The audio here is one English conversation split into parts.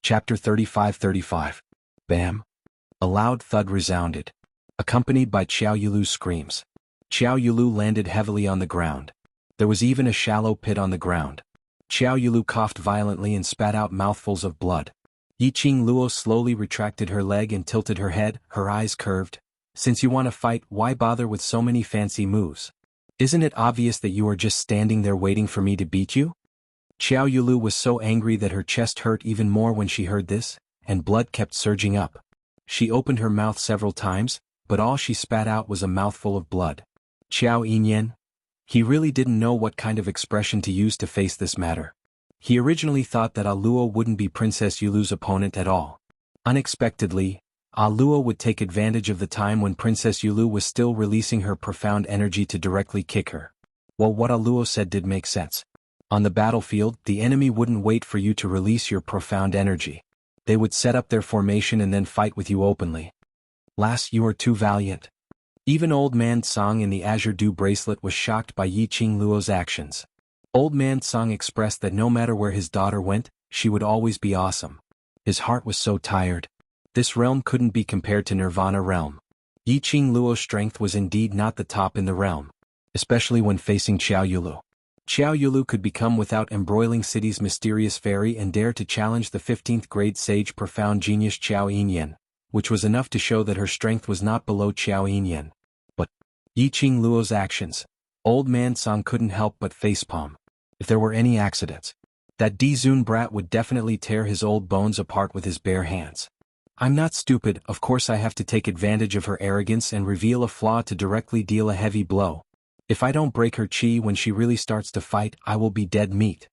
Chapter 35-35. Bam! A loud thud resounded, accompanied by Qiao Yulu's screams. Qiao Yulu landed heavily on the ground. There was even a shallow pit on the ground. Qiao Yulu coughed violently and spat out mouthfuls of blood. Yiqing Luo slowly retracted her leg and tilted her head, her eyes curved. Since you want to fight, why bother with so many fancy moves? Isn't it obvious that you are just standing there waiting for me to beat you? Qiao Yulu was so angry that her chest hurt even more when she heard this, and blood kept surging up. She opened her mouth several times, but all she spat out was a mouthful of blood. Qiao Yinyan? He really didn't know what kind of expression to use to face this matter. He originally thought that Luo wouldn't be Princess Yulu's opponent at all. Unexpectedly, Luo would take advantage of the time when Princess Yulu was still releasing her profound energy to directly kick her. Well, what Luo said did make sense. On the battlefield, the enemy wouldn't wait for you to release your profound energy. They would set up their formation and then fight with you openly. Lass, you are too valiant. Even Old Man Tsang in the Azure Dew bracelet was shocked by Yiqing Luo's actions. Old Man Tsang expressed that no matter where his daughter went, she would always be awesome. His heart was so tired. This realm couldn't be compared to Nirvana realm. Yiqing Luo's strength was indeed not the top in the realm, especially when facing Qiao Yulu. Qiao Yulu could become without embroiling city's mysterious fairy and dare to challenge the 15th grade sage profound genius Qiao Yinyan, which was enough to show that her strength was not below Qiao Yinyan. But Yiqing Luo's actions, Old Man Tsang couldn't help but facepalm. If there were any accidents, that Dizun brat would definitely tear his old bones apart with his bare hands. I'm not stupid, of course I have to take advantage of her arrogance and reveal a flaw to directly deal a heavy blow. If I don't break her chi when she really starts to fight, I will be dead meat.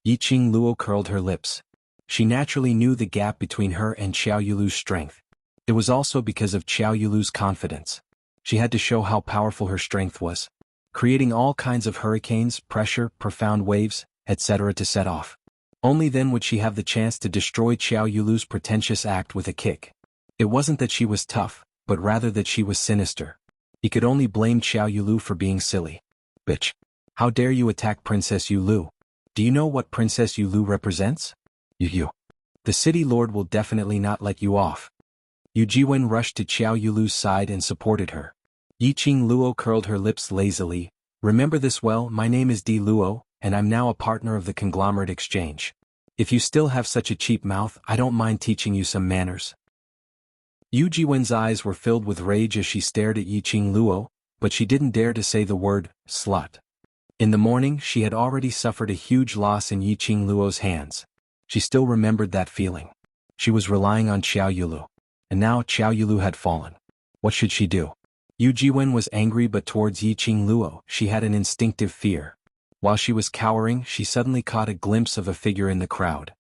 Yiqing Luo curled her lips. She naturally knew the gap between her and Qiao Yulu's strength. It was also because of Qiao Yulu's confidence. She had to show how powerful her strength was, creating all kinds of hurricanes, pressure, profound waves, etc. to set off. Only then would she have the chance to destroy Qiao Yulu's pretentious act with a kick. It wasn't that she was tough, but rather that she was sinister. He could only blame Qiao Yulu for being silly. Bitch. How dare you attack Princess Yulu? Do you know what Princess Yulu represents? You. The city lord will definitely not let you off. Yu Jiwen rushed to Qiao Yulu's side and supported her. Yiqing Luo curled her lips lazily. Remember this well, my name is Di Luo, and I'm now a partner of the conglomerate exchange. If you still have such a cheap mouth, I don't mind teaching you some manners. Yu Jiwen's eyes were filled with rage as she stared at Yiqing Luo, but she didn't dare to say the word, slut. In the morning, she had already suffered a huge loss in Yiqing Luo's hands. She still remembered that feeling. She was relying on Qiao Yulu. And now Qiao Yulu had fallen. What should she do? Yu Jiwen was angry, but towards Yiqing Luo, she had an instinctive fear. While she was cowering, she suddenly caught a glimpse of a figure in the crowd.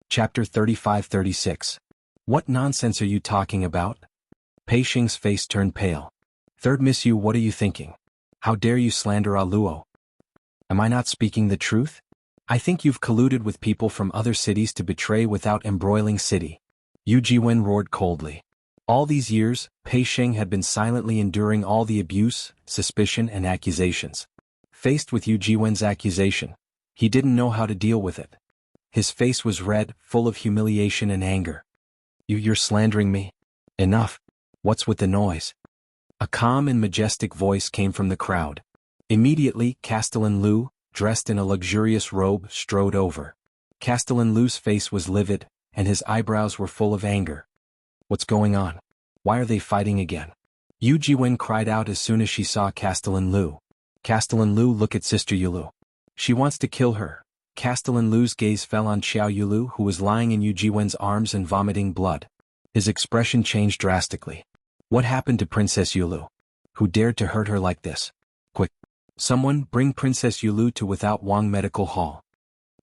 Chapter 35-36. What nonsense are you talking about? Pei Xing's face turned pale. Third Miss Yu, what are you thinking? How dare you slander Luo? Am I not speaking the truth? I think you've colluded with people from other cities to betray without embroiling city. Yu Jiwen roared coldly. All these years, Pei Xing had been silently enduring all the abuse, suspicion and accusations. Faced with Yu Jiwen's accusation, he didn't know how to deal with it. His face was red, full of humiliation and anger. You're slandering me? Enough. What's with the noise? A calm and majestic voice came from the crowd. Immediately, Castellan Lu, dressed in a luxurious robe, strode over. Castellan Lu's face was livid, and his eyebrows were full of anger. What's going on? Why are they fighting again? Yu Jiwen cried out as soon as she saw Castellan Lu. Castellan Lu, look at Sister Yulu. She wants to kill her. Castellan Lu's gaze fell on Qiao Yulu, who was lying in Yu Jiwen's arms and vomiting blood. His expression changed drastically. What happened to Princess Yulu? Who dared to hurt her like this? Quick! Someone bring Princess Yulu to Without Wang Medical Hall.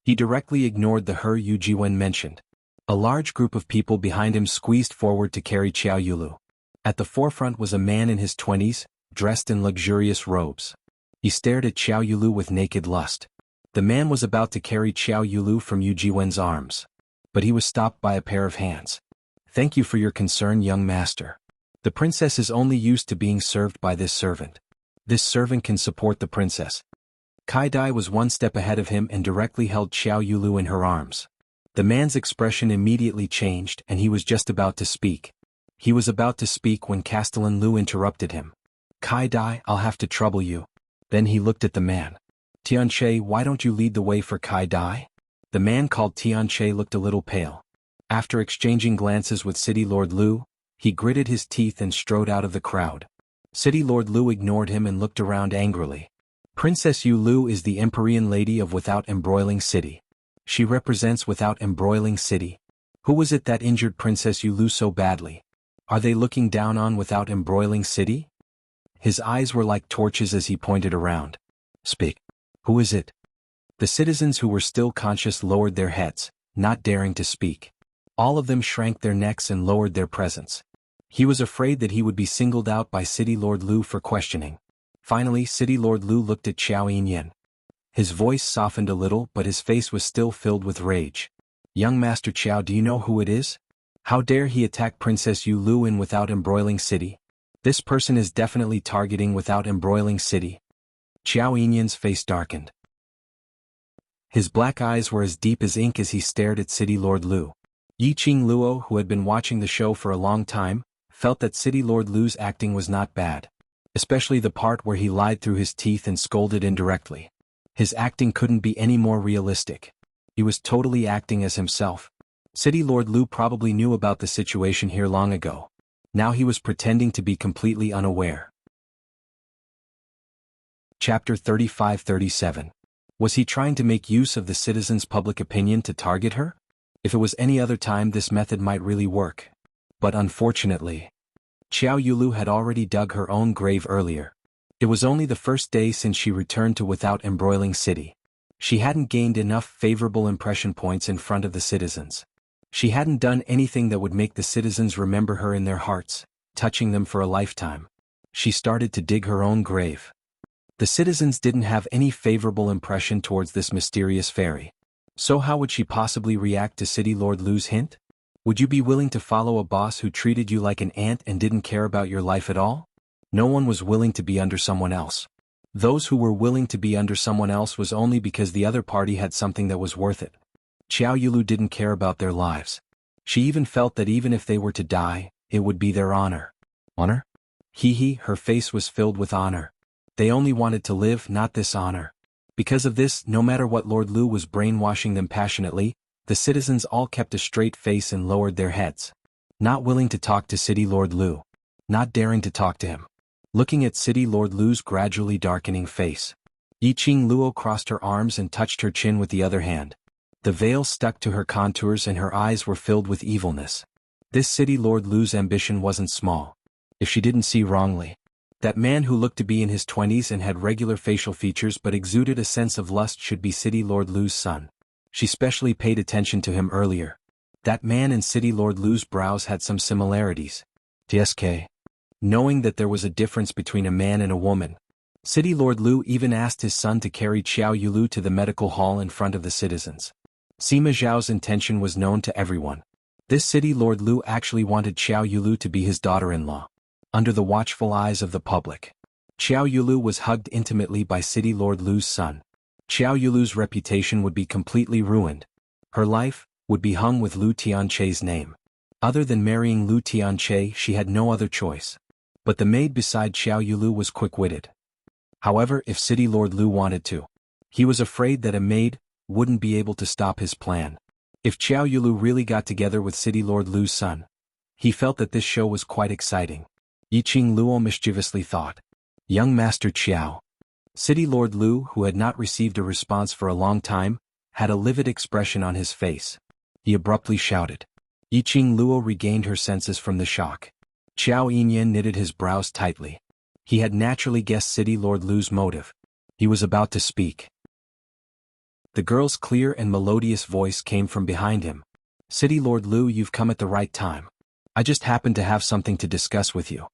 He directly ignored the her Yu Jiwen mentioned. A large group of people behind him squeezed forward to carry Qiao Yulu. At the forefront was a man in his 20s, dressed in luxurious robes. He stared at Qiao Yulu with naked lust. The man was about to carry Qiao Yulu from Yu Jiwen's arms. But he was stopped by a pair of hands. Thank you for your concern, young master. The princess is only used to being served by this servant. This servant can support the princess. Kai Dai was one step ahead of him and directly held Qiao Yulu in her arms. The man's expression immediately changed and he was just about to speak. He was about to speak when Castellan Lu interrupted him. Kai Dai, I'll have to trouble you. Then he looked at the man. Tianche, why don't you lead the way for Kai Dai? The man called Tianche looked a little pale. After exchanging glances with City Lord Lu, he gritted his teeth and strode out of the crowd. City Lord Lu ignored him and looked around angrily. Princess Yu Lu is the Empyrean Lady of Without Embroiling City. She represents Without Embroiling City. Who was it that injured Princess Yu Lu so badly? Are they looking down on Without Embroiling City? His eyes were like torches as he pointed around. Speak. Who is it? The citizens who were still conscious lowered their heads, not daring to speak. All of them shrank their necks and lowered their presence. He was afraid that he would be singled out by City Lord Lu for questioning. Finally, City Lord Lu looked at Xiao Yinyan. His voice softened a little but his face was still filled with rage. Young Master Qiao, do you know who it is? How dare he attack Princess Yu Lu in Without Embroiling City? This person is definitely targeting Without Embroiling City. Xiao Yinyan's face darkened. His black eyes were as deep as ink as he stared at City Lord Lu. Yiqing Luo, who had been watching the show for a long time, felt that City Lord Lu's acting was not bad. Especially the part where he lied through his teeth and scolded indirectly. His acting couldn't be any more realistic. He was totally acting as himself. City Lord Lu probably knew about the situation here long ago. Now he was pretending to be completely unaware. Chapter 35-37. Was he trying to make use of the citizens' public opinion to target her? If it was any other time this method might really work. But unfortunately, Xiao Yulu had already dug her own grave earlier. It was only the first day since she returned to Without Embroiling City. She hadn't gained enough favorable impression points in front of the citizens. She hadn't done anything that would make the citizens remember her in their hearts, touching them for a lifetime. She started to dig her own grave. The citizens didn't have any favorable impression towards this mysterious fairy. So how would she possibly react to City Lord Lu's hint? Would you be willing to follow a boss who treated you like an ant and didn't care about your life at all? No one was willing to be under someone else. Those who were willing to be under someone else was only because the other party had something that was worth it. Xiao Yulu didn't care about their lives. She even felt that even if they were to die, it would be their honor. Honor? Her face was filled with honor. They only wanted to live, not this honor. Because of this, no matter what Lord Lu was brainwashing them passionately, the citizens all kept a straight face and lowered their heads. Not willing to talk to City Lord Lu. Not daring to talk to him. Looking at City Lord Lu's gradually darkening face. Yiqing Luo crossed her arms and touched her chin with the other hand. The veil stuck to her contours and her eyes were filled with evilness. This City Lord Lu's ambition wasn't small. If she didn't see wrongly. That man who looked to be in his 20s and had regular facial features but exuded a sense of lust should be City Lord Lu's son. She specially paid attention to him earlier. That man and City Lord Lu's brows had some similarities. TSK. Knowing that there was a difference between a man and a woman, City Lord Lu even asked his son to carry Xiao Yulu to the medical hall in front of the citizens. Sima Zhao's intention was known to everyone. This City Lord Lu actually wanted Xiao Yulu to be his daughter-in-law. Under the watchful eyes of the public, Xiao Yulu was hugged intimately by City Lord Lu's son. Xiao Yulu's reputation would be completely ruined. Her life would be hung with Lu Tianche's name. Other than marrying Lu Tianche, she had no other choice. But the maid beside Xiao Yulu was quick-witted. However, if City Lord Lu wanted to, he was afraid that a maid wouldn't be able to stop his plan. If Xiao Yulu really got together with City Lord Lu's son, he felt that this show was quite exciting. Yiqing Luo mischievously thought. Young Master Qiao. City Lord Lu, who had not received a response for a long time, had a livid expression on his face. He abruptly shouted. Yiqing Luo regained her senses from the shock. Xiao Yinyan knitted his brows tightly. He had naturally guessed City Lord Lu's motive. He was about to speak. The girl's clear and melodious voice came from behind him. City Lord Lu, you've come at the right time. I just happened to have something to discuss with you.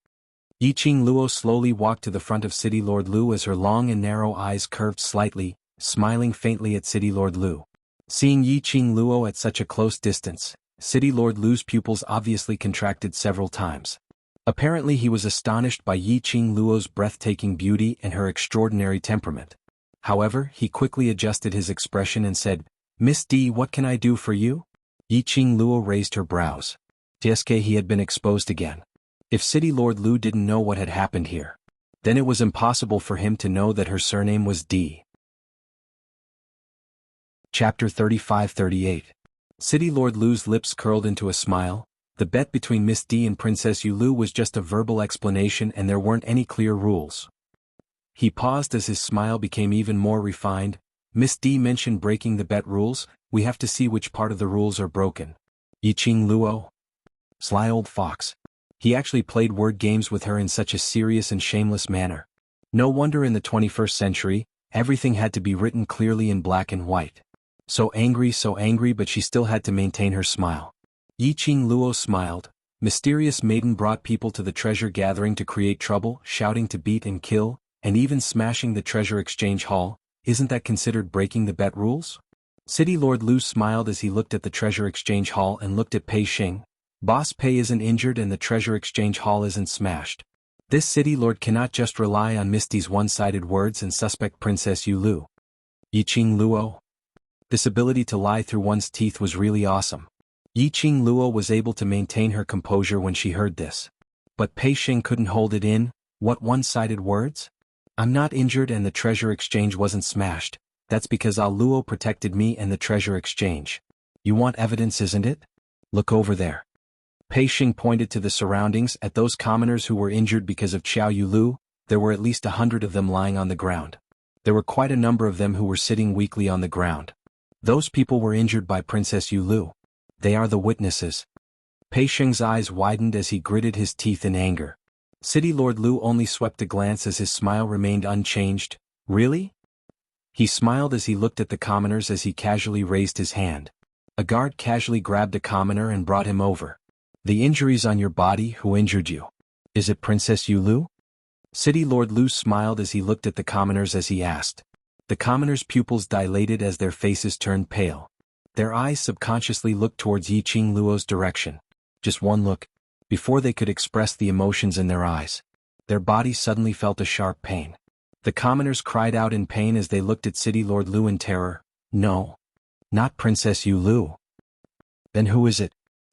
Yiqing Luo slowly walked to the front of City Lord Lu as her long and narrow eyes curved slightly, smiling faintly at City Lord Lu. Seeing Yiqing Luo at such a close distance, City Lord Lu's pupils obviously contracted several times. Apparently he was astonished by Yiqing Luo's breathtaking beauty and her extraordinary temperament. However, he quickly adjusted his expression and said, Miss D, what can I do for you? Yi Qing Luo raised her brows. Tsk, he had been exposed again. If City Lord Lu didn't know what had happened here, then it was impossible for him to know that her surname was D. Chapter 35-38. City Lord Lu's lips curled into a smile. The bet between Miss D and Princess Yulu was just a verbal explanation and there weren't any clear rules. He paused as his smile became even more refined. Miss D mentioned breaking the bet rules. We have to see which part of the rules are broken. Yi Qing Luo? Sly old fox. He actually played word games with her in such a serious and shameless manner. No wonder in the 21st century, everything had to be written clearly in black and white. So angry, but she still had to maintain her smile. Yi Qing Luo smiled. Mysterious maiden brought people to the treasure gathering to create trouble, shouting to beat and kill, and even smashing the treasure exchange hall. Isn't that considered breaking the bet rules? City Lord Lu smiled as he looked at the treasure exchange hall and looked at Pei Xing. Boss Pei isn't injured and the treasure exchange hall isn't smashed. This city lord cannot just rely on Misty's one-sided words and suspect Princess Yulu. Yi Qing Luo? This ability to lie through one's teeth was really awesome. Yi Qing Luo was able to maintain her composure when she heard this. But Pei Xing couldn't hold it in. What one-sided words? I'm not injured and the treasure exchange wasn't smashed. That's because Luo protected me and the treasure exchange. You want evidence, isn't it? Look over there. Pei Xing pointed to the surroundings at those commoners who were injured because of Xiao Yulu. There were at least 100 of them lying on the ground. There were quite a number of them who were sitting weakly on the ground. Those people were injured by Princess Yulu. They are the witnesses. Pei Xing's eyes widened as he gritted his teeth in anger. City Lord Lu only swept a glance as his smile remained unchanged. Really? He smiled as he looked at the commoners as he casually raised his hand. A guard casually grabbed a commoner and brought him over. The injuries on your body, who injured you? Is it Princess Yulu? City Lord Lu smiled as he looked at the commoners as he asked. The commoners' pupils dilated as their faces turned pale. Their eyes subconsciously looked towards Yi Qing Luo's direction. Just one look, before they could express the emotions in their eyes. Their bodies suddenly felt a sharp pain. The commoners cried out in pain as they looked at City Lord Lu in terror. No. Not Princess Yulu. Then who is it?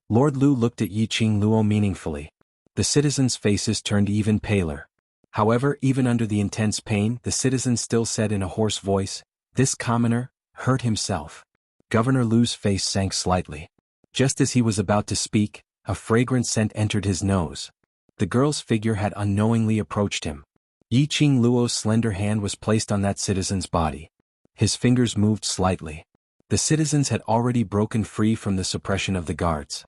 Lord Lu looked at Yi Qing Luo meaningfully. The citizens' faces turned even paler. However, even under the intense pain, the citizens still said in a hoarse voice, "This commoner hurt himself." Governor Lu's face sank slightly. Just as he was about to speak, a fragrant scent entered his nose. The girl's figure had unknowingly approached him. Yi Qing Luo's slender hand was placed on that citizen's body. His fingers moved slightly. The citizens had already broken free from the suppression of the guards.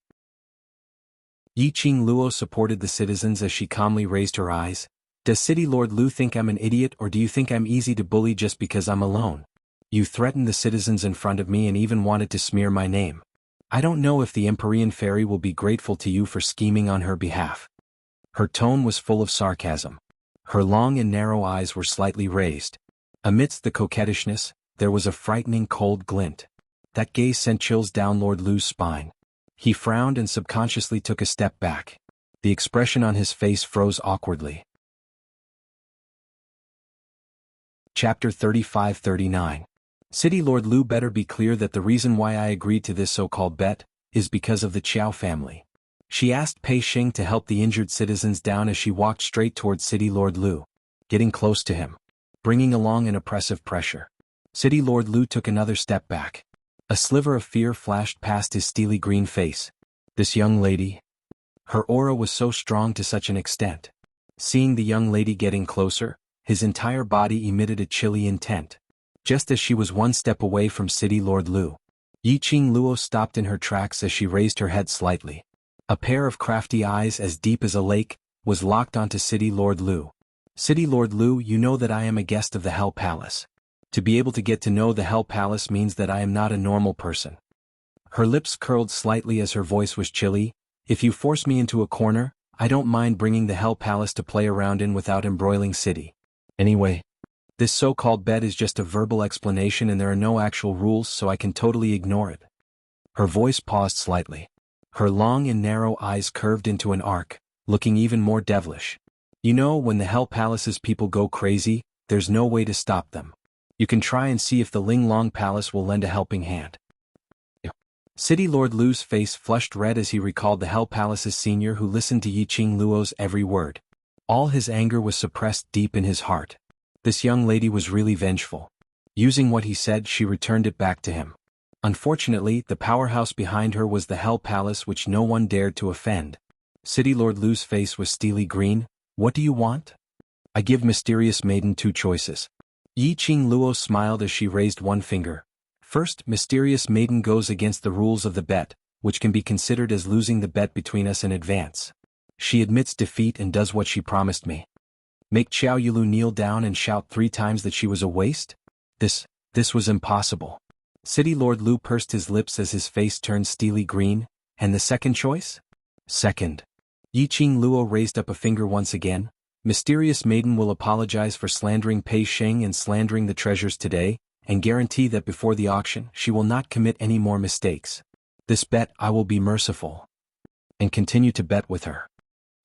Yi Qing Luo supported the citizens as she calmly raised her eyes. Does City Lord Lu think I'm an idiot, or do you think I'm easy to bully just because I'm alone? You threatened the citizens in front of me and even wanted to smear my name. I don't know if the Empyrean Fairy will be grateful to you for scheming on her behalf. Her tone was full of sarcasm. Her long and narrow eyes were slightly raised. Amidst the coquettishness, there was a frightening cold glint. That gaze sent chills down Lord Lu's spine. He frowned and subconsciously took a step back. The expression on his face froze awkwardly. Chapter 35-39. City Lord Lu better be clear that the reason why I agreed to this so-called bet is because of the Qiao family. She asked Pei Xing to help the injured citizens down as she walked straight towards City Lord Lu, getting close to him, bringing along an oppressive pressure. City Lord Lu took another step back. A sliver of fear flashed past his steely green face. This young lady? Her aura was so strong to such an extent. Seeing the young lady getting closer, his entire body emitted a chilly intent. Just as she was one step away from City Lord Lu, Yi Qing Luo stopped in her tracks as she raised her head slightly. A pair of crafty eyes as deep as a lake was locked onto City Lord Lu. City Lord Lu, you know that I am a guest of the Hell Palace. To be able to get to know the Hell Palace means that I am not a normal person. Her lips curled slightly as her voice was chilly. If you force me into a corner, I don't mind bringing the Hell Palace to play around in without embroiling City. Anyway, this so-called bet is just a verbal explanation and there are no actual rules, so I can totally ignore it. Her voice paused slightly. Her long and narrow eyes curved into an arc, looking even more devilish. You know, when the Hell Palace's people go crazy, there's no way to stop them. You can try and see if the Ling Long Palace will lend a helping hand. City Lord Lu's face flushed red as he recalled the Hell Palace's senior who listened to Yiqing Luo's every word. All his anger was suppressed deep in his heart. This young lady was really vengeful. Using what he said, she returned it back to him. Unfortunately, the powerhouse behind her was the Hell Palace, which no one dared to offend. City Lord Lu's face was steely green. What do you want? I give Mysterious Maiden 2 choices. Yiqing Luo smiled as she raised one finger. First, Mysterious Maiden goes against the rules of the bet, which can be considered as losing the bet between us in advance. She admits defeat and does what she promised me. Make Xiao Yulu kneel down and shout 3 times that she was a waste? This was impossible. City Lord Lu pursed his lips as his face turned steely green. And the second choice? Second. Yiqing Luo raised up a finger once again. Mysterious Maiden will apologize for slandering Pei Sheng and slandering the treasures today, and guarantee that before the auction she will not commit any more mistakes. This bet I will be merciful. And continue to bet with her.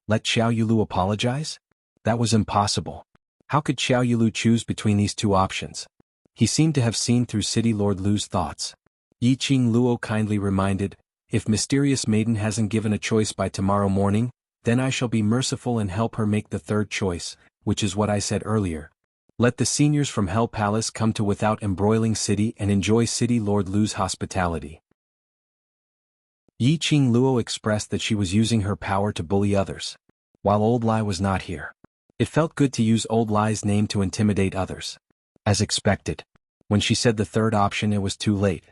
Let Xiao Yulu apologize? That was impossible. How could Xiao Yulu choose between these 2 options? He seemed to have seen through City Lord Lu's thoughts. Yiqing Luo kindly reminded, if Mysterious Maiden hasn't given a choice by tomorrow morning, then I shall be merciful and help her make the 3rd choice, which is what I said earlier. Let the seniors from Hell Palace come to Without Embroiling City and enjoy City Lord Lu's hospitality. Yiqing Luo expressed that she was using her power to bully others. While Old Lai was not here. It felt good to use Old Lai's name to intimidate others. As expected. When she said the 3rd option, it was too late.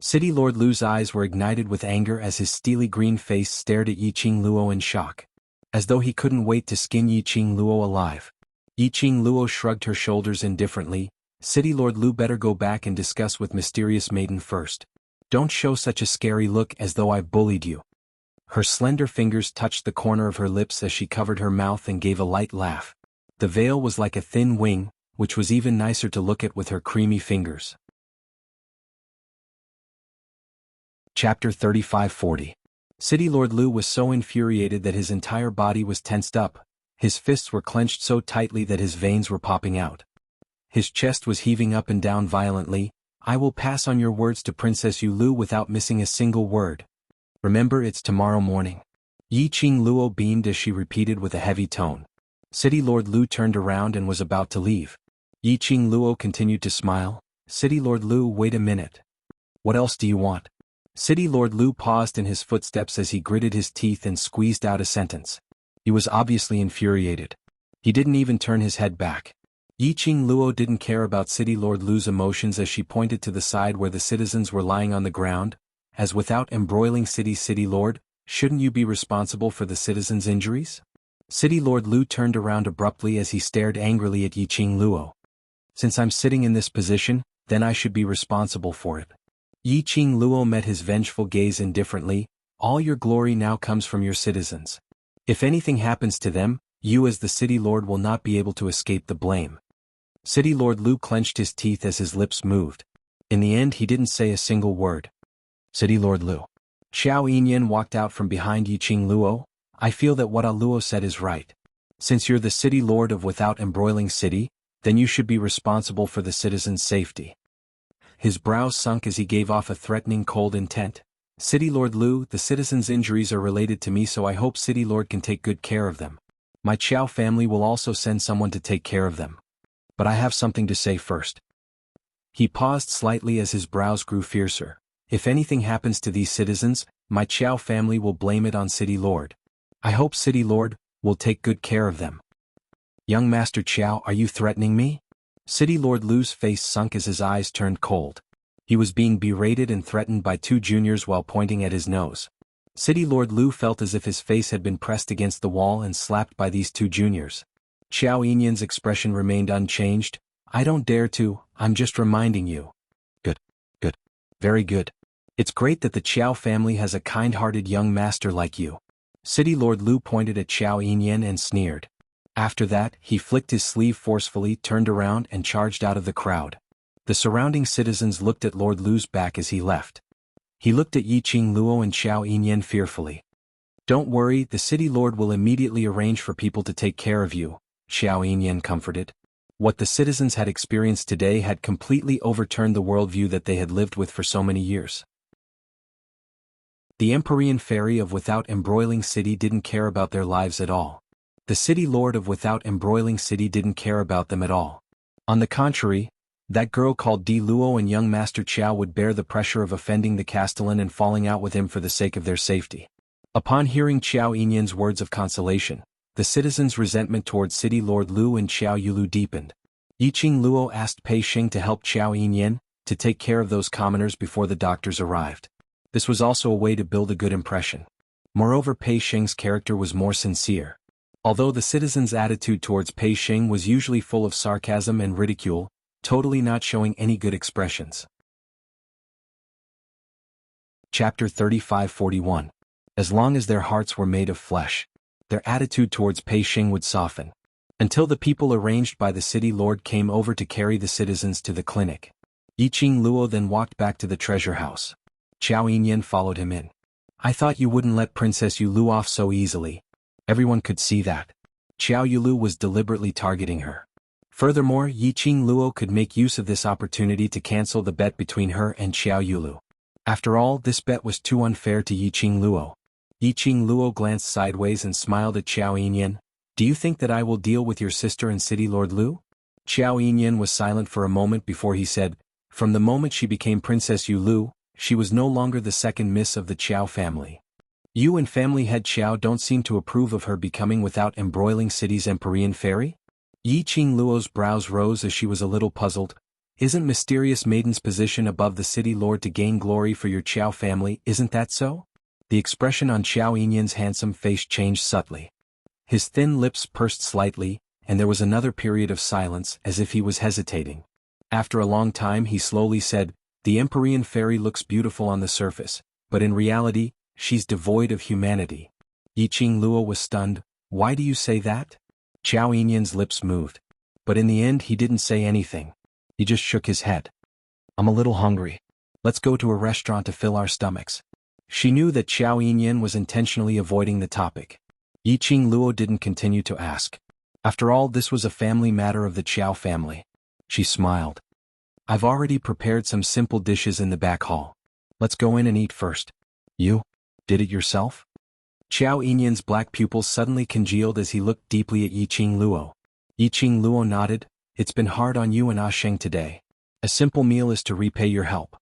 City Lord Lu's eyes were ignited with anger as his steely green face stared at Yiqing Luo in shock. As though he couldn't wait to skin Yiqing Luo alive. Yiqing Luo shrugged her shoulders indifferently. City Lord Lu better go back and discuss with Mysterious Maiden first. Don't show such a scary look as though I've bullied you. Her slender fingers touched the corner of her lips as she covered her mouth and gave a light laugh. The veil was like a thin wing, which was even nicer to look at with her creamy fingers. Chapter 35-40. City Lord Lu was so infuriated that his entire body was tensed up. His fists were clenched so tightly that his veins were popping out. His chest was heaving up and down violently. I will pass on your words to Princess Yulu without missing a single word. Remember, it's tomorrow morning. Yiqing Luo beamed as she repeated with a heavy tone. City Lord Lu turned around and was about to leave. Yiqing Luo continued to smile. City Lord Lu, wait a minute. What else do you want? City Lord Lu paused in his footsteps as he gritted his teeth and squeezed out a sentence. He was obviously infuriated. He didn't even turn his head back. Yiqing Luo didn't care about City Lord Lu's emotions as she pointed to the side where the citizens were lying on the ground. As Without Embroiling City Lord, shouldn't you be responsible for the citizens' injuries? City Lord Lu turned around abruptly as he stared angrily at Yiqing Luo. Since I'm sitting in this position, then I should be responsible for it. Yiqing Luo met his vengeful gaze indifferently. All your glory now comes from your citizens. If anything happens to them, you as the City Lord will not be able to escape the blame. City Lord Lu clenched his teeth as his lips moved. In the end, he didn't say a single word. City Lord Lu. Xiao Yinyan walked out from behind Yiqing Luo. I feel that what Luo said is right. Since you're the City Lord of Without Embroiling City, then you should be responsible for the citizens' safety. His brows sunk as he gave off a threatening cold intent. City Lord Lu, the citizens' injuries are related to me, so I hope City Lord can take good care of them. My Qiao family will also send someone to take care of them. But I have something to say first. He paused slightly as his brows grew fiercer. If anything happens to these citizens, my Qiao family will blame it on City Lord. I hope City Lord will take good care of them. Young Master Qiao, are you threatening me? City Lord Lu's face sunk as his eyes turned cold. He was being berated and threatened by 2 juniors while pointing at his nose. City Lord Lu felt as if his face had been pressed against the wall and slapped by these 2 juniors. Xiao Yinyan's expression remained unchanged. I don't dare to, I'm just reminding you. Good. Very good. It's great that the Qiao family has a kind-hearted young master like you. City Lord Lu pointed at Xiao Yinyan and sneered. After that, he flicked his sleeve forcefully, turned around and charged out of the crowd. The surrounding citizens looked at Lord Lu's back as he left. He looked at Yiqing Luo and Xiao Yinyan fearfully. Don't worry, the City Lord will immediately arrange for people to take care of you, Xiao Yinyan comforted. What the citizens had experienced today had completely overturned the worldview that they had lived with for so many years. The Empyrean fairy of Without Embroiling City didn't care about their lives at all. The city lord of Without Embroiling City didn't care about them at all. On the contrary, that girl called Di Luo and young Master Qiao would bear the pressure of offending the Castellan and falling out with him for the sake of their safety. Upon hearing Qiao Yinyan's words of consolation, the citizens' resentment towards City Lord Lu and Qiao Yulu deepened. Yiqing Luo asked Pei Xing to help Qiao Yinyan to take care of those commoners before the doctors arrived. This was also a way to build a good impression. Moreover, Pei Xing's character was more sincere. Although the citizens' attitude towards Pei Xing was usually full of sarcasm and ridicule, totally not showing any good expressions. Chapter 35-41. As long as their hearts were made of flesh, their attitude towards Pei Xing would soften. Until the people arranged by the city lord came over to carry the citizens to the clinic. Yiqing Luo then walked back to the treasure house. Qiao Yinyan followed him in. I thought you wouldn't let Princess Yulu off so easily. Everyone could see that. Qiao Yulu was deliberately targeting her. Furthermore, Yiqing Luo could make use of this opportunity to cancel the bet between her and Qiao Yulu. After all, this bet was too unfair to Yiqing Luo. Yiqing Luo glanced sideways and smiled at Qiao Yinyan. Do you think that I will deal with your sister and City Lord Lu? Qiao Yinyan was silent for a moment before he said, from the moment she became Princess Yulu, she was no longer the second miss of the Qiao family. You and family head Qiao don't seem to approve of her becoming Without Embroiling City's Empyrean fairy? Yiqing Luo's brows rose as she was a little puzzled. Isn't Mysterious Maiden's position above the city lord to gain glory for your Qiao family, isn't that so? The expression on Qiao Yinyan's handsome face changed subtly. His thin lips pursed slightly, and there was another period of silence as if he was hesitating. After a long time he slowly said, the Empyrean fairy looks beautiful on the surface, but in reality, she's devoid of humanity. Yiqing Luo was stunned. Why do you say that? Qiao Yinyan's lips moved. But in the end he didn't say anything. He just shook his head. I'm a little hungry. Let's go to a restaurant to fill our stomachs. She knew that Qiao Yinyan was intentionally avoiding the topic. Yiqing Luo didn't continue to ask. After all, this was a family matter of the Qiao family. She smiled. I've already prepared some simple dishes in the back hall. Let's go in and eat first. You? Did it yourself? Qiao Yinyan's black pupils suddenly congealed as he looked deeply at Yiqing Luo. Yiqing Luo nodded. It's been hard on you and Ah Sheng today. A simple meal is to repay your help.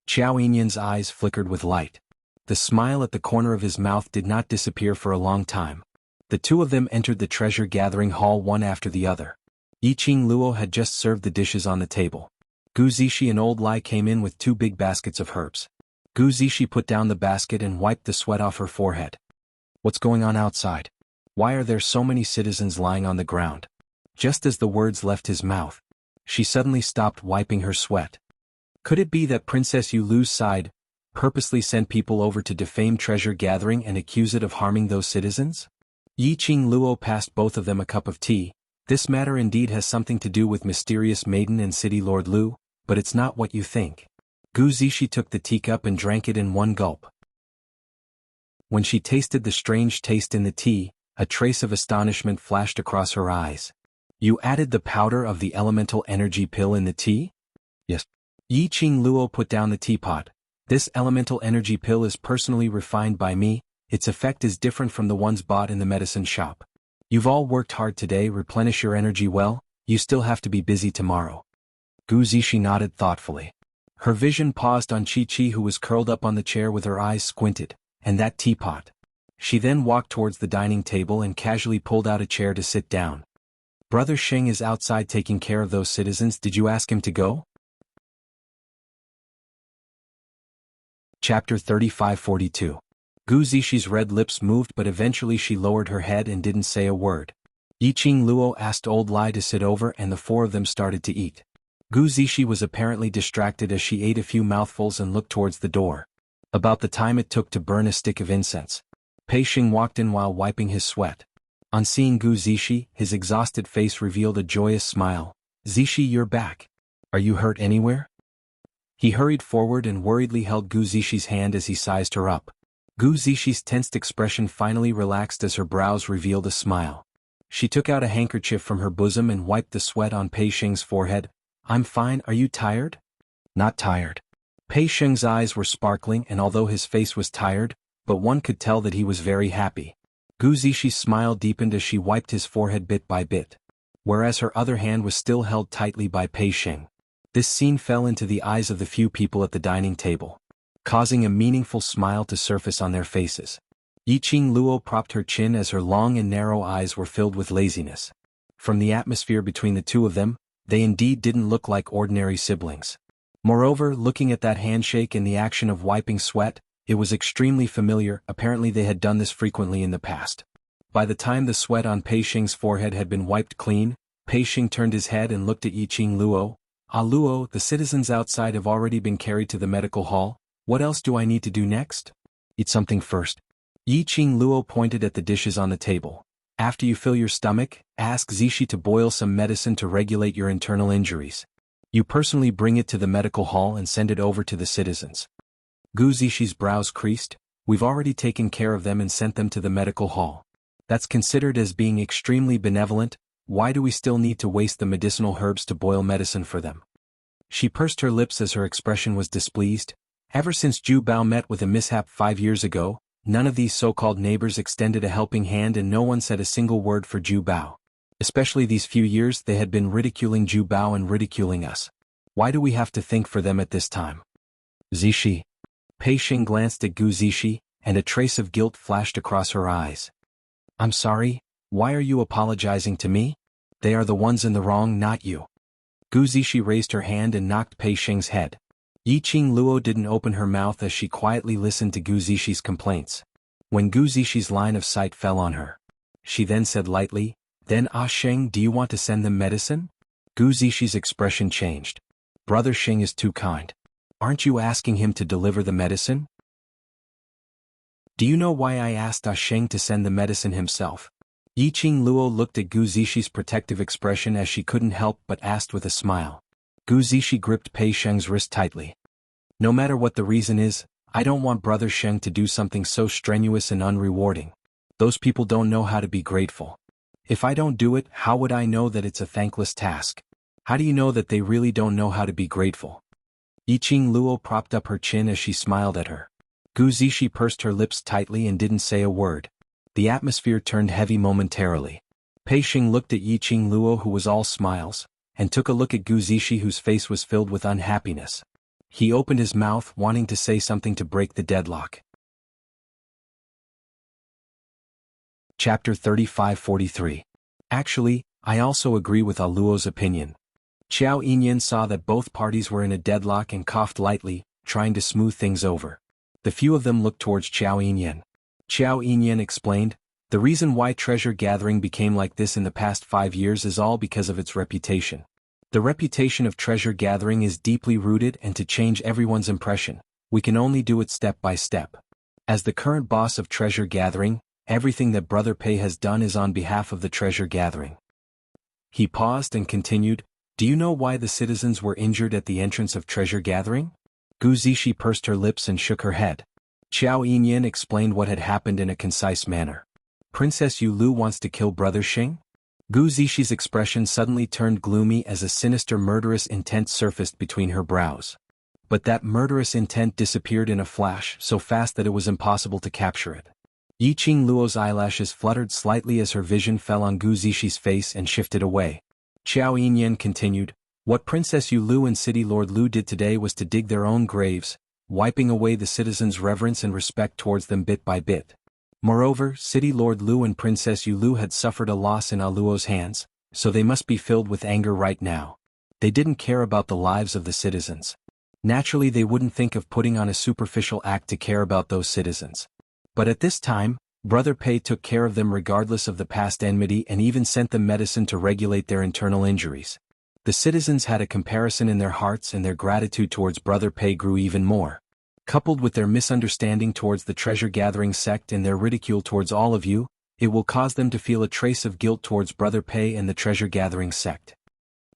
Qiao Yinyan's eyes flickered with light. The smile at the corner of his mouth did not disappear for a long time. The two of them entered the treasure-gathering hall one after the other. Yiqing Luo had just served the dishes on the table. Gu Zishi and Old Lai came in with 2 big baskets of herbs. Gu Zishi put down the basket and wiped the sweat off her forehead. What's going on outside? Why are there so many citizens lying on the ground? Just as the words left his mouth, she suddenly stopped wiping her sweat. Could it be that Princess Yulu's side purposely sent people over to defame treasure gathering and accuse it of harming those citizens? Yiqing Luo passed both of them a cup of tea. This matter indeed has something to do with Mysterious Maiden and City Lord Lu, but it's not what you think. Gu Zishi took the teacup and drank it in one gulp. When she tasted the strange taste in the tea, a trace of astonishment flashed across her eyes. You added the powder of the elemental energy pill in the tea? Yes. Yiqing Luo put down the teapot. This elemental energy pill is personally refined by me. Its effect is different from the ones bought in the medicine shop. You've all worked hard today, replenish your energy well, you still have to be busy tomorrow. Gu Zishi nodded thoughtfully. Her vision paused on Chi-Chi, who was curled up on the chair with her eyes squinted, and that teapot. She then walked towards the dining table and casually pulled out a chair to sit down. Brother Sheng is outside taking care of those citizens. Did you ask him to go? Chapter 35-42. Gu Zishi's red lips moved, but eventually she lowered her head and didn't say a word. Yiqing Luo asked Old Lai to sit over and the 4 of them started to eat. Gu Zishi was apparently distracted as she ate a few mouthfuls and looked towards the door. About the time it took to burn a stick of incense. Pei Xing walked in while wiping his sweat. On seeing Gu Zishi, his exhausted face revealed a joyous smile. Zishi, you're back. Are you hurt anywhere? He hurried forward and worriedly held Gu Zishi's hand as he sized her up. Gu Zishi's tensed expression finally relaxed as her brows revealed a smile. She took out a handkerchief from her bosom and wiped the sweat on Pei Xing's forehead. I'm fine, are you tired? Not tired. Pei Sheng's eyes were sparkling, and although his face was tired, but one could tell that he was very happy. Gu Zixie's smile deepened as she wiped his forehead bit by bit, whereas her other hand was still held tightly by Pei Sheng. This scene fell into the eyes of the few people at the dining table, causing a meaningful smile to surface on their faces. Yiqing Luo propped her chin as her long and narrow eyes were filled with laziness. From the atmosphere between the two of them, they indeed didn't look like ordinary siblings. Moreover, looking at that handshake and the action of wiping sweat, it was extremely familiar. Apparently they had done this frequently in the past. By the time the sweat on Pei Sheng's forehead had been wiped clean, Pei Sheng turned his head and looked at Yiqing Luo. "Ah Luo, the citizens outside have already been carried to the medical hall. What else do I need to do next?" "Eat something first." Yiqing Luo pointed at the dishes on the table. "After you fill your stomach, ask Zixi to boil some medicine to regulate your internal injuries. You personally bring it to the medical hall and send it over to the citizens." Gu Zixie's brows creased. "We've already taken care of them and sent them to the medical hall. That's considered as being extremely benevolent. Why do we still need to waste the medicinal herbs to boil medicine for them?" She pursed her lips as her expression was displeased. Ever since Zhu Bao met with a mishap 5 years ago, none of these so-called neighbors extended a helping hand and no one said a single word for Zhu Bao. Especially these few years they had been ridiculing Zhu Bao and ridiculing us. Why do we have to think for them at this time? Zixi. Pei Sheng glanced at Gu Zixi, and a trace of guilt flashed across her eyes. "I'm sorry, why are you apologizing to me? They are the ones in the wrong, not you." Gu Zixi raised her hand and knocked Pei Sheng's head. Yiqing Luo didn't open her mouth as she quietly listened to Gu Zixie's complaints. When Gu Zixie's line of sight fell on her, she then said lightly, "Then Ah Sheng, do you want to send them medicine?" Gu Zixie's expression changed. "Brother Sheng is too kind. Aren't you asking him to deliver the medicine?" "Do you know why I asked Ah Sheng to send the medicine himself?" Yiqing Luo looked at Gu Zixie's protective expression as she couldn't help but asked with a smile. Gu Zixi gripped Pei Sheng's wrist tightly. "No matter what the reason is, I don't want Brother Sheng to do something so strenuous and unrewarding. Those people don't know how to be grateful. If I don't do it, how would I know that it's a thankless task? How do you know that they really don't know how to be grateful?" Yiqing Luo propped up her chin as she smiled at her. Gu Zixi pursed her lips tightly and didn't say a word. The atmosphere turned heavy momentarily. Pei Sheng looked at Yiqing Luo, who was all smiles, and took a look at Gu Zixi, whose face was filled with unhappiness. He opened his mouth, wanting to say something to break the deadlock. Chapter 35-43. Actually, I also agree with Ah Luo's opinion. Qiao Yinyan saw that both parties were in a deadlock and coughed lightly, trying to smooth things over. The few of them looked towards Qiao Yinyan. Qiao Yinyan explained, "The reason why treasure gathering became like this in the past 5 years is all because of its reputation. The reputation of treasure gathering is deeply rooted, and to change everyone's impression, we can only do it step by step. As the current boss of treasure gathering, everything that Brother Pei has done is on behalf of the treasure gathering." He paused and continued, "Do you know why the citizens were injured at the entrance of treasure gathering?" Gu Zixi pursed her lips and shook her head. Qiao Yinyan explained what had happened in a concise manner. "Princess Yu Lu wants to kill Brother Sheng?" Gu Zixie's expression suddenly turned gloomy as a sinister murderous intent surfaced between her brows. But that murderous intent disappeared in a flash, so fast that it was impossible to capture it. Yiqing Luo's eyelashes fluttered slightly as her vision fell on Gu Zixie's face and shifted away. Qiao Yinyan continued, "What Princess Yu Lu and City Lord Lu did today was to dig their own graves, wiping away the citizens' reverence and respect towards them bit by bit. Moreover, City Lord Lu and Princess Yu Lu had suffered a loss in Ah Luo's hands, so they must be filled with anger right now. They didn't care about the lives of the citizens. Naturally they wouldn't think of putting on a superficial act to care about those citizens. But at this time, Brother Pei took care of them regardless of the past enmity and even sent them medicine to regulate their internal injuries. The citizens had a comparison in their hearts and their gratitude towards Brother Pei grew even more. Coupled with their misunderstanding towards the treasure-gathering sect and their ridicule towards all of you, it will cause them to feel a trace of guilt towards Brother Pei and the treasure-gathering sect."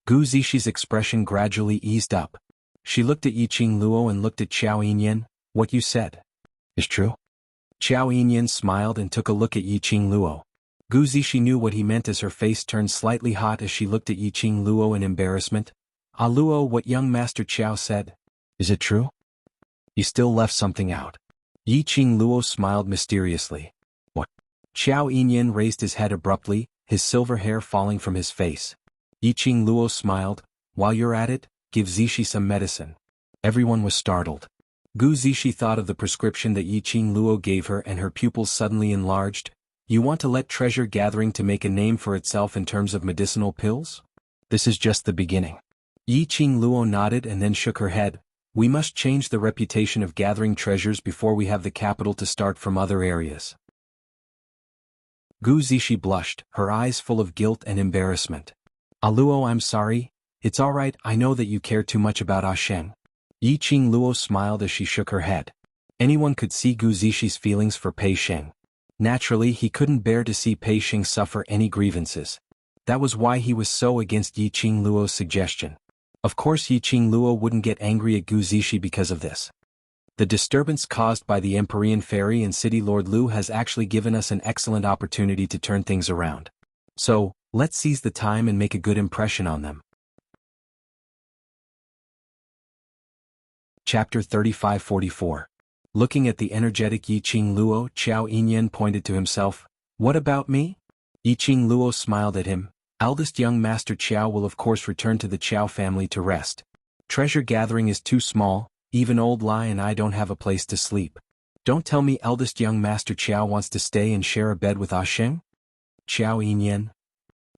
Gu Zixie's expression gradually eased up. She looked at Yiqing Luo and looked at Qiao Yinyan. "What you said is true?" Qiao Yinyan smiled and took a look at Yiqing Luo. Gu Zixi knew what he meant as her face turned slightly hot as she looked at Yiqing Luo in embarrassment. "Ah Luo, what young Master Qiao said, is it true?" You still left something out. Yi Qing Luo smiled mysteriously. What? Xiao Yinyan raised his head abruptly, his silver hair falling from his face. Yi Qing Luo smiled. While you're at it, give Zishi some medicine. Everyone was startled. Gu Zishi thought of the prescription that Yi Qing Luo gave her and her pupils suddenly enlarged. You want to let treasure gathering to make a name for itself in terms of medicinal pills? This is just the beginning. Yi Qing Luo nodded and then shook her head. We must change the reputation of gathering treasures before we have the capital to start from other areas. Gu Zishi blushed, her eyes full of guilt and embarrassment. Luo, I'm sorry. It's all right, I know that you care too much about Sheng. Yi Qing Luo smiled as she shook her head. Anyone could see Gu Zishi's feelings for Pei Sheng. Naturally, he couldn't bear to see Pei Sheng suffer any grievances. That was why he was so against Yi Qing Luo's suggestion. Of course, Yi Qing Luo wouldn't get angry at Gu Zishi because of this. The disturbance caused by the Empyrean Ferry and City Lord Lu has actually given us an excellent opportunity to turn things around. So, let's seize the time and make a good impression on them. Chapter 35-44. Looking at the energetic Yi Qing Luo, Xiao Yinyan pointed to himself. What about me? Yi Qing Luo smiled at him. Eldest young Master Qiao will of course return to the Qiao family to rest. Treasure gathering is too small, even old Lai and I don't have a place to sleep. Don't tell me eldest young Master Qiao wants to stay and share a bed with Sheng? Xiao Yinyan.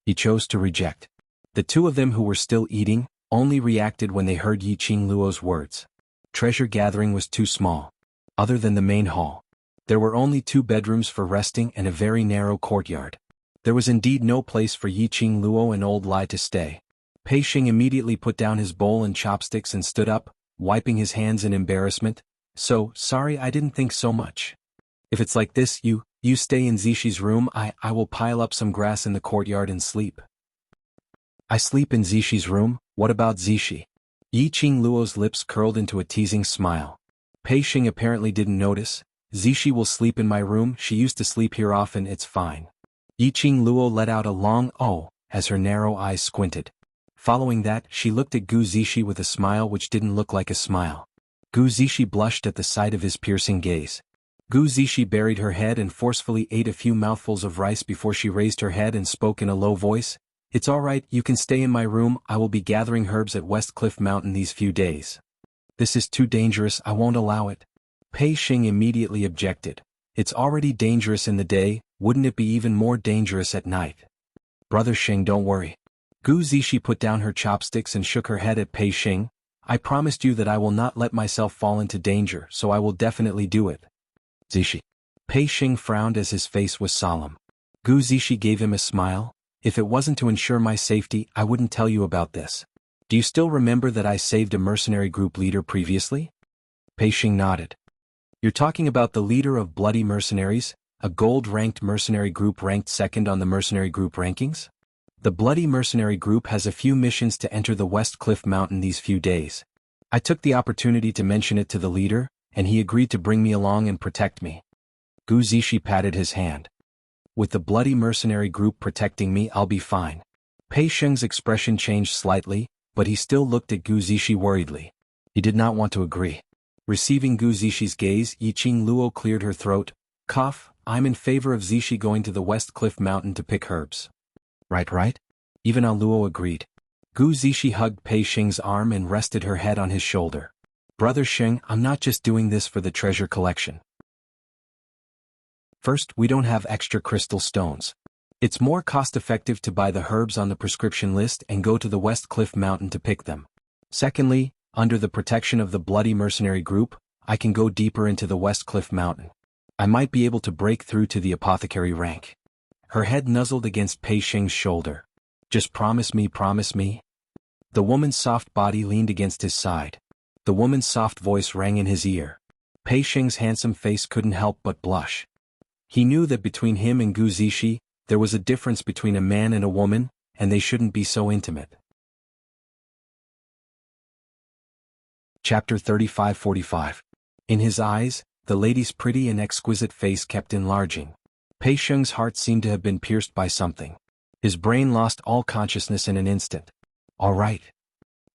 He chose to reject. The two of them who were still eating, only reacted when they heard Yi Qing Luo's words. Treasure gathering was too small. Other than the main hall, there were only 2 bedrooms for resting and a very narrow courtyard. There was indeed no place for Yi Qing Luo and old Lai to stay. Pei Sheng immediately put down his bowl and chopsticks and stood up, wiping his hands in embarrassment. So, sorry, I didn't think so much. If it's like this, you stay in Zishi's room, I will pile up some grass in the courtyard and sleep. I sleep in Zishi's room, what about Zishi? Yi Qing Luo's lips curled into a teasing smile. Pei Sheng apparently didn't notice. Zishi will sleep in my room, she used to sleep here often, it's fine. Yi Qing Luo let out a long "oh" as her narrow eyes squinted. Following that, she looked at Gu Zishi with a smile which didn't look like a smile. Gu Zishi blushed at the sight of his piercing gaze. Gu Zishi buried her head and forcefully ate a few mouthfuls of rice before she raised her head and spoke in a low voice. It's all right, you can stay in my room, I will be gathering herbs at West Cliff Mountain these few days. This is too dangerous, I won't allow it. Pei Sheng immediately objected. It's already dangerous in the day, wouldn't it be even more dangerous at night? Brother Sheng, don't worry. Gu Zishi put down her chopsticks and shook her head at Pei Sheng. I promised you that I will not let myself fall into danger, so I will definitely do it. Zishi. Pei Sheng frowned as his face was solemn. Gu Zishi gave him a smile. If it wasn't to ensure my safety, I wouldn't tell you about this. Do you still remember that I saved a mercenary group leader previously? Pei Sheng nodded. You're talking about the leader of Bloody Mercenaries, a gold-ranked mercenary group ranked second on the mercenary group rankings? The Bloody Mercenary Group has a few missions to enter the West Cliff Mountain these few days. I took the opportunity to mention it to the leader, and he agreed to bring me along and protect me. Gu Zishi patted his hand. With the Bloody Mercenary Group protecting me, I'll be fine. Pei Sheng's expression changed slightly, but he still looked at Gu Zishi worriedly. He did not want to agree. Receiving Gu Zishi's gaze, Yi Qing Luo cleared her throat. Cough, I'm in favor of Zishi going to the West Cliff Mountain to pick herbs. Right? Even Luo agreed. Gu Zishi hugged Pei Sheng's arm and rested her head on his shoulder. Brother Sheng, I'm not just doing this for the treasure collection. First, we don't have extra crystal stones. It's more cost-effective to buy the herbs on the prescription list and go to the West Cliff Mountain to pick them. Secondly, under the protection of the Bloody Mercenary Group, I can go deeper into the West Cliff Mountain. I might be able to break through to the apothecary rank. Her head nuzzled against Pei Sheng's shoulder. Just promise me. The woman's soft body leaned against his side. The woman's soft voice rang in his ear. Pei Sheng's handsome face couldn't help but blush. He knew that between him and Gu Zishi, there was a difference between a man and a woman, and they shouldn't be so intimate. Chapter 35-45. In his eyes, the lady's pretty and exquisite face kept enlarging. Pei Sheng's heart seemed to have been pierced by something. His brain lost all consciousness in an instant. All right.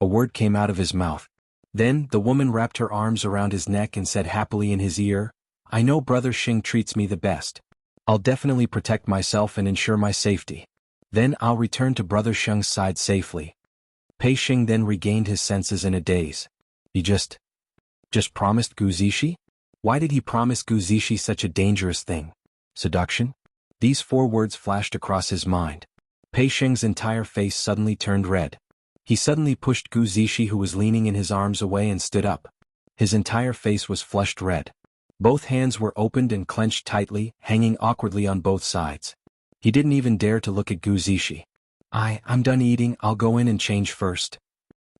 A word came out of his mouth. Then, the woman wrapped her arms around his neck and said happily in his ear, "I know Brother Xing treats me the best. I'll definitely protect myself and ensure my safety. Then I'll return to Brother Sheng's side safely." Pei Xing then regained his senses in a daze. He just promised Gu Zishi? Why did he promise Gu Zishi such a dangerous thing? Seduction? These 4 words flashed across his mind. Pei Xing's entire face suddenly turned red. He suddenly pushed Gu Zishi, who was leaning in his arms, away and stood up. His entire face was flushed red. Both hands were opened and clenched tightly, hanging awkwardly on both sides. He didn't even dare to look at Gu Zishi. I'm done eating, I'll go in and change first."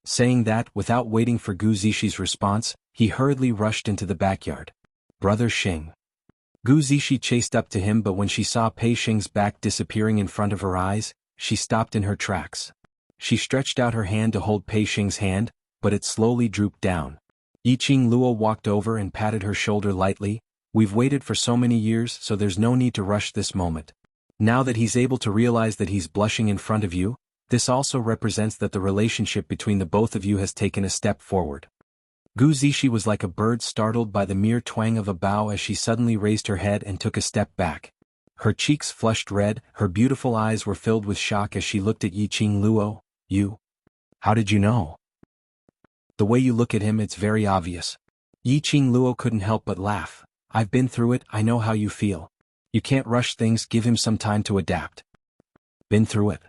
Saying that, without waiting for Gu Zishi's response, he hurriedly rushed into the backyard. "Brother Xing." Gu Zishi chased up to him, but when she saw Pei Xing's back disappearing in front of her eyes, she stopped in her tracks. She stretched out her hand to hold Pei Xing's hand, but it slowly drooped down. Yiqing Luo walked over and patted her shoulder lightly. "We've waited for so many years, so there's no need to rush this moment. Now that he's able to realize that he's blushing in front of you, this also represents that the relationship between the both of you has taken a step forward." Gu Zishi was like a bird startled by the mere twang of a bough as she suddenly raised her head and took a step back. Her cheeks flushed red, her beautiful eyes were filled with shock as she looked at Yiqing Luo. "You? How did you know?" "The way you look at him, it's very obvious." Yiqing Luo couldn't help but laugh. "I've been through it, I know how you feel. You can't rush things, give him some time to adapt." "Been through it?"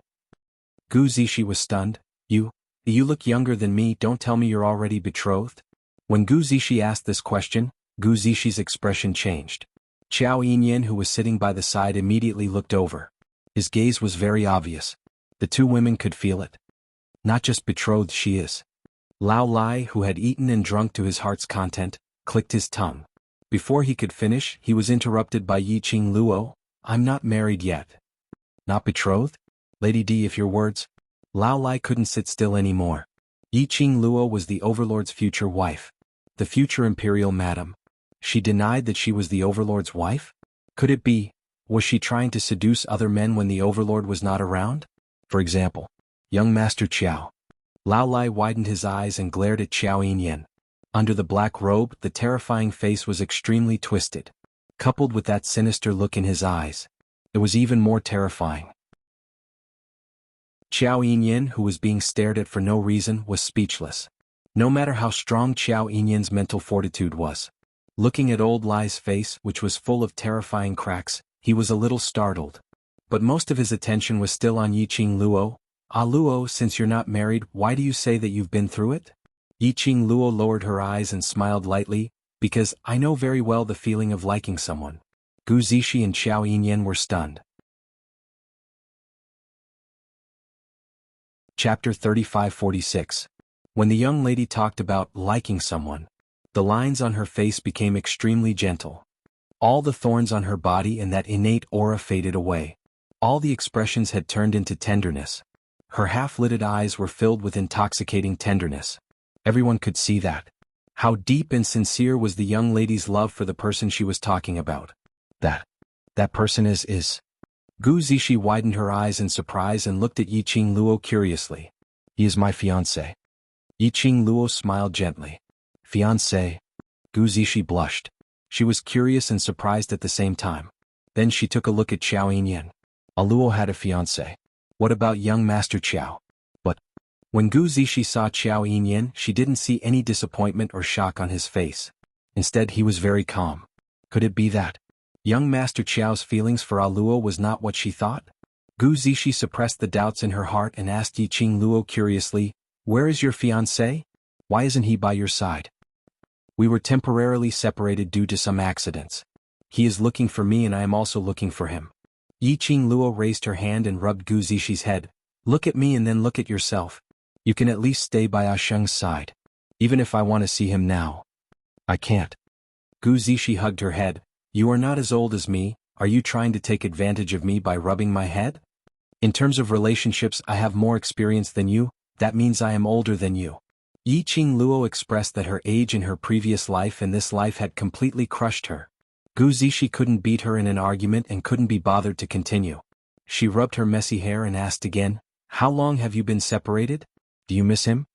Gu Zishi was stunned. You look younger than me, don't tell me you're already betrothed?" When Gu Zishi asked this question, Gu Zishi's expression changed. Qiao Yinyan, who was sitting by the side, immediately looked over. His gaze was very obvious. The 2 women could feel it. Not just betrothed, she is. Lao Lai, who had eaten and drunk to his heart's content, clicked his tongue. Before he could finish, he was interrupted by Yiqing Luo. "I'm not married yet." "Not betrothed? Lady D, if your words..." Lao Lai couldn't sit still anymore. Yiqing Luo was the Overlord's future wife. The future imperial madam. She denied that she was the Overlord's wife? Could it be, was she trying to seduce other men when the Overlord was not around? For example, young Master Qiao. Lao Lai widened his eyes and glared at Qiao Yinyan. Under the black robe, the terrifying face was extremely twisted. Coupled with that sinister look in his eyes, it was even more terrifying. Qiao Yinyan, who was being stared at for no reason, was speechless. No matter how strong Qiao Yinyan's mental fortitude was. Looking at old Lai's face, which was full of terrifying cracks, he was a little startled. But most of his attention was still on Yiqing Luo. "Ah Luo, since you're not married, why do you say that you've been through it?" Yiqing Luo lowered her eyes and smiled lightly. "Because I know very well the feeling of liking someone." Gu Zishi and Qiao Yinyan were stunned. Chapter 35-46. When the young lady talked about liking someone, the lines on her face became extremely gentle. All the thorns on her body and that innate aura faded away. All the expressions had turned into tenderness. Her half-lidded eyes were filled with intoxicating tenderness. Everyone could see that. How deep and sincere was the young lady's love for the person she was talking about. That person is. Gu Zishi widened her eyes in surprise and looked at Yiqing Luo curiously. "He is my fiancé." Yiqing Luo smiled gently. "Fiancé?" Gu Zishi blushed. She was curious and surprised at the same time. Then she took a look at Qiao Yinyan. "A Luo had a fiancé. What about young Master Qiao?" But when Gu Zishi saw Qiao Yinyan, she didn't see any disappointment or shock on his face. Instead, he was very calm. Could it be that young Master Qiao's feelings for Ah Luo was not what she thought? Gu Zishi suppressed the doubts in her heart and asked Yiqing Luo curiously, "Where is your fiancé? Why isn't he by your side?" "We were temporarily separated due to some accidents. He is looking for me and I am also looking for him." Yiqing Luo raised her hand and rubbed Gu Zishi's head. "Look at me and then look at yourself. You can at least stay by Ah Sheng's side. Even if I want to see him now, I can't." Gu Zishi hugged her head. "You are not as old as me, are you trying to take advantage of me by rubbing my head? In terms of relationships, I have more experience than you, that means I am older than you." Yiqing Luo expressed that her age in her previous life and this life had completely crushed her. Gu Zishi couldn't beat her in an argument and couldn't be bothered to continue. She rubbed her messy hair and asked again, "How long have you been separated? Do you miss him?"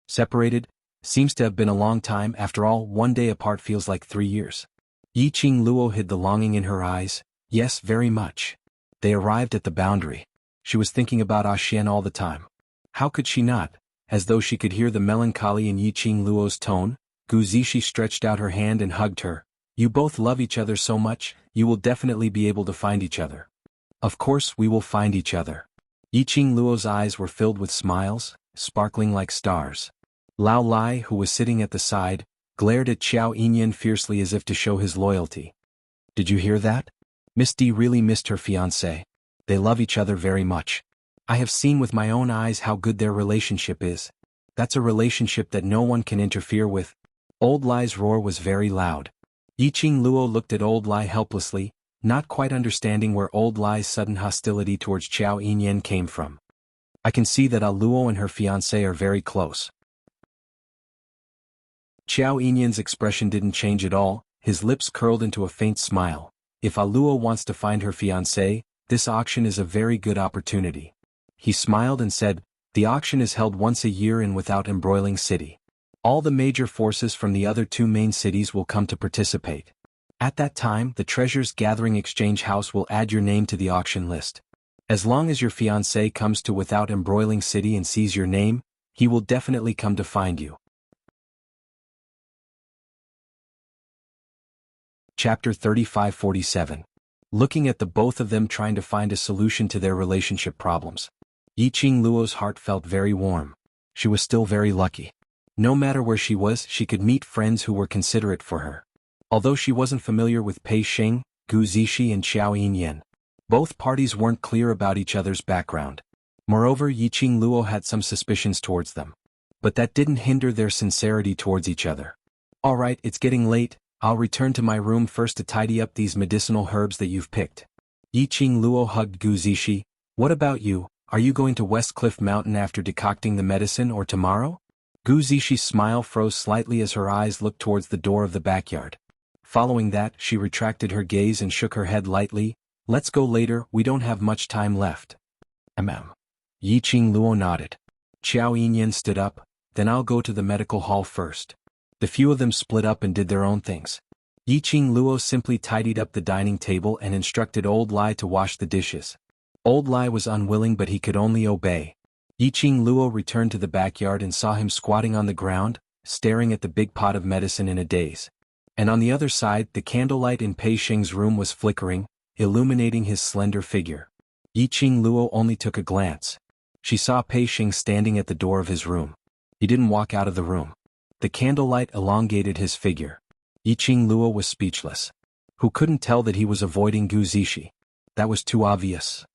"Separated?" Seems to have been a long time. After all, one day apart feels like 3 years. Yi Qing Luo hid the longing in her eyes. Yes, very much. They arrived at the boundary. She was thinking about Xian all the time. How could she not? As though she could hear the melancholy in Yi Qing Luo's tone, Gu Zishi stretched out her hand and hugged her. You both love each other so much, you will definitely be able to find each other. Of course we will find each other. Yi Qing Luo's eyes were filled with smiles, sparkling like stars. Lao Lai, who was sitting at the side, glared at Xiao Yinyan fiercely as if to show his loyalty. Did you hear that? Miss D really missed her fiancé. They love each other very much. I have seen with my own eyes how good their relationship is. That's a relationship that no one can interfere with. Old Lai's roar was very loud. Yi Qing Luo looked at Old Lai helplessly, not quite understanding where Old Lai's sudden hostility towards Xiao Yinyan came from. I can see that Luo and her fiancé are very close. Xiao Yinyan's expression didn't change at all, his lips curled into a faint smile. If Luo wants to find her fiancé, this auction is a very good opportunity. He smiled and said, the auction is held once a year in Without Embroiling City. All the major forces from the other 2 main cities will come to participate. At that time, the Treasures Gathering Exchange House will add your name to the auction list. As long as your fiancé comes to Without Embroiling City and sees your name, he will definitely come to find you. Chapter 35-47. Looking at the both of them trying to find a solution to their relationship problems. Yi Qing Luo's heart felt very warm. She was still very lucky. No matter where she was, she could meet friends who were considerate for her. Although she wasn't familiar with Pei Xing, Gu Zishi and Xiao Yinyan, both parties weren't clear about each other's background. Moreover, Yi Qing Luo had some suspicions towards them. But that didn't hinder their sincerity towards each other. Alright, it's getting late, I'll return to my room first to tidy up these medicinal herbs that you've picked. Yi Qing Luo hugged Gu Zishi. What about you? Are you going to West Cliff Mountain after decocting the medicine or tomorrow? Gu Zishi's smile froze slightly as her eyes looked towards the door of the backyard. Following that, she retracted her gaze and shook her head lightly. Let's go later, we don't have much time left. Yi Qing Luo nodded. Xiao Yinyan stood up. Then I'll go to the medical hall first. The few of them split up and did their own things. Yi Qing Luo simply tidied up the dining table and instructed Old Lai to wash the dishes. Old Lai was unwilling but he could only obey. Yi Qing Luo returned to the backyard and saw him squatting on the ground, staring at the big pot of medicine in a daze. And on the other side, the candlelight in Pei Xing's room was flickering, illuminating his slender figure. Yi Qing Luo only took a glance. She saw Pei Xing standing at the door of his room. He didn't walk out of the room. The candlelight elongated his figure. Yi Qing Luo was speechless. Who couldn't tell that he was avoiding Gu Zishi? That was too obvious.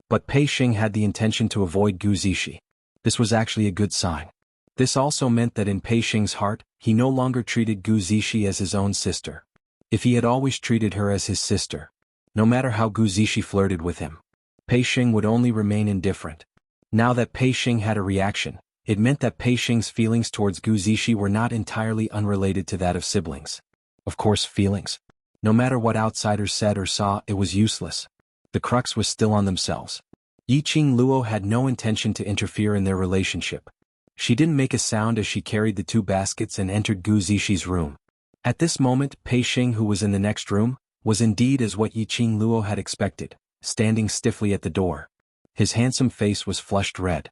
But Pei Xing had the intention to avoid Gu Zishi. This was actually a good sign. This also meant that in Pei Xing's heart, he no longer treated Gu Zishi as his own sister. If he had always treated her as his sister, no matter how Gu Zishi flirted with him, Pei Xing would only remain indifferent. Now that Pei Xing had a reaction, it meant that Pei Xing's feelings towards Gu Zishi were not entirely unrelated to that of siblings. Of course, feelings. No matter what outsiders said or saw, it was useless. The crux was still on themselves. Yi Qing Luo had no intention to interfere in their relationship. She didn't make a sound as she carried the 2 baskets and entered Gu Zishi's room. At this moment, Pei Xing, who was in the next room, was indeed as what Yi Qing Luo had expected, standing stiffly at the door. His handsome face was flushed red.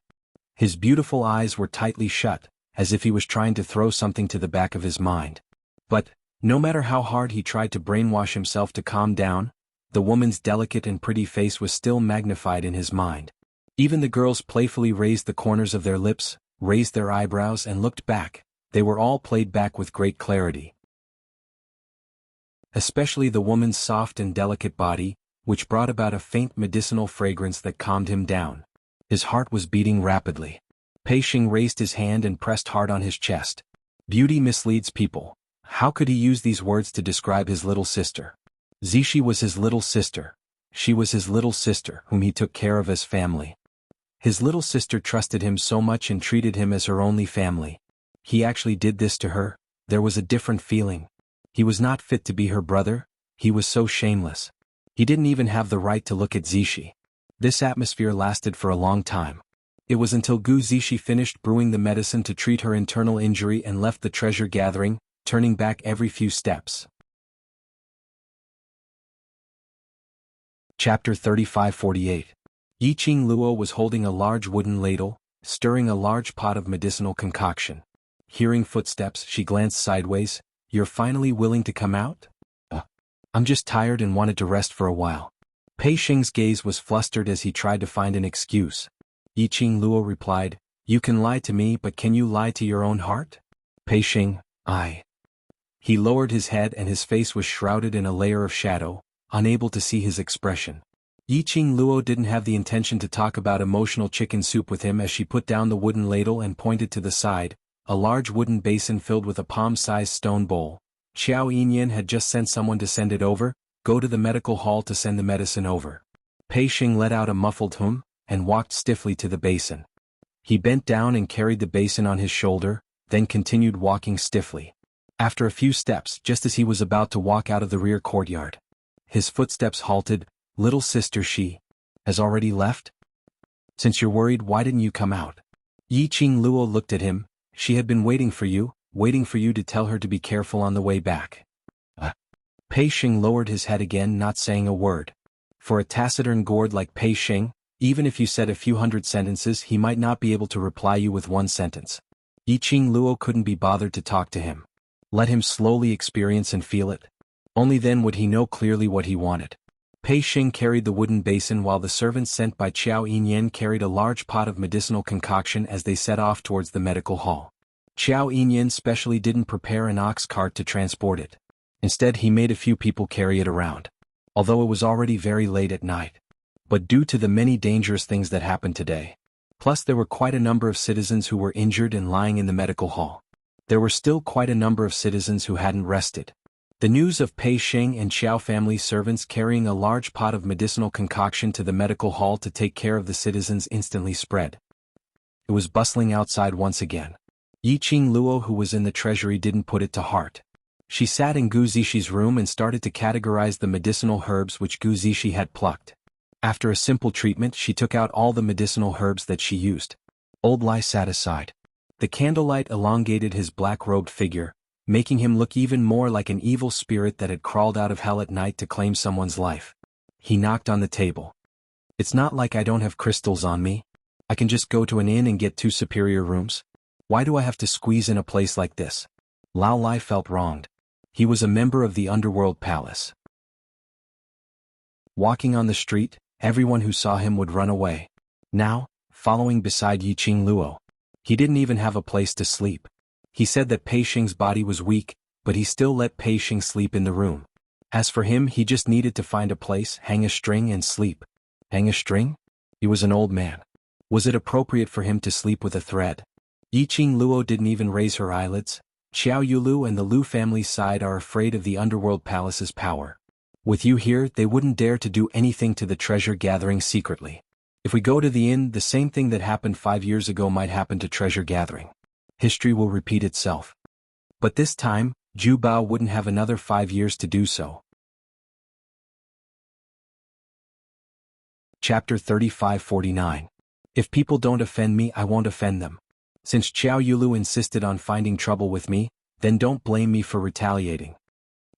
His beautiful eyes were tightly shut, as if he was trying to throw something to the back of his mind. But, no matter how hard he tried to brainwash himself to calm down, the woman's delicate and pretty face was still magnified in his mind. Even the girls playfully raised the corners of their lips, raised their eyebrows and looked back. They were all played back with great clarity. Especially the woman's soft and delicate body, which brought about a faint medicinal fragrance that calmed him down. His heart was beating rapidly. Pei Xing raised his hand and pressed hard on his chest. Beauty misleads people. How could he use these words to describe his little sister? Zishi was his little sister. She was his little sister, whom he took care of as family. His little sister trusted him so much and treated him as her only family. He actually did this to her. There was a different feeling. He was not fit to be her brother. He was so shameless. He didn't even have the right to look at Zishi. This atmosphere lasted for a long time. It was until Gu Zishi finished brewing the medicine to treat her internal injury and left the treasure gathering, turning back every few steps. Chapter 35-48. Yiqing Luo was holding a large wooden ladle, stirring a large pot of medicinal concoction. Hearing footsteps, she glanced sideways. "You're finally willing to come out?" I'm just tired and wanted to rest for a while." Pei Xing's gaze was flustered as he tried to find an excuse. Yiqing Luo replied, "You can lie to me, but can you lie to your own heart?" Pei Xing, He lowered his head and his face was shrouded in a layer of shadow, unable to see his expression. Yiqing Luo didn't have the intention to talk about emotional chicken soup with him as she put down the wooden ladle and pointed to the side, a large wooden basin filled with a palm-sized stone bowl. Xiao Yinyan had just sent someone to send it over. Go to the medical hall to send the medicine over. Pei Xing let out a muffled hum, and walked stiffly to the basin. He bent down and carried the basin on his shoulder, then continued walking stiffly. After a few steps, just as he was about to walk out of the rear courtyard, his footsteps halted. "Little sister, she has already left? Since you're worried, why didn't you come out?" Yiqing Luo looked at him. "She had been waiting for you to tell her to be careful on the way back." Pei Xing lowered his head again, not saying a word. For a taciturn gourd like Pei Xing, even if you said a few hundred sentences, he might not be able to reply you with one sentence. Yiqing Luo couldn't be bothered to talk to him. Let him slowly experience and feel it. Only then would he know clearly what he wanted. Pei Xing carried the wooden basin while the servants sent by Xiao Yinyan carried a large pot of medicinal concoction as they set off towards the medical hall. Xiao Yinyan specially didn't prepare an ox cart to transport it. Instead, he made a few people carry it around. Although it was already very late at night. But due to the many dangerous things that happened today. Plus there were quite a number of citizens who were injured and lying in the medical hall. There were still quite a number of citizens who hadn't rested. The news of Pei Xing and Xiao family servants carrying a large pot of medicinal concoction to the medical hall to take care of the citizens instantly spread. It was bustling outside once again. Yiqing Luo, who was in the treasury, didn't put it to heart. She sat in Gu Zishi's room and started to categorize the medicinal herbs which Gu Zishi had plucked. After a simple treatment, she took out all the medicinal herbs that she used. Old Lai sat aside. The candlelight elongated his black-robed figure, making him look even more like an evil spirit that had crawled out of hell at night to claim someone's life. He knocked on the table. "It's not like I don't have crystals on me. I can just go to an inn and get 2 superior rooms. Why do I have to squeeze in a place like this?" Lao Lai felt wronged. He was a member of the underworld palace. Walking on the street, everyone who saw him would run away. Now, following beside Yiqing Luo. He didn't even have a place to sleep. He said that Pei Xing's body was weak, but he still let Pei Xing sleep in the room. As for him, he just needed to find a place, hang a string and sleep. Hang a string? He was an old man. Was it appropriate for him to sleep with a thread? Yiqing Luo didn't even raise her eyelids. Xiao Yulu and the Lu family's side are afraid of the underworld palace's power. With you here, they wouldn't dare to do anything to the treasure gathering secretly. If we go to the inn, the same thing that happened 5 years ago might happen to treasure gathering. History will repeat itself. But this time, Zhu Bao wouldn't have another 5 years to do so. Chapter 35-49. If people don't offend me, I won't offend them. Since Xiao Yulu insisted on finding trouble with me, then don't blame me for retaliating.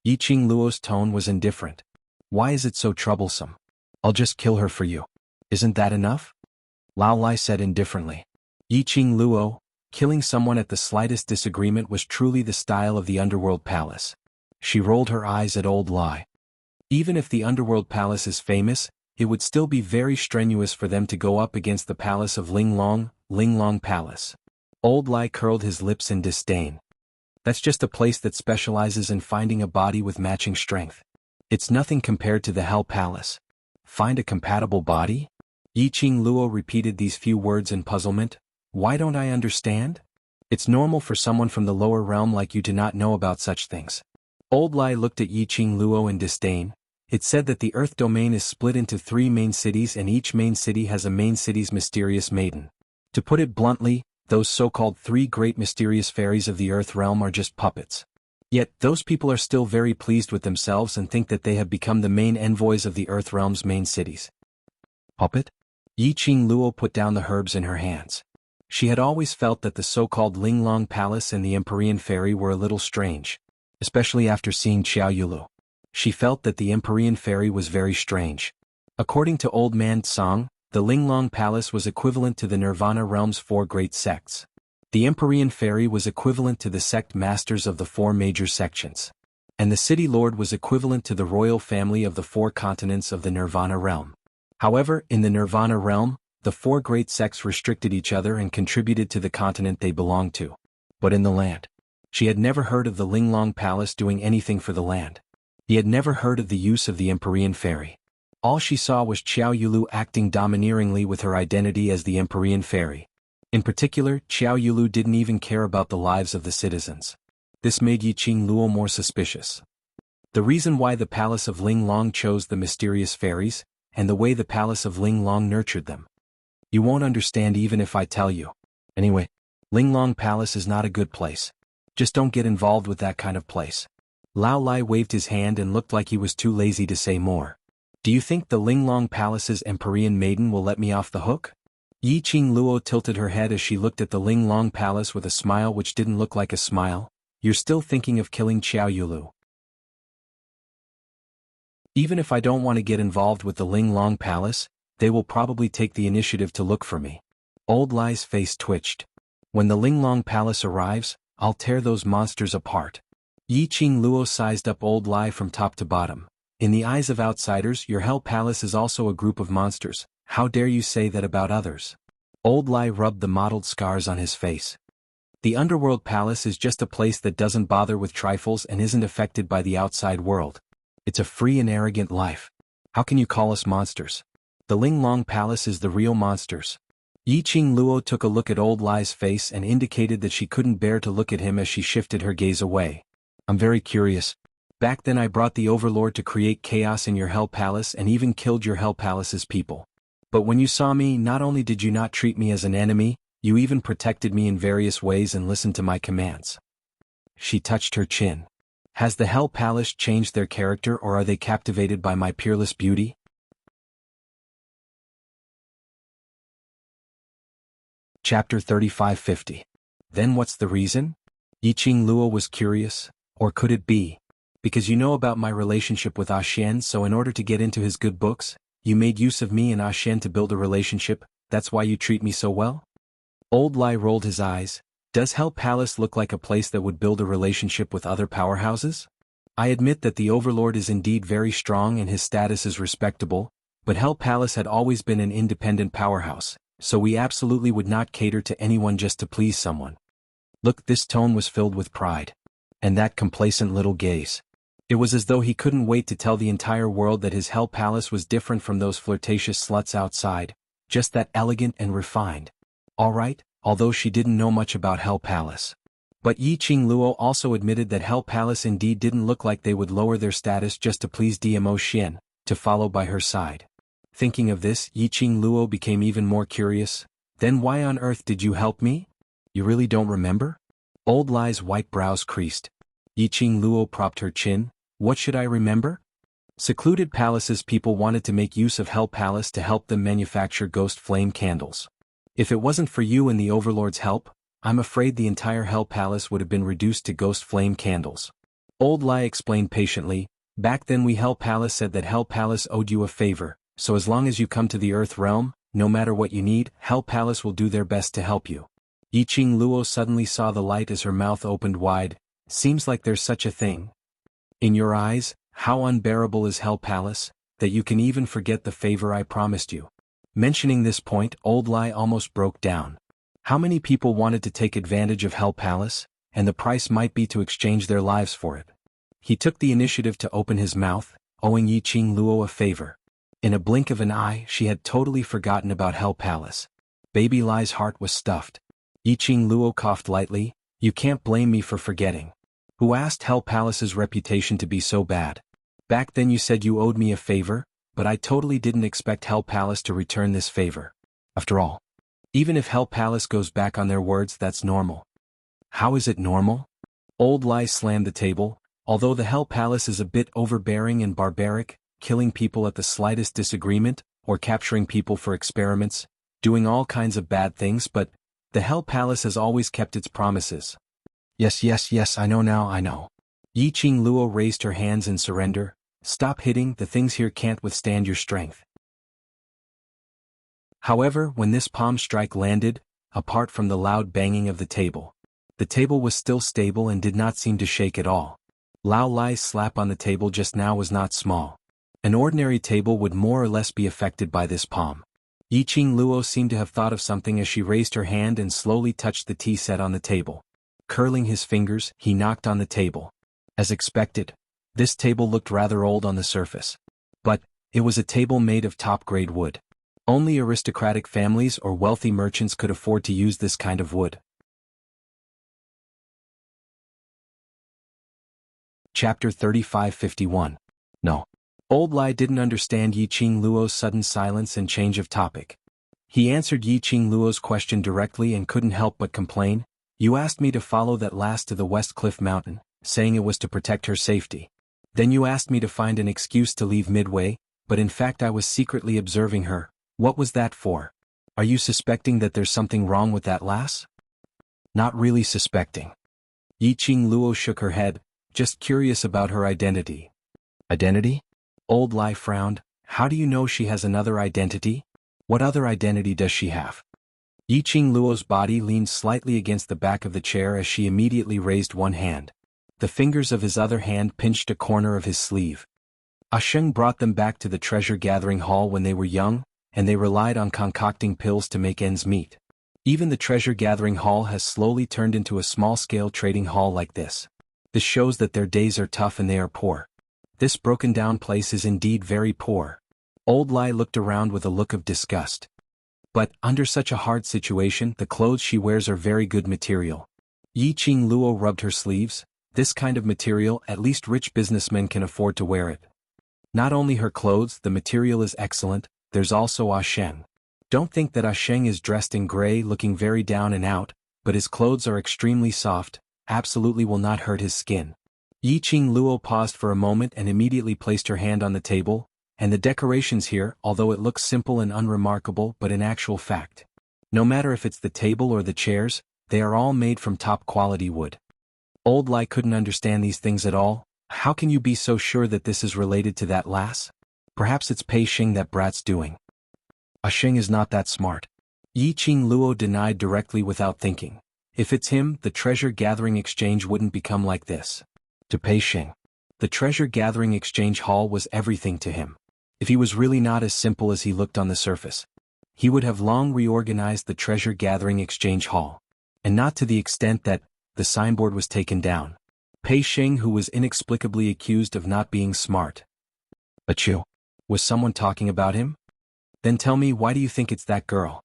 Yiqing Luo's tone was indifferent. Why is it so troublesome? I'll just kill her for you. Isn't that enough? Lao Lai said indifferently. Yiqing Luo, killing someone at the slightest disagreement was truly the style of the underworld palace. She rolled her eyes at Old Lai. Even if the underworld palace is famous, it would still be very strenuous for them to go up against the palace of Linglong Palace. Old Lai curled his lips in disdain. That's just a place that specializes in finding a body with matching strength. It's nothing compared to the Hell Palace. Find a compatible body? Yiqing Luo repeated these few words in puzzlement. Why don't I understand? It's normal for someone from the lower realm like you to not know about such things. Old Lai looked at Yiqing Luo in disdain. It said that the Earth domain is split into 3 main cities and each main city has a main city's mysterious maiden. To put it bluntly, those so-called 3 great mysterious fairies of the Earth realm are just puppets. Yet, those people are still very pleased with themselves and think that they have become the main envoys of the Earth realm's main cities. Puppet? Yi Qing Luo put down the herbs in her hands. She had always felt that the so-called Linglong Palace and the Empyrean Fairy were a little strange, especially after seeing Xiao Yulu. She felt that the Empyrean Fairy was very strange. According to Old Man Tsang, the Linglong Palace was equivalent to the Nirvana realm's 4 great sects. The Empyrean Fairy was equivalent to the sect masters of the 4 major sections. And the City Lord was equivalent to the royal family of the 4 continents of the Nirvana realm. However, in the Nirvana realm, the 4 great sects restricted each other and contributed to the continent they belonged to. But in the land, she had never heard of the Linglong Palace doing anything for the land. He had never heard of the use of the Empyrean Fairy. All she saw was Xiao Yulu acting domineeringly with her identity as the Empyrean Fairy. In particular, Xiao Yulu didn't even care about the lives of the citizens. This made Yi Qing Luo more suspicious. The reason why the Palace of Linglong chose the mysterious fairies, and the way the Palace of Linglong nurtured them. You won't understand even if I tell you. Anyway, Linglong Palace is not a good place. Just don't get involved with that kind of place. Lao Lai waved his hand and looked like he was too lazy to say more. Do you think the Linglong Palace's Empyrean maiden will let me off the hook? Yi Qing Luo tilted her head as she looked at the Linglong Palace with a smile which didn't look like a smile. You're still thinking of killing Xiao Yulu. Even if I don't want to get involved with the Linglong Palace, they will probably take the initiative to look for me. Old Lai's face twitched. When the Linglong Palace arrives, I'll tear those monsters apart. Yi Qing Luo sized up Old Lai from top to bottom. In the eyes of outsiders, your Hell Palace is also a group of monsters. How dare you say that about others? Old Lai rubbed the mottled scars on his face. The Underworld Palace is just a place that doesn't bother with trifles and isn't affected by the outside world. It's a free and arrogant life. How can you call us monsters? The Linglong Palace is the real monsters. Yi Qing Luo took a look at Old Lai's face and indicated that she couldn't bear to look at him as she shifted her gaze away. I'm very curious. Back then I brought the Overlord to create chaos in your Hell Palace and even killed your Hell Palace's people. But when you saw me, not only did you not treat me as an enemy, you even protected me in various ways and listened to my commands. She touched her chin. Has the Hell Palace changed their character or are they captivated by my peerless beauty? Chapter 3550. Then what's the reason? Yi Qing Luo was curious. Or could it be? Because you know about my relationship with Xian, so in order to get into his good books, you made use of me and Xian to build a relationship, that's why you treat me so well? Old Lai rolled his eyes. Does Hell Palace look like a place that would build a relationship with other powerhouses? I admit that the Overlord is indeed very strong and his status is respectable, but Hell Palace had always been an independent powerhouse, so we absolutely would not cater to anyone just to please someone. Look, this tone was filled with pride. And that complacent little gaze. It was as though he couldn't wait to tell the entire world that his Hell Palace was different from those flirtatious sluts outside, just that elegant and refined. All right, although she didn't know much about Hell Palace. But Yi Qing Luo also admitted that Hell Palace indeed didn't look like they would lower their status just to please DMO Xian, to follow by her side. Thinking of this, Yi Qing Luo became even more curious. Then why on earth did you help me? You really don't remember? Old Lai's white brows creased. Yi Qing Luo propped her chin. What should I remember? Secluded Palace's people wanted to make use of Hell Palace to help them manufacture ghost flame candles. If it wasn't for you and the Overlord's help, I'm afraid the entire Hell Palace would have been reduced to ghost flame candles. Old Lai explained patiently. Back then Hell Palace said that Hell Palace owed you a favor, so as long as you come to the Earth Realm, no matter what you need, Hell Palace will do their best to help you. Yi Qing Luo suddenly saw the light as her mouth opened wide. Seems like there's such a thing. In your eyes, how unbearable is Hell Palace, that you can even forget the favor I promised you. Mentioning this point, Old Lai almost broke down. How many people wanted to take advantage of Hell Palace, and the price might be to exchange their lives for it. He took the initiative to open his mouth, owing Yi Qing Luo a favor. In a blink of an eye, she had totally forgotten about Hell Palace. Baby Lai's heart was stuffed. Yi Qing Luo coughed lightly. You can't blame me for forgetting. Who asked Hell Palace's reputation to be so bad? Back then you said you owed me a favor, but I totally didn't expect Hell Palace to return this favor. After all, even if Hell Palace goes back on their words, that's normal. How is it normal? Old Lai slammed the table. Although the Hell Palace is a bit overbearing and barbaric, killing people at the slightest disagreement, or capturing people for experiments, doing all kinds of bad things, but the Hell Palace has always kept its promises. Yes, yes, yes, I know now, I know. Yi Qing Luo raised her hands in surrender. Stop hitting, the things here can't withstand your strength. However, when this palm strike landed, apart from the loud banging of the table was still stable and did not seem to shake at all. Lao Lai's slap on the table just now was not small. An ordinary table would more or less be affected by this palm. Yi Qing Luo seemed to have thought of something as she raised her hand and slowly touched the tea set on the table. Curling his fingers, he knocked on the table. As expected, this table looked rather old on the surface. But it was a table made of top-grade wood. Only aristocratic families or wealthy merchants could afford to use this kind of wood. Chapter 3551. No. Old Lai didn't understand Yi Qing Luo's sudden silence and change of topic. He answered Yi Qing Luo's question directly and couldn't help but complain. You asked me to follow that lass to the West Cliff Mountain, saying it was to protect her safety. Then you asked me to find an excuse to leave midway, but in fact I was secretly observing her. What was that for? Are you suspecting that there's something wrong with that lass? Not really suspecting. Yi Qing Luo shook her head, just curious about her identity. Identity? Old Lai frowned. How do you know she has another identity? What other identity does she have? Yi Qing Luo's body leaned slightly against the back of the chair as she immediately raised one hand. The fingers of his other hand pinched a corner of his sleeve. Sheng brought them back to the treasure-gathering hall when they were young, and they relied on concocting pills to make ends meet. Even the treasure-gathering hall has slowly turned into a small-scale trading hall like this. This shows that their days are tough and they are poor. This broken-down place is indeed very poor. Old Lai looked around with a look of disgust. But, under such a hard situation, the clothes she wears are very good material. Yi Qing Luo rubbed her sleeves. This kind of material, at least rich businessmen can afford to wear it. Not only her clothes, the material is excellent, there's also Sheng. Don't think that Sheng is dressed in gray looking very down and out, but his clothes are extremely soft, absolutely will not hurt his skin. Yi Qing Luo paused for a moment and immediately placed her hand on the table, and the decorations here, although it looks simple and unremarkable, but in actual fact, no matter if it's the table or the chairs, they are all made from top-quality wood. Old Lai couldn't understand these things at all. How can you be so sure that this is related to that lass? Perhaps it's Pei Xing that brat's doing. Sheng is not that smart. Yi Qing Luo denied directly without thinking. If it's him, the treasure-gathering exchange wouldn't become like this. To Pei Xing, the treasure-gathering exchange hall was everything to him. If he was really not as simple as he looked on the surface, he would have long reorganized the treasure-gathering exchange hall. And not to the extent that the signboard was taken down. Pei Xing, who was inexplicably accused of not being smart. Achoo. Was someone talking about him? Then tell me, why do you think it's that girl?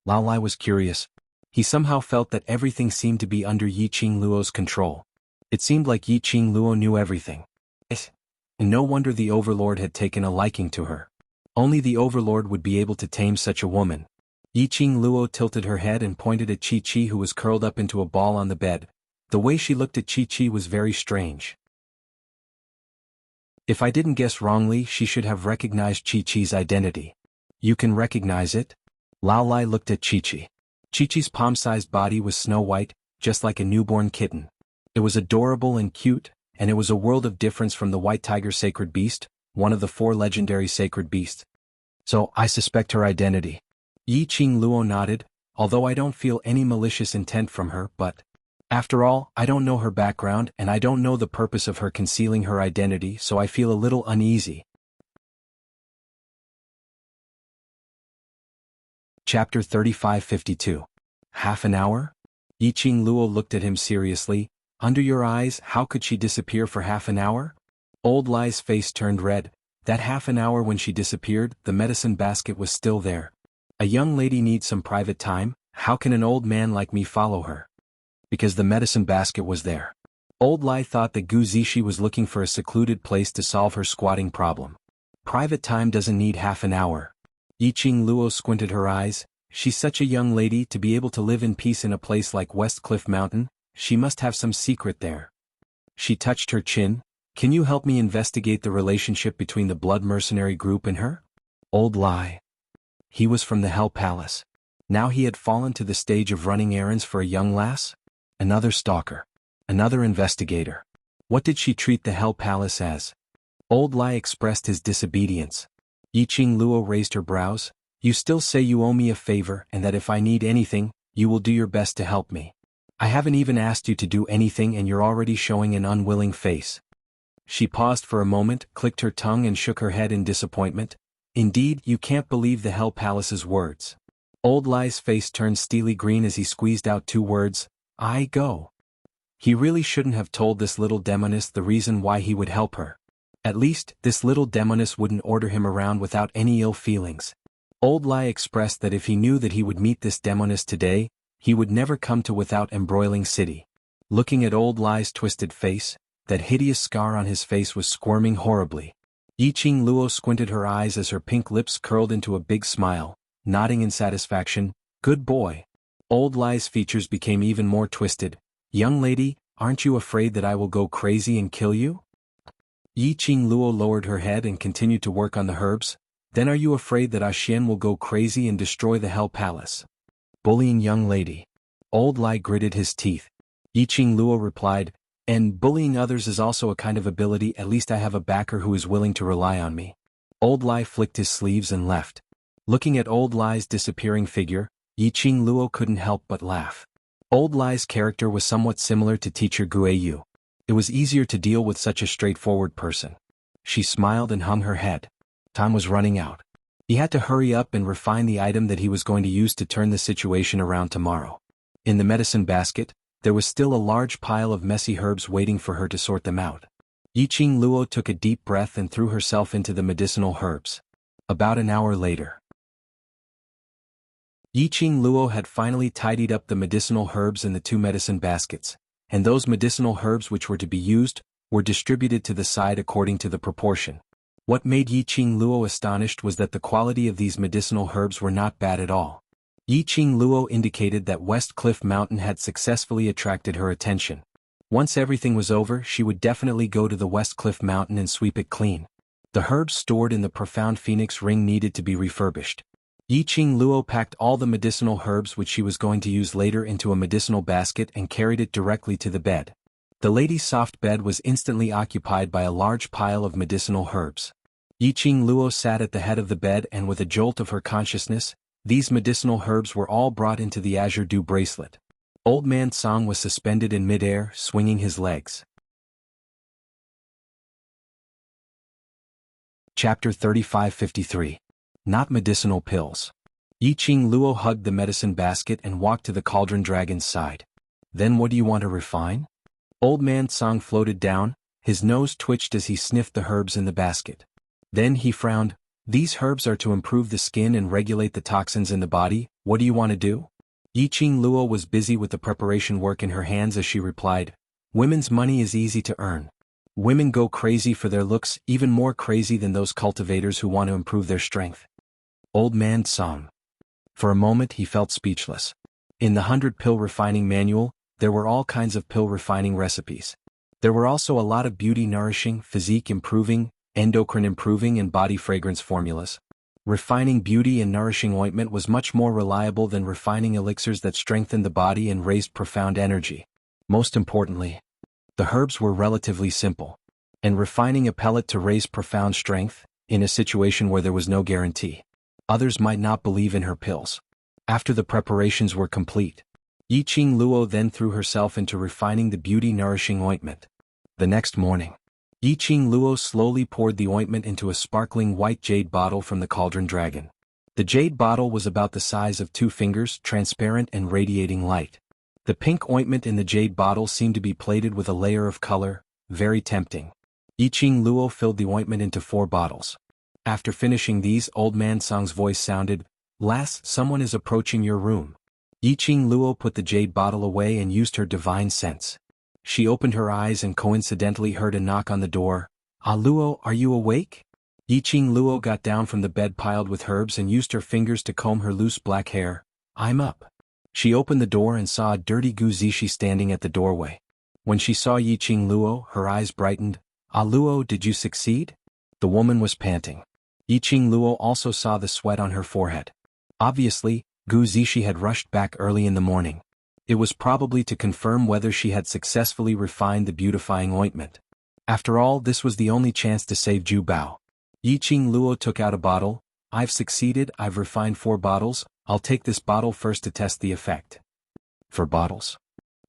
Lao Lai was curious. He somehow felt that everything seemed to be under Yi Qing Luo's control. It seemed like Yi Qing Luo knew everything. And no wonder the Overlord had taken a liking to her. Only the Overlord would be able to tame such a woman. Yi Qing Luo tilted her head and pointed at Chi-Chi, who was curled up into a ball on the bed. The way she looked at Chi-Chi was very strange. If I didn't guess wrongly, she should have recognized Chi-Chi's identity. You can recognize it? Lao Lai looked at Chi-Chi. Chi-Chi's palm-sized body was snow-white, just like a newborn kitten. It was adorable and cute, and it was a world of difference from the white tiger sacred beast, one of the 4 legendary sacred beasts. So, I suspect her identity. Yi Qing Luo nodded, although I don't feel any malicious intent from her, but after all, I don't know her background and I don't know the purpose of her concealing her identity, so I feel a little uneasy. Chapter 3552. Half an hour? Yi Qing Luo looked at him seriously. Under your eyes, how could she disappear for half an hour? Old Lai's face turned red. That half an hour when she disappeared, the medicine basket was still there. A young lady needs some private time. How can an old man like me follow her? Because the medicine basket was there. Old Lai thought that Gu Zishi was looking for a secluded place to solve her squatting problem. Private time doesn't need half an hour. Yi Qing Luo squinted her eyes. She's such a young lady, to be able to live in peace in a place like West Cliff Mountain. She must have some secret there. She touched her chin. Can you help me investigate the relationship between the blood mercenary group and her? Old lie. He was from the Hell Palace. Now he had fallen to the stage of running errands for a young lass? Another stalker. Another investigator. What did she treat the Hell Palace as? Old lie expressed his disobedience. Yiqing Luo raised her brows. You still say you owe me a favor and that if I need anything, you will do your best to help me. I haven't even asked you to do anything and you're already showing an unwilling face. She paused for a moment, clicked her tongue and shook her head in disappointment. Indeed, you can't believe the Hell Palace's words. Old Lie's face turned steely green as he squeezed out 2 words, I go. He really shouldn't have told this little demoness the reason why he would help her. At least, this little demoness wouldn't order him around without any ill feelings. Old Lie expressed that if he knew that he would meet this demoness today, he would never come to Without Embroiling City. Looking at Old Lie's twisted face, that hideous scar on his face was squirming horribly. Yiqing Luo squinted her eyes as her pink lips curled into a big smile, nodding in satisfaction. Good boy. Old Lie's features became even more twisted. Young lady, aren't you afraid that I will go crazy and kill you? Yiqing Luo lowered her head and continued to work on the herbs. Then are you afraid that Xian will go crazy and destroy the Hell Palace? Bullying young lady. Old Lie gritted his teeth. Yiqing Luo replied, and bullying others is also a kind of ability. At least I have a backer who is willing to rely on me. Old Lie flicked his sleeves and left. Looking at Old Lie's disappearing figure, Yiqing Luo couldn't help but laugh. Old Lie's character was somewhat similar to teacher Guiyu. It was easier to deal with such a straightforward person. She smiled and hung her head. Time was running out. He had to hurry up and refine the item that he was going to use to turn the situation around tomorrow. In the medicine basket, there was still a large pile of messy herbs waiting for her to sort them out. Yiqing Luo took a deep breath and threw herself into the medicinal herbs. About an hour later. Yiqing Luo had finally tidied up the medicinal herbs in the 2 medicine baskets, and those medicinal herbs which were to be used were distributed to the side according to the proportion. What made Yiqing Luo astonished was that the quality of these medicinal herbs were not bad at all. Yiqing Luo indicated that West Cliff Mountain had successfully attracted her attention. Once everything was over, she would definitely go to the West Cliff Mountain and sweep it clean. The herbs stored in the Profound Phoenix Ring needed to be refurbished. Yiqing Luo packed all the medicinal herbs which she was going to use later into a medicinal basket and carried it directly to the bed. The lady's soft bed was instantly occupied by a large pile of medicinal herbs. Yiqing Luo sat at the head of the bed and with a jolt of her consciousness, these medicinal herbs were all brought into the azure dew bracelet. Old Man Song was suspended in midair, swinging his legs. Chapter 3553. Not medicinal pills. Yiqing Luo hugged the medicine basket and walked to the cauldron dragon's side. Then what do you want to refine? Old Man Song floated down, his nose twitched as he sniffed the herbs in the basket. Then he frowned. These herbs are to improve the skin and regulate the toxins in the body. What do you want to do? Yiqing Luo was busy with the preparation work in her hands as she replied, women's money is easy to earn. Women go crazy for their looks, even more crazy than those cultivators who want to improve their strength. Old Man Song. For a moment he felt speechless. In the 100-pill refining manual, there were all kinds of pill refining recipes. There were also a lot of beauty nourishing, physique improving, endocrine improving and body fragrance formulas. Refining beauty and nourishing ointment was much more reliable than refining elixirs that strengthened the body and raised profound energy. Most importantly, the herbs were relatively simple. And refining a pellet to raise profound strength, in a situation where there was no guarantee. Others might not believe in her pills. After the preparations were complete, Yiqing Luo then threw herself into refining the beauty nourishing ointment. The next morning, Yiqing Luo slowly poured the ointment into a sparkling white jade bottle from the cauldron dragon. The jade bottle was about the size of 2 fingers, transparent and radiating light. The pink ointment in the jade bottle seemed to be plated with a layer of color, very tempting. Yiqing Luo filled the ointment into 4 bottles. After finishing these, Old Man Song's voice sounded, "Lass, someone is approaching your room." Yiqing Luo put the jade bottle away and used her divine sense. She opened her eyes and coincidentally heard a knock on the door. "Ah Luo, are you awake?" Yiqing Luo got down from the bed piled with herbs and used her fingers to comb her loose black hair. "I'm up." She opened the door and saw a dirty Gu Zishi standing at the doorway. When she saw Yiqing Luo, her eyes brightened. "Ah Luo, did you succeed?" The woman was panting. Yiqing Luo also saw the sweat on her forehead. Obviously, Gu Zishi had rushed back early in the morning. It was probably to confirm whether she had successfully refined the beautifying ointment. After all, this was the only chance to save Ju Bao. Yiqing Luo took out a bottle. I've succeeded, I've refined 4 bottles, I'll take this bottle first to test the effect. 4 bottles?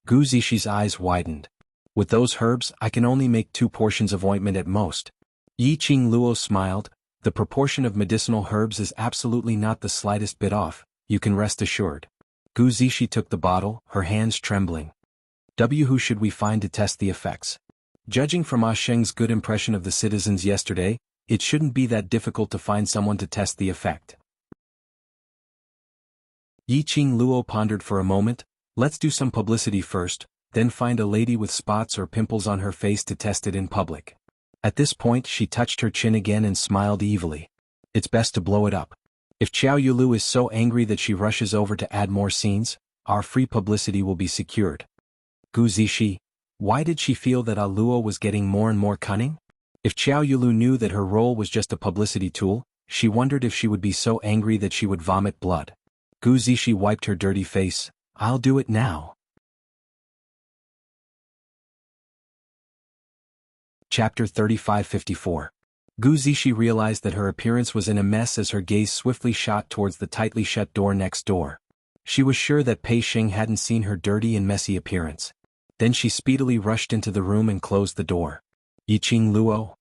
Gu Zishi's eyes widened. With those herbs, I can only make 2 portions of ointment at most. Yiqing Luo smiled. The proportion of medicinal herbs is absolutely not the slightest bit off, you can rest assured. Gu Zishi took the bottle, her hands trembling. Who should we find to test the effects? Judging from Ah Sheng's good impression of the citizens yesterday, it shouldn't be that difficult to find someone to test the effect. Yiqing Luo pondered for a moment. Let's do some publicity first, then find a lady with spots or pimples on her face to test it in public. At this point she touched her chin again and smiled evilly. It's best to blow it up. If Qiao Yulu is so angry that she rushes over to add more scenes, our free publicity will be secured. Gu Zishi, why did she feel that Ah Luo was getting more and more cunning? If Qiao Yulu knew that her role was just a publicity tool, she wondered if she would be so angry that she would vomit blood. Gu Zishi wiped her dirty face. I'll do it now. Chapter 3554. Gu Zishi realized that her appearance was in a mess as her gaze swiftly shot towards the tightly shut door next door. She was sure that Pei Xing hadn't seen her dirty and messy appearance. Then she speedily rushed into the room and closed the door. Yiqing Luo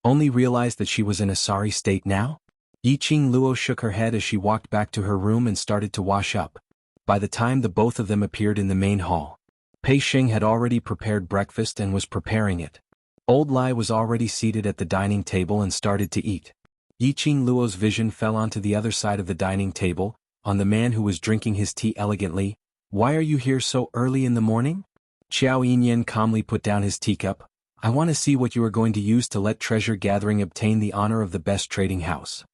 only realized that she was in a sorry state now? Yiqing Luo shook her head as she walked back to her room and started to wash up. By the time the both of them appeared in the main hall, Pei Xing had already prepared breakfast and was preparing it. Old Lai was already seated at the dining table and started to eat. Yiqing Luo's vision fell onto the other side of the dining table, on the man who was drinking his tea elegantly. Why are you here so early in the morning? Qiao Yinyan calmly put down his teacup. I want to see what you are going to use to let treasure gathering obtain the honor of the best trading house.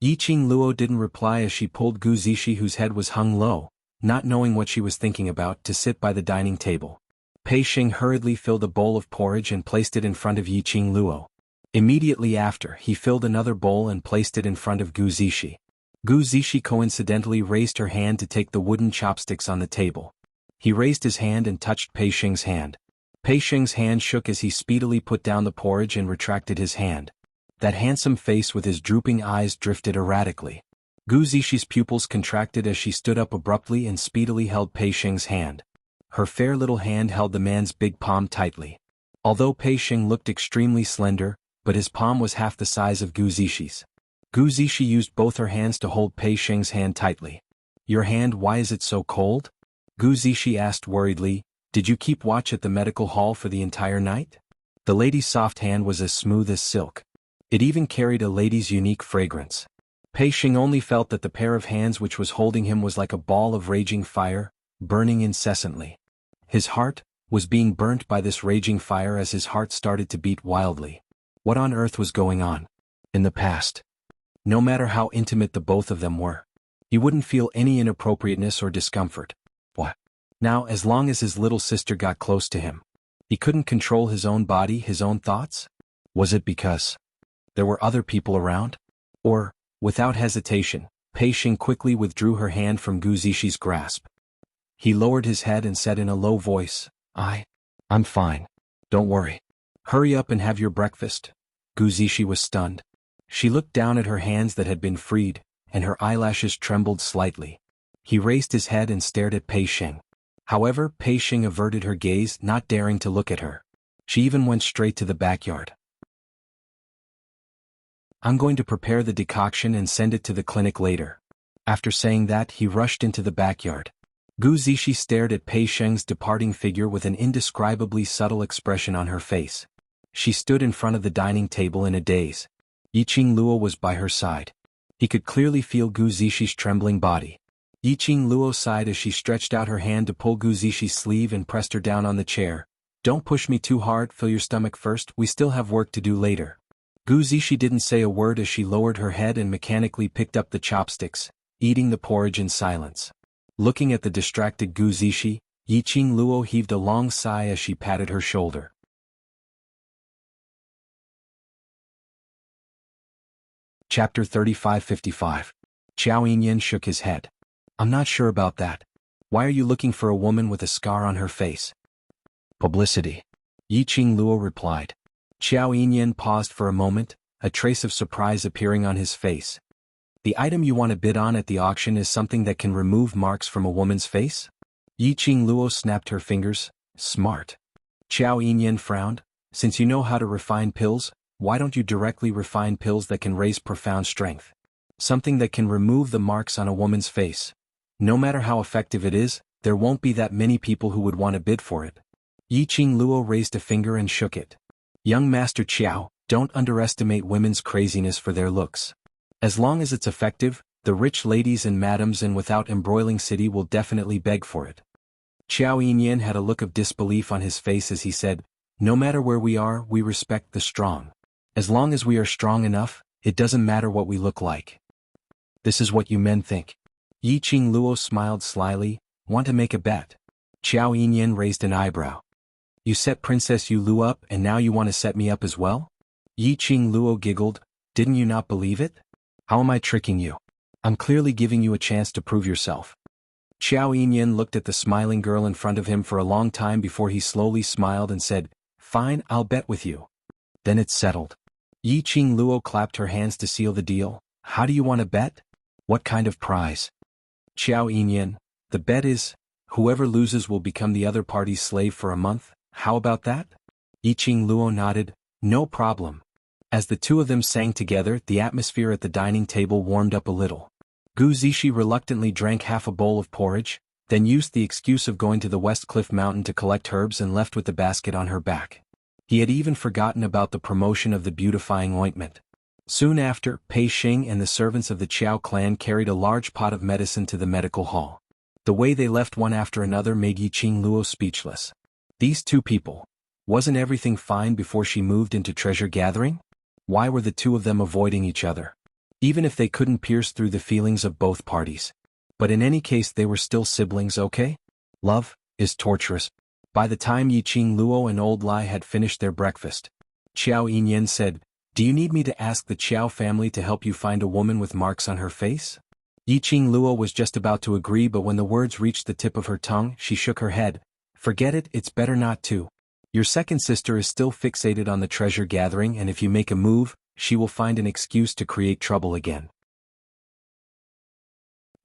Yiqing Luo didn't reply as she pulled Gu Zishi, whose head was hung low, not knowing what she was thinking about, to sit by the dining table. Pei Xing hurriedly filled a bowl of porridge and placed it in front of Yiqing Luo. Immediately after, he filled another bowl and placed it in front of Gu Zishi. Gu Zishi coincidentally raised her hand to take the wooden chopsticks on the table. He raised his hand and touched Pei Xing's hand. Pei Xing's hand shook as he speedily put down the porridge and retracted his hand. That handsome face with his drooping eyes drifted erratically. Gu Zishi's pupils contracted as she stood up abruptly and speedily held Pei Xing's hand. Her fair little hand held the man's big palm tightly. Although Pei Xing looked extremely slender, but his palm was half the size of Gu Zishi's. Gu Zishi used both her hands to hold Pei Xing's hand tightly. Your hand, why is it so cold? Gu Zishi asked worriedly. Did you keep watch at the medical hall for the entire night? The lady's soft hand was as smooth as silk. It even carried a lady's unique fragrance. Pei Xing only felt that the pair of hands which was holding him was like a ball of raging fire, burning incessantly. His heart was being burnt by this raging fire as his heart started to beat wildly. What on earth was going on? In the past, no matter how intimate the both of them were, he wouldn't feel any inappropriateness or discomfort. What? Now, as long as his little sister got close to him, he couldn't control his own body, his own thoughts? Was it because there were other people around? Or, without hesitation, Pei Xing quickly withdrew her hand from Gu Zishi's grasp. He lowered his head and said in a low voice, I'm fine. Don't worry. Hurry up and have your breakfast. Gu Zishi was stunned. She looked down at her hands that had been freed, and her eyelashes trembled slightly. He raised his head and stared at Pei Xing. However, Pei Xing averted her gaze, not daring to look at her. She even went straight to the backyard. I'm going to prepare the decoction and send it to the clinic later. After saying that, he rushed into the backyard. Gu Zishi stared at Pei Xing's departing figure with an indescribably subtle expression on her face. She stood in front of the dining table in a daze. Yiqing Luo was by her side. He could clearly feel Gu Zishi's trembling body. Yiqing Luo sighed as she stretched out her hand to pull Gu Zishi's sleeve and pressed her down on the chair. Don't push me too hard, fill your stomach first, we still have work to do later. Gu Zishi didn't say a word as she lowered her head and mechanically picked up the chopsticks, eating the porridge in silence. Looking at the distracted Gu Zishi, Yiqing Luo heaved a long sigh as she patted her shoulder. Chapter 3555. Qiao Yinyan shook his head. I'm not sure about that. Why are you looking for a woman with a scar on her face? Publicity. Yi Qingluo replied. Qiao Yinyan paused for a moment, a trace of surprise appearing on his face. The item you want to bid on at the auction is something that can remove marks from a woman's face? Yi Qingluo snapped her fingers. Smart. Qiao Yinyan frowned. Since you know how to refine pills, why don't you directly refine pills that can raise profound strength? Something that can remove the marks on a woman's face. No matter how effective it is, there won't be that many people who would want to bid for it. Yi Qingluo raised a finger and shook it. Young Master Qiao, don't underestimate women's craziness for their looks. As long as it's effective, the rich ladies and madams in without embroiling city will definitely beg for it. Qiao Yinyan had a look of disbelief on his face as he said, no matter where we are, we respect the strong. As long as we are strong enough, it doesn't matter what we look like. This is what you men think. Yi Qingluo smiled slyly. Want to make a bet? Qiao Yinyan raised an eyebrow. You set Princess Yulu up and now you want to set me up as well? Yi Qingluo giggled. Didn't you not believe it? How am I tricking you? I'm clearly giving you a chance to prove yourself. Qiao Yinyan looked at the smiling girl in front of him for a long time before he slowly smiled and said, Fine, I'll bet with you. Then it's settled. Yi Qingluo clapped her hands to seal the deal. How do you want to bet? What kind of prize? Qiao Yinyan, the bet is, whoever loses will become the other party's slave for a month. How about that? Yi Qingluo nodded. No problem. As the two of them sang together, the atmosphere at the dining table warmed up a little. Gu Zishi reluctantly drank half a bowl of porridge, then used the excuse of going to the West Cliff Mountain to collect herbs and left with the basket on her back. He had even forgotten about the promotion of the beautifying ointment. Soon after, Pei Xing and the servants of the Qiao clan carried a large pot of medicine to the medical hall. The way they left one after another made Yi Qingluo speechless. These two people. Wasn't everything fine before she moved into treasure gathering? Why were the two of them avoiding each other? Even if they couldn't pierce through the feelings of both parties. But in any case they were still siblings, okay? Love is torturous. By the time Yi Qingluo and Old Lai had finished their breakfast, Qiao Yinyan said, Do you need me to ask the Qiao family to help you find a woman with marks on her face? Yi Qingluo was just about to agree, but when the words reached the tip of her tongue, she shook her head. Forget it, it's better not to. Your second sister is still fixated on the treasure gathering, and if you make a move, she will find an excuse to create trouble again.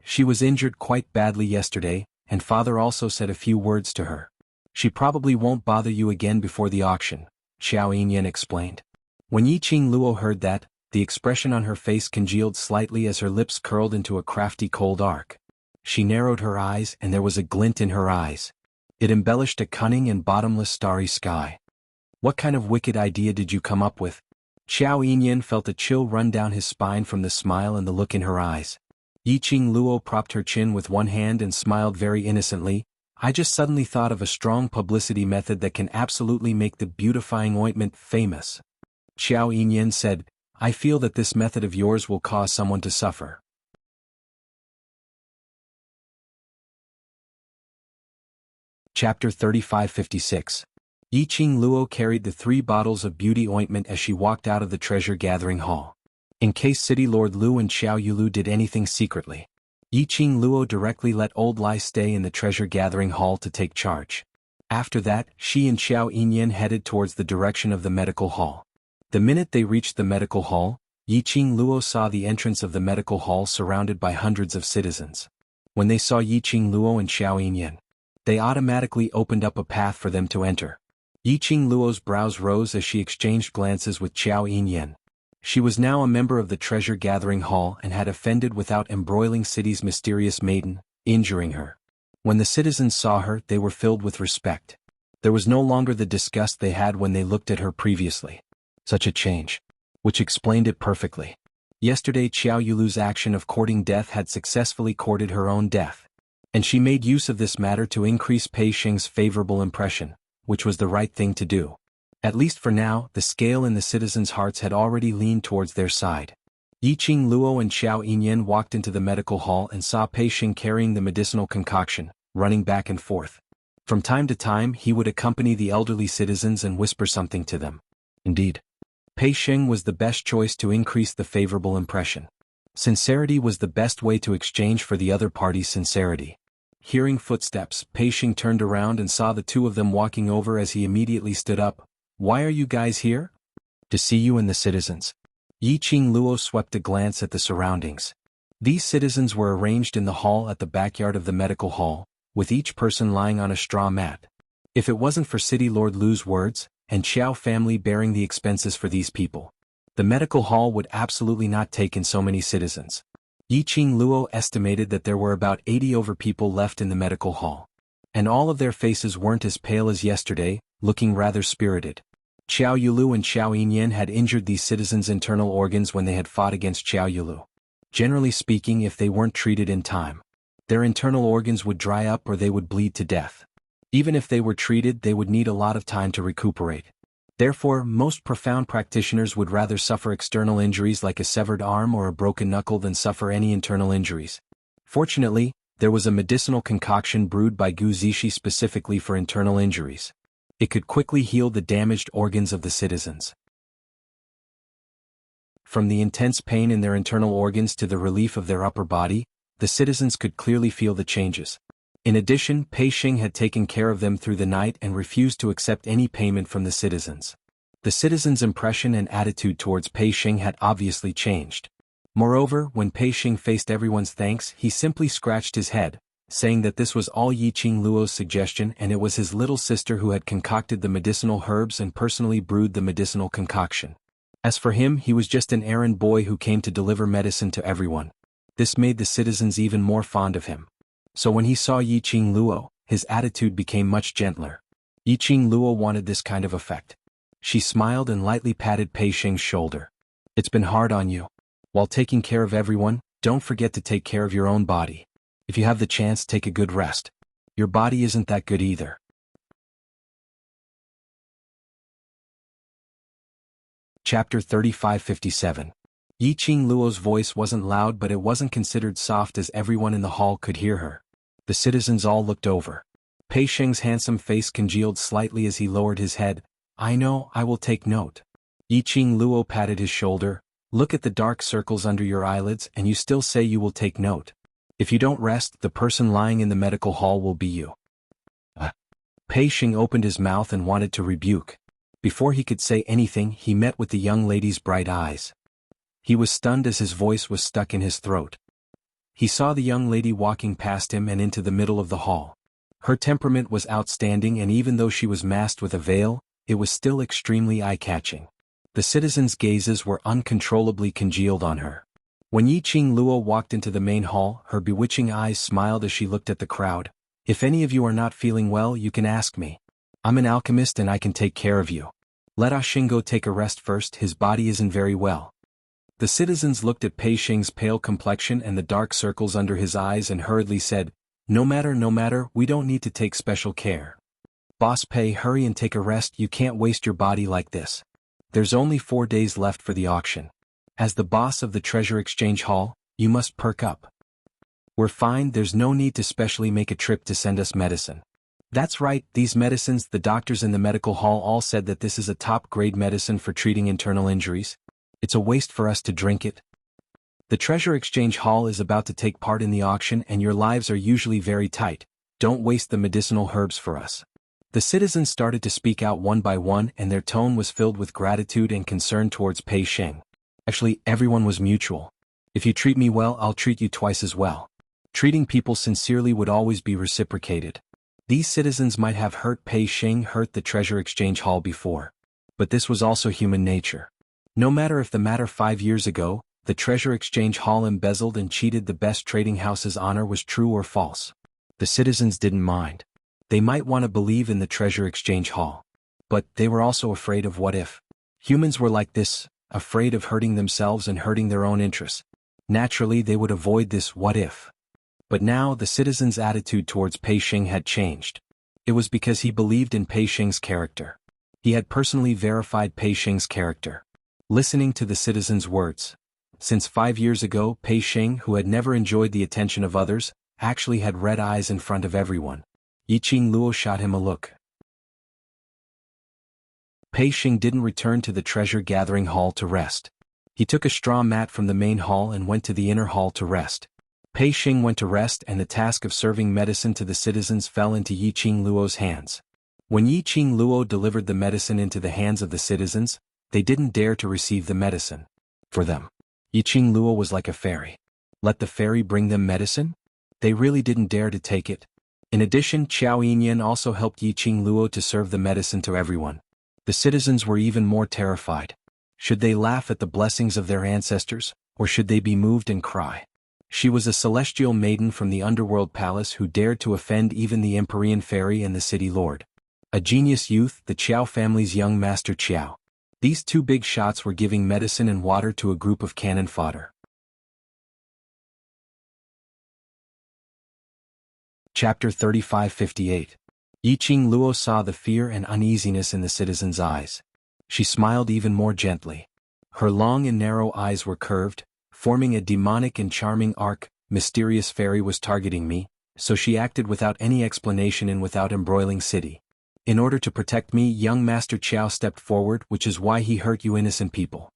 She was injured quite badly yesterday, and father also said a few words to her. She probably won't bother you again before the auction, Qiao Yinyan explained. When Yi Qingluo heard that, the expression on her face congealed slightly as her lips curled into a crafty cold arc. She narrowed her eyes and there was a glint in her eyes. It embellished a cunning and bottomless starry sky. What kind of wicked idea did you come up with? Qiao Yinyan felt a chill run down his spine from the smile and the look in her eyes. Yi Qingluo propped her chin with one hand and smiled very innocently. I just suddenly thought of a strong publicity method that can absolutely make the beautifying ointment famous. Qiao Yinyan said, I feel that this method of yours will cause someone to suffer. Chapter 3556. Yi Qingluo carried the 3 bottles of beauty ointment as she walked out of the treasure-gathering hall. In case City Lord Lu and Xiao Yulu did anything secretly, Yi Qingluo directly let Old Lai stay in the treasure-gathering hall to take charge. After that, she and Qiao Yinyan headed towards the direction of the medical hall. The minute they reached the medical hall, Yi Qingluo saw the entrance of the medical hall surrounded by hundreds of citizens. When they saw Yi Qingluo and Xiao Yinyan, they automatically opened up a path for them to enter. Yi Qingluo's brows rose as she exchanged glances with Qiao Yinyan. She was now a member of the treasure-gathering hall and had offended without embroiling city's mysterious maiden, injuring her. When the citizens saw her, they were filled with respect. There was no longer the disgust they had when they looked at her previously. Such a change. Which explained it perfectly. Yesterday Xiao Yulu's action of courting death had successfully courted her own death. And she made use of this matter to increase Pei Xing's favorable impression, which was the right thing to do. At least for now, the scale in the citizens' hearts had already leaned towards their side. Yi Qingluo and Xiao Yinyan walked into the medical hall and saw Pei Xing carrying the medicinal concoction, running back and forth. From time to time he would accompany the elderly citizens and whisper something to them. Indeed, Pei Sheng was the best choice to increase the favorable impression. Sincerity was the best way to exchange for the other party's sincerity. Hearing footsteps, Pei Sheng turned around and saw the two of them walking over as he immediately stood up. "Why are you guys here?" "To see you and the citizens." Yi Qing Luo swept a glance at the surroundings. These citizens were arranged in the hall at the backyard of the medical hall, with each person lying on a straw mat. If it wasn't for City Lord Lu's words, and Xiao family bearing the expenses for these people, the medical hall would absolutely not take in so many citizens. Yi Qing Luo estimated that there were about 80 over people left in the medical hall. And all of their faces weren't as pale as yesterday, looking rather spirited. Xiao Yulu and Xiao Yinyan had injured these citizens' internal organs when they had fought against Xiao Yulu. Generally speaking, if they weren't treated in time, their internal organs would dry up or they would bleed to death. Even if they were treated, they would need a lot of time to recuperate. Therefore, most profound practitioners would rather suffer external injuries like a severed arm or a broken knuckle than suffer any internal injuries. Fortunately, there was a medicinal concoction brewed by Gu Zishi specifically for internal injuries. It could quickly heal the damaged organs of the citizens. From the intense pain in their internal organs to the relief of their upper body, the citizens could clearly feel the changes. In addition, Pei Sheng had taken care of them through the night and refused to accept any payment from the citizens. The citizens' impression and attitude towards Pei Sheng had obviously changed. Moreover, when Pei Sheng faced everyone's thanks, he simply scratched his head, saying that this was all Yi Qing Luo's suggestion and it was his little sister who had concocted the medicinal herbs and personally brewed the medicinal concoction. As for him, he was just an errand boy who came to deliver medicine to everyone. This made the citizens even more fond of him. So when he saw Yi Qing Luo, his attitude became much gentler. Yi Qing Luo wanted this kind of effect. She smiled and lightly patted Pei Sheng's shoulder. "It's been hard on you. While taking care of everyone, don't forget to take care of your own body. If you have the chance, take a good rest. Your body isn't that good either." Chapter 3557. Yi Qing Luo's voice wasn't loud, but it wasn't considered soft as everyone in the hall could hear her. The citizens all looked over. Pei Sheng's handsome face congealed slightly as he lowered his head. "I know, I will take note." Yi Qing Luo patted his shoulder. "Look at the dark circles under your eyelids and you still say you will take note. If you don't rest, the person lying in the medical hall will be you." Pei Sheng opened his mouth and wanted to rebuke. Before he could say anything, he met with the young lady's bright eyes. He was stunned as his voice was stuck in his throat. He saw the young lady walking past him and into the middle of the hall. Her temperament was outstanding, and even though she was masked with a veil, it was still extremely eye-catching. The citizens' gazes were uncontrollably congealed on her. When Yi Qing Luo walked into the main hall, her bewitching eyes smiled as she looked at the crowd. "If any of you are not feeling well, you can ask me. I'm an alchemist and I can take care of you. Let Ashingo take a rest first, his body isn't very well." The citizens looked at Pei Sheng's pale complexion and the dark circles under his eyes and hurriedly said, no matter, we don't need to take special care. Boss Pei, hurry and take a rest, you can't waste your body like this. There's only 4 days left for the auction. As the boss of the Treasure Exchange Hall, you must perk up. We're fine, there's no need to specially make a trip to send us medicine. That's right, these medicines, the doctors in the medical hall all said that this is a top-grade medicine for treating internal injuries. It's a waste for us to drink it. The Treasure Exchange Hall is about to take part in the auction and your lives are usually very tight. Don't waste the medicinal herbs for us. The citizens started to speak out one by one and their tone was filled with gratitude and concern towards Pei Sheng. Actually, everyone was mutual. If you treat me well, I'll treat you twice as well. Treating people sincerely would always be reciprocated. These citizens might have hurt Pei Sheng, hurt the Treasure Exchange Hall before. But this was also human nature. No matter if the matter 5 years ago, the Treasure Exchange Hall embezzled and cheated the best trading house's honor was true or false. The citizens didn't mind. They might want to believe in the Treasure Exchange Hall. But they were also afraid of what if. Humans were like this, afraid of hurting themselves and hurting their own interests. Naturally, they would avoid this what if. But now the citizens' attitude towards Pei Sheng had changed. It was because he believed in Pei Sheng's character. He had personally verified Pei Sheng's character. Listening to the citizens' words. Since 5 years ago, Pei Sheng, who had never enjoyed the attention of others, actually had red eyes in front of everyone. Yi Qing Luo shot him a look. Pei Xing didn't return to the treasure-gathering hall to rest. He took a straw mat from the main hall and went to the inner hall to rest. Pei Xing went to rest and the task of serving medicine to the citizens fell into Yi Qing Luo's hands. When Yi Qing Luo delivered the medicine into the hands of the citizens, they didn't dare to receive the medicine. For them, Yi Qing Luo was like a fairy. Let the fairy bring them medicine? They really didn't dare to take it. In addition, Qiao Yinyan also helped Yi Qing Luo to serve the medicine to everyone. The citizens were even more terrified. Should they laugh at the blessings of their ancestors, or should they be moved and cry? She was a celestial maiden from the underworld palace who dared to offend even the Empyrean fairy and the city lord. A genius youth, the Qiao family's young master Qiao. These two big shots were giving medicine and water to a group of cannon fodder. Chapter 35-58. Yi Qing Luo saw the fear and uneasiness in the citizens' eyes. She smiled even more gently. Her long and narrow eyes were curved, forming a demonic and charming arc. Mysterious fairy was targeting me, so she acted without any explanation and without embroiling city. In order to protect me, young Master Qiao stepped forward, which is why he hurt you innocent people.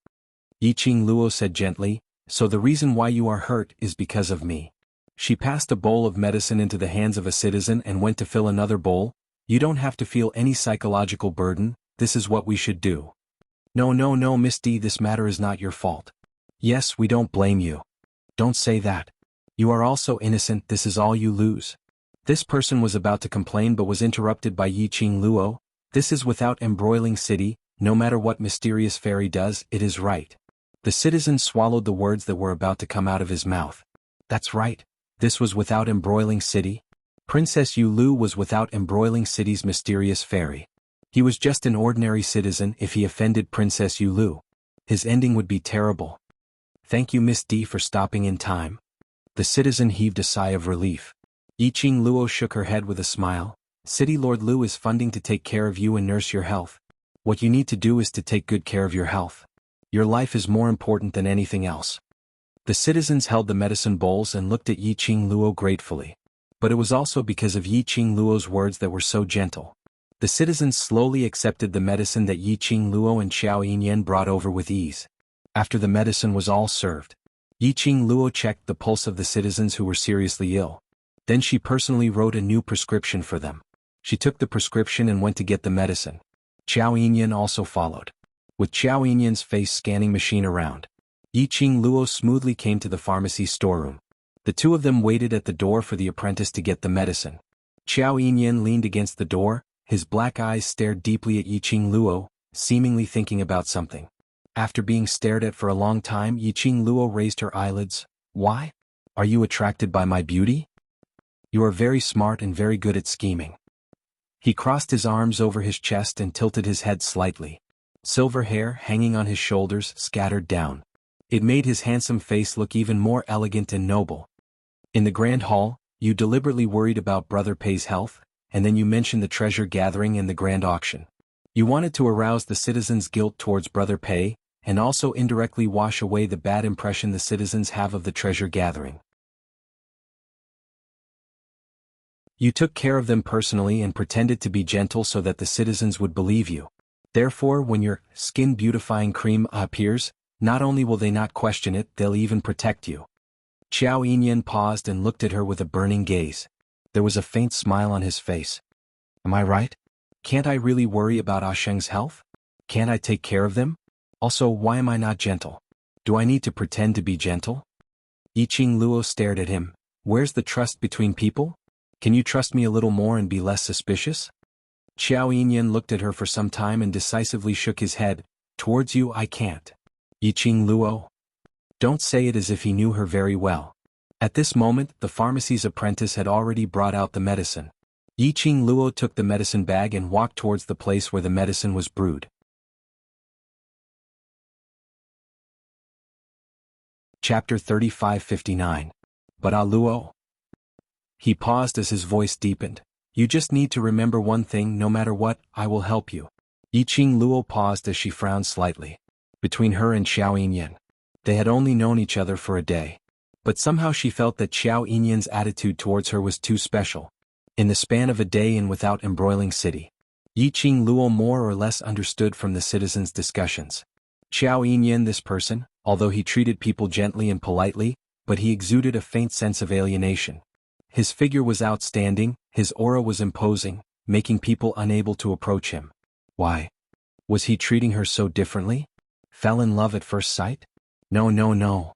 Yi Qing Luo said gently, so the reason why you are hurt is because of me. She passed a bowl of medicine into the hands of a citizen and went to fill another bowl. You don't have to feel any psychological burden, this is what we should do. No, Miss D, this matter is not your fault. Yes, we don't blame you. Don't say that. You are also innocent, this is all you lose. This person was about to complain but was interrupted by Yi Qing Luo. This is without embroiling city, no matter what mysterious fairy does, it is right. The citizen swallowed the words that were about to come out of his mouth. That's right. This was without embroiling city. Princess Yu Lu was without embroiling city's mysterious fairy. He was just an ordinary citizen. If he offended Princess Yu Lu, his ending would be terrible. Thank you Miss D for stopping in time. The citizen heaved a sigh of relief. Yi Qing Luo shook her head with a smile. City Lord Lu is funding to take care of you and nurse your health. What you need to do is to take good care of your health. Your life is more important than anything else. The citizens held the medicine bowls and looked at Yi Qing Luo gratefully. But it was also because of Yi Qing Luo's words that were so gentle. The citizens slowly accepted the medicine that Yi Qing Luo and Qiao Yinyan brought over with ease. After the medicine was all served, Yi Qing Luo checked the pulse of the citizens who were seriously ill. Then she personally wrote a new prescription for them. She took the prescription and went to get the medicine. Qiao Yinyan also followed. With Qiao Yinyan's face scanning machine around, Yi Qing Luo smoothly came to the pharmacy storeroom. The two of them waited at the door for the apprentice to get the medicine. Qiao Yinyan leaned against the door, his black eyes stared deeply at Yi Qing Luo, seemingly thinking about something. After being stared at for a long time, Yi Qing Luo raised her eyelids. Why? Are you attracted by my beauty? You are very smart and very good at scheming. He crossed his arms over his chest and tilted his head slightly. Silver hair hanging on his shoulders scattered down. It made his handsome face look even more elegant and noble. In the grand hall, you deliberately worried about Brother Pei's health, and then you mentioned the treasure gathering and the grand auction. You wanted to arouse the citizens' guilt towards Brother Pei, and also indirectly wash away the bad impression the citizens have of the treasure gathering. You took care of them personally and pretended to be gentle so that the citizens would believe you. Therefore, when your skin beautifying cream appears, not only will they not question it, they'll even protect you. Qiao Yinyan paused and looked at her with a burning gaze. There was a faint smile on his face. Am I right? Can't I really worry about Ah Sheng's health? Can't I take care of them? Also, why am I not gentle? Do I need to pretend to be gentle? Yi Qing Luo stared at him. Where's the trust between people? Can you trust me a little more and be less suspicious? Qiao Yinyan looked at her for some time and decisively shook his head. Towards you I can't. Yi Qing Luo. Don't say it as if he knew her very well. At this moment, the pharmacy's apprentice had already brought out the medicine. Yi Qing Luo took the medicine bag and walked towards the place where the medicine was brewed. Chapter 35-59. But Ah Luo. He paused as his voice deepened. You just need to remember one thing, no matter what, I will help you. Yi Qing Luo paused as she frowned slightly. Between her and Qiao Yinyan, they had only known each other for a day. But somehow she felt that Qiao Yinyan's attitude towards her was too special. In the span of a day and without embroiling city, Yiqing Luo more or less understood from the citizens' discussions. Qiao Yinyan, this person, although he treated people gently and politely, but he exuded a faint sense of alienation. His figure was outstanding, his aura was imposing, making people unable to approach him. Why? Was he treating her so differently? Fell in love at first sight? No, no, no.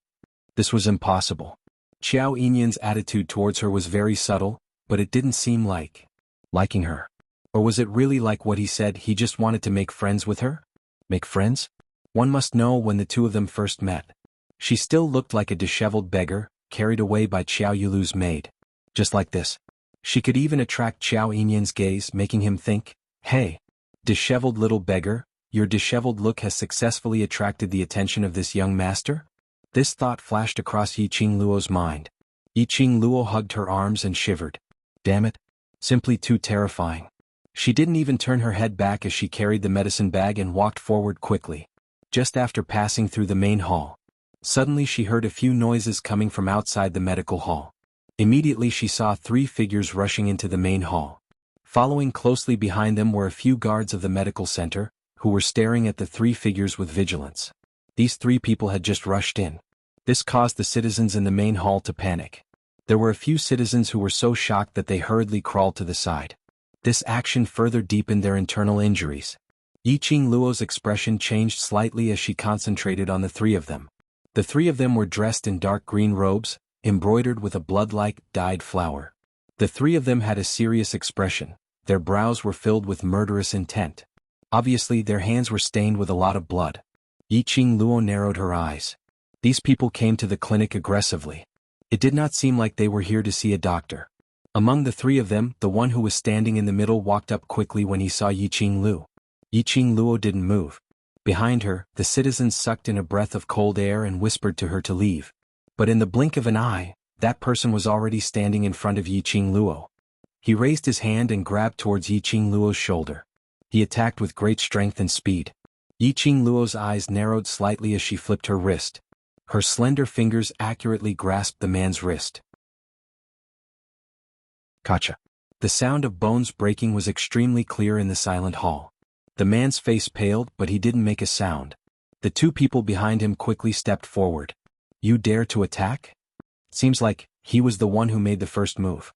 This was impossible. Qiao Yinyan's attitude towards her was very subtle, but it didn't seem like liking her. Or was it really like what he said, he just wanted to make friends with her? Make friends? One must know when the two of them first met. She still looked like a disheveled beggar, carried away by Qiao Yulu's maid. Just like this. She could even attract Qiao Yinyan's gaze, making him think, hey, disheveled little beggar, your disheveled look has successfully attracted the attention of this young master? This thought flashed across Yiqing Luo's mind. Yiqing Luo hugged her arms and shivered. Damn it. Simply too terrifying. She didn't even turn her head back as she carried the medicine bag and walked forward quickly. Just after passing through the main hall, suddenly she heard a few noises coming from outside the medical hall. Immediately she saw 3 figures rushing into the main hall. Following closely behind them were a few guards of the medical center, who were staring at the 3 figures with vigilance. These 3 people had just rushed in. This caused the citizens in the main hall to panic. There were a few citizens who were so shocked that they hurriedly crawled to the side. This action further deepened their internal injuries. Yiqing Luo's expression changed slightly as she concentrated on the 3 of them. The 3 of them were dressed in dark green robes, embroidered with a blood-like, dyed flower. The 3 of them had a serious expression, their brows were filled with murderous intent. Obviously their hands were stained with a lot of blood. Yiqing Luo narrowed her eyes. These people came to the clinic aggressively. It did not seem like they were here to see a doctor. Among the 3 of them, the one who was standing in the middle walked up quickly when he saw Yiqing Luo. Yiqing Luo didn't move. Behind her, the citizens sucked in a breath of cold air and whispered to her to leave. But in the blink of an eye, that person was already standing in front of Yiqing Luo. He raised his hand and grabbed towards Yiqing Luo's shoulder. He attacked with great strength and speed. Yiqing Luo's eyes narrowed slightly as she flipped her wrist. Her slender fingers accurately grasped the man's wrist. Kacha. The sound of bones breaking was extremely clear in the silent hall. The man's face paled, but he didn't make a sound. The 2 people behind him quickly stepped forward. You dare to attack? Seems like he was the one who made the first move.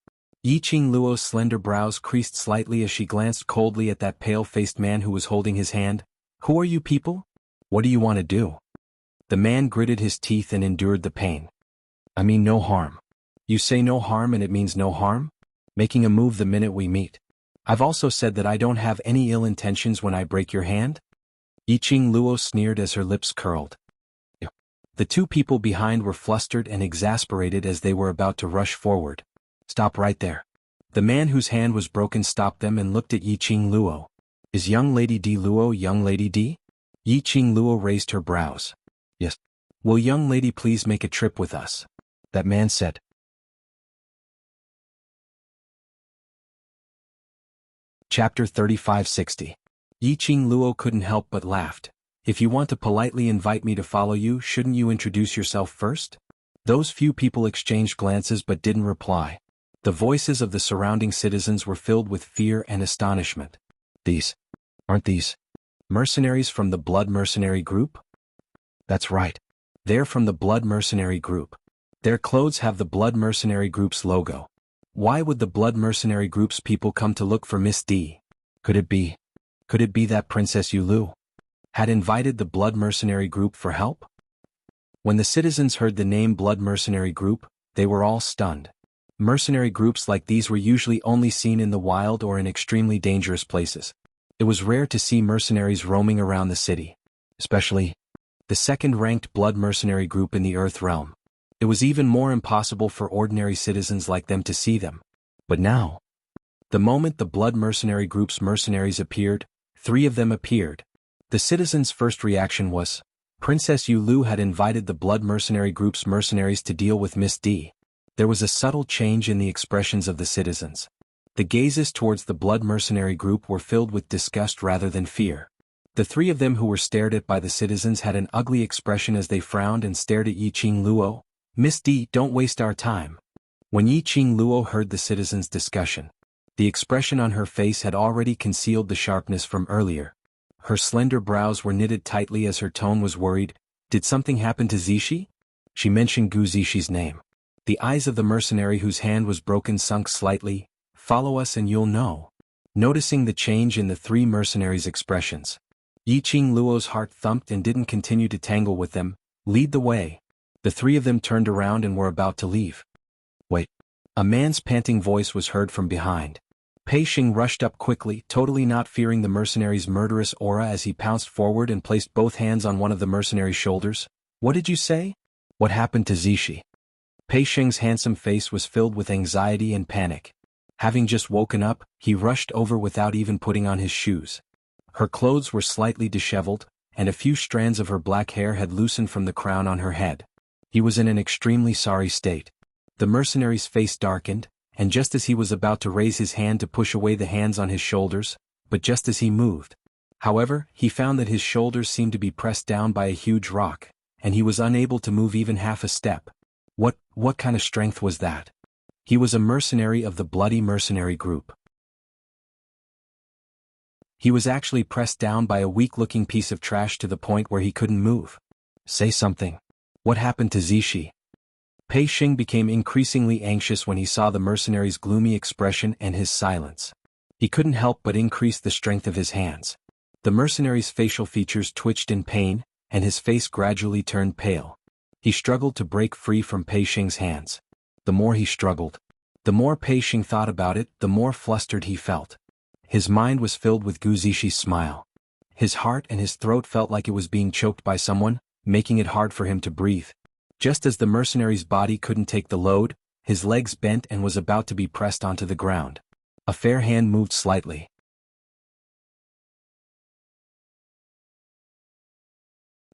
Yiqing Luo's slender brows creased slightly as she glanced coldly at that pale-faced man who was holding his hand. Who are you people? What do you want to do? The man gritted his teeth and endured the pain. I mean no harm. You say no harm and it means no harm? Making a move the minute we meet. I've also said that I don't have any ill intentions when I break your hand? Yiqing Luo sneered as her lips curled. The 2 people behind were flustered and exasperated as they were about to rush forward. Stop right there. The man whose hand was broken stopped them and looked at Yiqing Luo. Is young Lady D Luo young Lady D? Yiqing Luo raised her brows. Yes. Will young lady please make a trip with us? That man said. Chapter 3560. Yiqing Luo couldn't help but laughed. If you want to politely invite me to follow you, shouldn't you introduce yourself first? Those few people exchanged glances but didn't reply. The voices of the surrounding citizens were filled with fear and astonishment. Aren't these mercenaries from the Blood Mercenary Group? That's right. They're from the Blood Mercenary Group. Their clothes have the Blood Mercenary Group's logo. Why would the Blood Mercenary Group's people come to look for Miss D? Could it be that Princess Yulu had invited the Blood Mercenary Group for help? When the citizens heard the name Blood Mercenary Group, they were all stunned. Mercenary groups like these were usually only seen in the wild or in extremely dangerous places. It was rare to see mercenaries roaming around the city, especially the second-ranked Blood Mercenary Group in the Earth Realm. It was even more impossible for ordinary citizens like them to see them. But now, the moment the Blood Mercenary Group's mercenaries appeared, 3 of them appeared. The citizens' first reaction was, Princess Yulu had invited the Blood Mercenary Group's mercenaries to deal with Miss D. There was a subtle change in the expressions of the citizens. The gazes towards the Blood Mercenary Group were filled with disgust rather than fear. The 3 of them who were stared at by the citizens had an ugly expression as they frowned and stared at Yiqing Luo. Miss D, don't waste our time. When Yiqing Luo heard the citizens' discussion, The expression on her face had already concealed the sharpness from earlier. Her slender brows were knitted tightly as her tone was worried. Did something happen to Zishi? She mentioned Gu Zishi's name. The eyes of the mercenary whose hand was broken sunk slightly. Follow us and you'll know. Noticing the change in the three mercenaries' expressions, Yiqing Luo's heart thumped and didn't continue to tangle with them. Lead the way. The three of them turned around and were about to leave. Wait. A man's panting voice was heard from behind. Pei Xing rushed up quickly, totally not fearing the mercenary's murderous aura as he pounced forward and placed both hands on one of the mercenary's shoulders. What did you say? What happened to Zishi? Pei Xing's handsome face was filled with anxiety and panic. Having just woken up, he rushed over without even putting on his shoes. Her clothes were slightly disheveled, and a few strands of her black hair had loosened from the crown on her head. He was in an extremely sorry state. The mercenary's face darkened, and just as he was about to raise his hand to push away the hands on his shoulders, but just as he moved. However, he found that his shoulders seemed to be pressed down by a huge rock, and he was unable to move even half a step. What kind of strength was that? He was a mercenary of the Bloody Mercenary Group. He was actually pressed down by a weak-looking piece of trash to the point where he couldn't move. Say something. What happened to Zishi? Pei Xing became increasingly anxious when he saw the mercenary's gloomy expression and his silence. He couldn't help but increase the strength of his hands. The mercenary's facial features twitched in pain, and his face gradually turned pale. He struggled to break free from Pei Xing's hands. The more he struggled, the more Pei Xing thought about it, the more flustered he felt. His mind was filled with Gu Zishi's smile. His heart and his throat felt like it was being choked by someone, making it hard for him to breathe. Just as the mercenary's body couldn't take the load, his legs bent and was about to be pressed onto the ground. A fair hand moved slightly.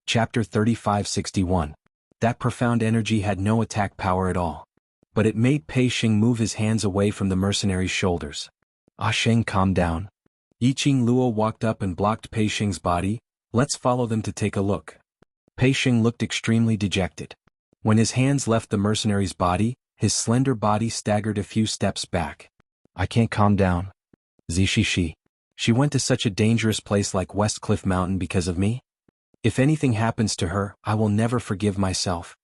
Chapter 3561. That profound energy had no attack power at all. But it made Pei Xing move his hands away from the mercenary's shoulders. Ah Sheng, calm down. Yiqing Luo walked up and blocked Pei Xing's body. Let's follow them to take a look. Pei Xing looked extremely dejected. When his hands left the mercenary's body, his slender body staggered a few steps back. I can't calm down. Zishi. She went to such a dangerous place like West Cliff Mountain because of me? If anything happens to her, I will never forgive myself.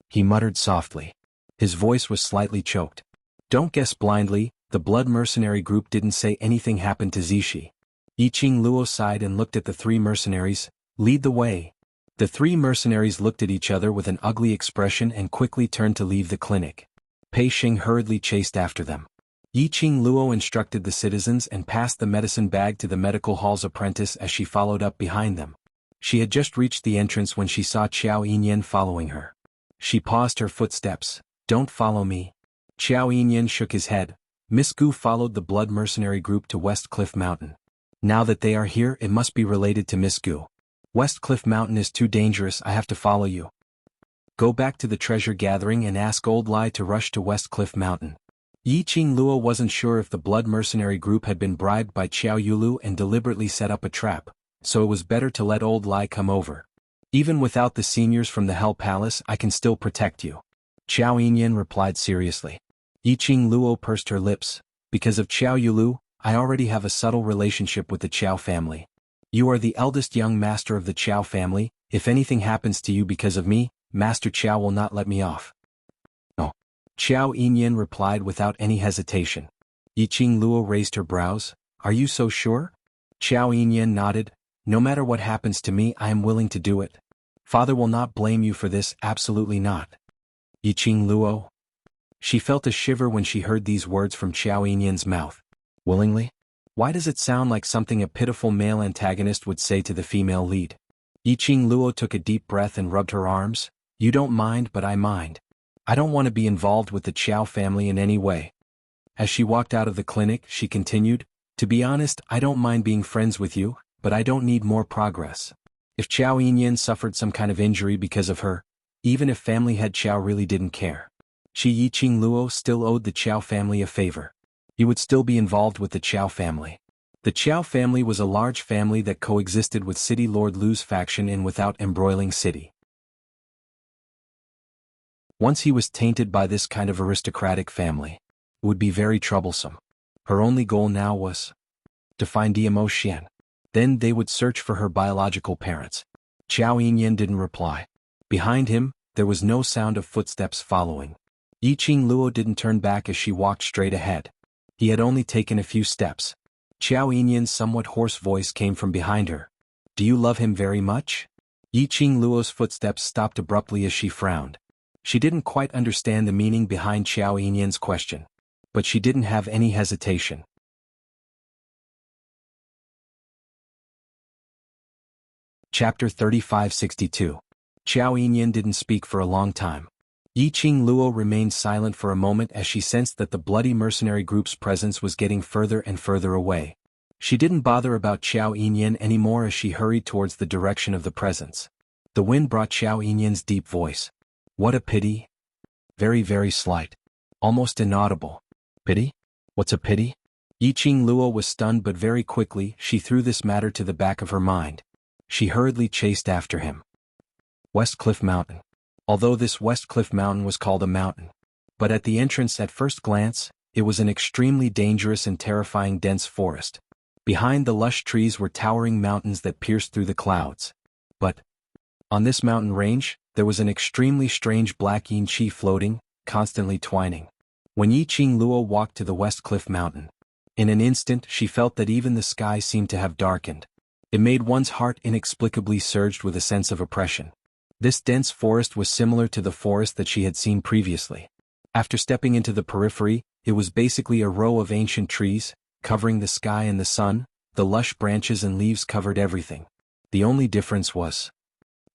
He muttered softly. His voice was slightly choked. Don't guess blindly, the Blood Mercenary Group didn't say anything happened to Zishi. Yiqing Luo sighed and looked at the three mercenaries. Lead the way. The three mercenaries looked at each other with an ugly expression and quickly turned to leave the clinic. Pei Xing hurriedly chased after them. Yiqing Luo instructed the citizens and passed the medicine bag to the medical hall's apprentice as she followed up behind them. She had just reached the entrance when she saw Qiao Yinyan following her. She paused her footsteps. Don't follow me. Qiao Yinyan shook his head. Miss Gu followed the Blood Mercenary Group to West Cliff Mountain. Now that they are here, it must be related to Miss Gu. West Cliff Mountain is too dangerous, I have to follow you. Go back to the treasure gathering and ask Old Lai to rush to West Cliff Mountain. Yiqing Luo wasn't sure if the Blood Mercenary Group had been bribed by Qiao Yulu and deliberately set up a trap, so it was better to let Old Lai come over. Even without the seniors from the Hell Palace, I can still protect you. Qiao Yinyan replied seriously. Yiqing Luo pursed her lips. Because of Qiao Yulu, I already have a subtle relationship with the Qiao family. You are the eldest young master of the Qiao family. If anything happens to you because of me, Master Qiao will not let me off. No. Qiao Yinyan replied without any hesitation. Yiqing Luo raised her brows. Are you so sure? Qiao Yinyan nodded. No matter what happens to me, I am willing to do it. Father will not blame you for this, absolutely not. Yiqing Luo. She felt a shiver when she heard these words from Qiao Yinyan's mouth. Willingly? Why does it sound like something a pitiful male antagonist would say to the female lead? Yiqing Luo took a deep breath and rubbed her arms. You don't mind, but I mind. I don't want to be involved with the Qiao family in any way. As she walked out of the clinic, she continued, to be honest, I don't mind being friends with you, but I don't need more progress. If Qiao Yinyan suffered some kind of injury because of her, even if family head Qiao really didn't care, she Yiqing Luo still owed the Qiao family a favor. He would still be involved with the Qiao family. The Qiao family was a large family that coexisted with City Lord Lu's faction in Without Embroiling City. Once he was tainted by this kind of aristocratic family, it would be very troublesome. Her only goal now was to find Diamo Xian. Then they would search for her biological parents. Qiao Yinyan didn't reply. Behind him, there was no sound of footsteps following. Yiqing Luo didn't turn back as she walked straight ahead. He had only taken a few steps. Qiao Yinyan's somewhat hoarse voice came from behind her. Do you love him very much? Yiqing Luo's footsteps stopped abruptly as she frowned. She didn't quite understand the meaning behind Qiao Yinyan's question. But she didn't have any hesitation. Chapter 3562. Qiao Yinyan didn't speak for a long time. Yiqing Luo remained silent for a moment as she sensed that the bloody mercenary group's presence was getting further and further away. She didn't bother about Qiao Yinyan anymore as she hurried towards the direction of the presence. The wind brought Qiao Yinyan's deep voice. What a pity. Very, very slight. Almost inaudible. Pity? What's a pity? Yiqing Luo was stunned, but very quickly she threw this matter to the back of her mind. She hurriedly chased after him. West Cliff Mountain. Although this West Cliff Mountain was called a mountain, but at the entrance at first glance, it was an extremely dangerous and terrifying dense forest. Behind the lush trees were towering mountains that pierced through the clouds. But on this mountain range, there was an extremely strange black yin qi floating, constantly twining. When Yiqing Luo walked to the West Cliff Mountain, in an instant she felt that even the sky seemed to have darkened. It made one's heart inexplicably surged with a sense of oppression. This dense forest was similar to the forest that she had seen previously. After stepping into the periphery, it was basically a row of ancient trees, covering the sky and the sun. The lush branches and leaves covered everything. The only difference was,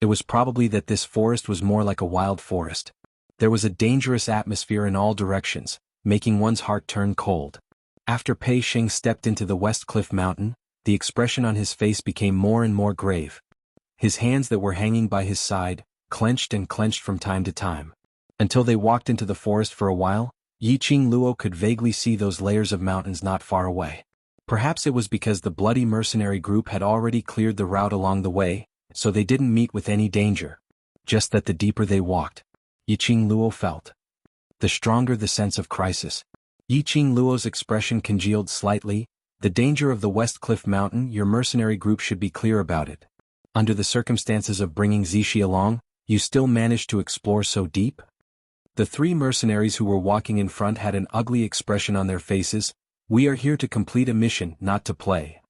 it was probably that this forest was more like a wild forest. There was a dangerous atmosphere in all directions, making one's heart turn cold. After Pei Sheng stepped into the West Cliff Mountain, the expression on his face became more and more grave. His hands that were hanging by his side, clenched and clenched from time to time. Until they walked into the forest for a while, Yiqing Luo could vaguely see those layers of mountains not far away. Perhaps it was because the bloody mercenary group had already cleared the route along the way, so they didn't meet with any danger. Just that the deeper they walked, Yiqing Luo felt, the stronger the sense of crisis. Yiqing Luo's expression congealed slightly. The danger of the West Cliff Mountain, your mercenary group should be clear about it. Under the circumstances of bringing Zishi along, you still managed to explore so deep? The three mercenaries who were walking in front had an ugly expression on their faces. We are here to complete a mission, not to play.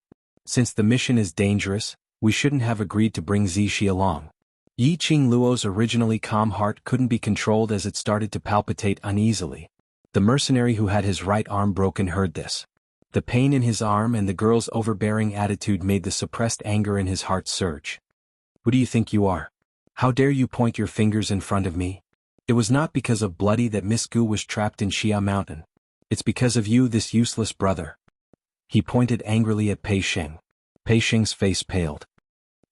Since the mission is dangerous, we shouldn't have agreed to bring Zishi along. Yiqing Luo's originally calm heart couldn't be controlled as it started to palpitate uneasily. The mercenary who had his right arm broken heard this. The pain in his arm and the girl's overbearing attitude made the suppressed anger in his heart surge. Who do you think you are? How dare you point your fingers in front of me? It was not because of Bloody that Miss Gu was trapped in Xia Mountain. It's because of you, this useless brother. He pointed angrily at Pei Sheng. Pei Sheng's face paled.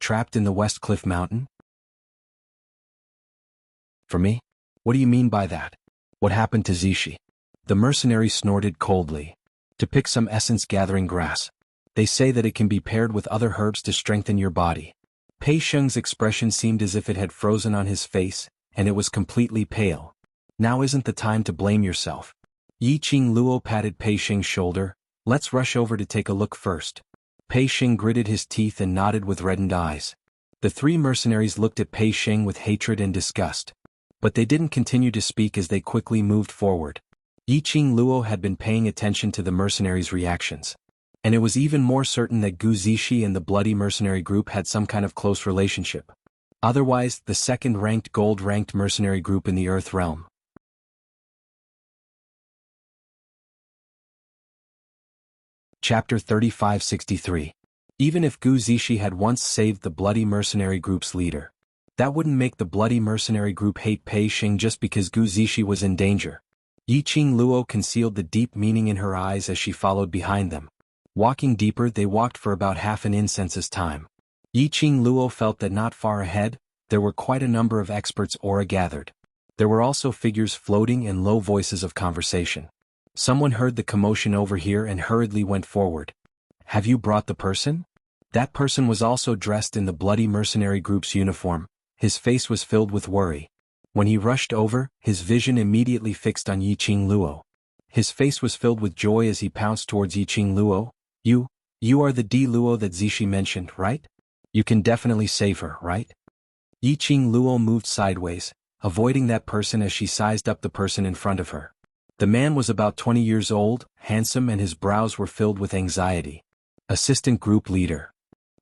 Trapped in the West Cliff Mountain? For me? What do you mean by that? What happened to Zishi? The mercenary snorted coldly. To pick some essence gathering grass. They say that it can be paired with other herbs to strengthen your body. Pei Sheng's expression seemed as if it had frozen on his face, and it was completely pale. Now isn't the time to blame yourself. Yiqing Luo patted Pei Sheng's shoulder. Let's rush over to take a look first. Pei Sheng gritted his teeth and nodded with reddened eyes. The three mercenaries looked at Pei Sheng with hatred and disgust. But they didn't continue to speak as they quickly moved forward. Yiqing Luo had been paying attention to the mercenaries' reactions. And it was even more certain that Gu Zishi and the bloody mercenary group had some kind of close relationship. Otherwise, the second-ranked gold-ranked mercenary group in the Earth realm. Chapter 3563. Even if Gu Zishi had once saved the bloody mercenary group's leader, that wouldn't make the bloody mercenary group hate Pei Sheng just because Gu Zishi was in danger. Yiqing Luo concealed the deep meaning in her eyes as she followed behind them. Walking deeper, they walked for about half an incense's time. Yiqing Luo felt that not far ahead, there were quite a number of experts' aura gathered. There were also figures floating and low voices of conversation. Someone heard the commotion over here and hurriedly went forward. Have you brought the person? That person was also dressed in the bloody mercenary group's uniform. His face was filled with worry. When he rushed over, his vision immediately fixed on Yiqing Luo. His face was filled with joy as he pounced towards Yiqing Luo. You are the D Luo that Zishi mentioned, right? You can definitely save her, right? Yiqing Luo moved sideways, avoiding that person as she sized up the person in front of her. The man was about 20 years old, handsome, and his brows were filled with anxiety. Assistant Group Leader.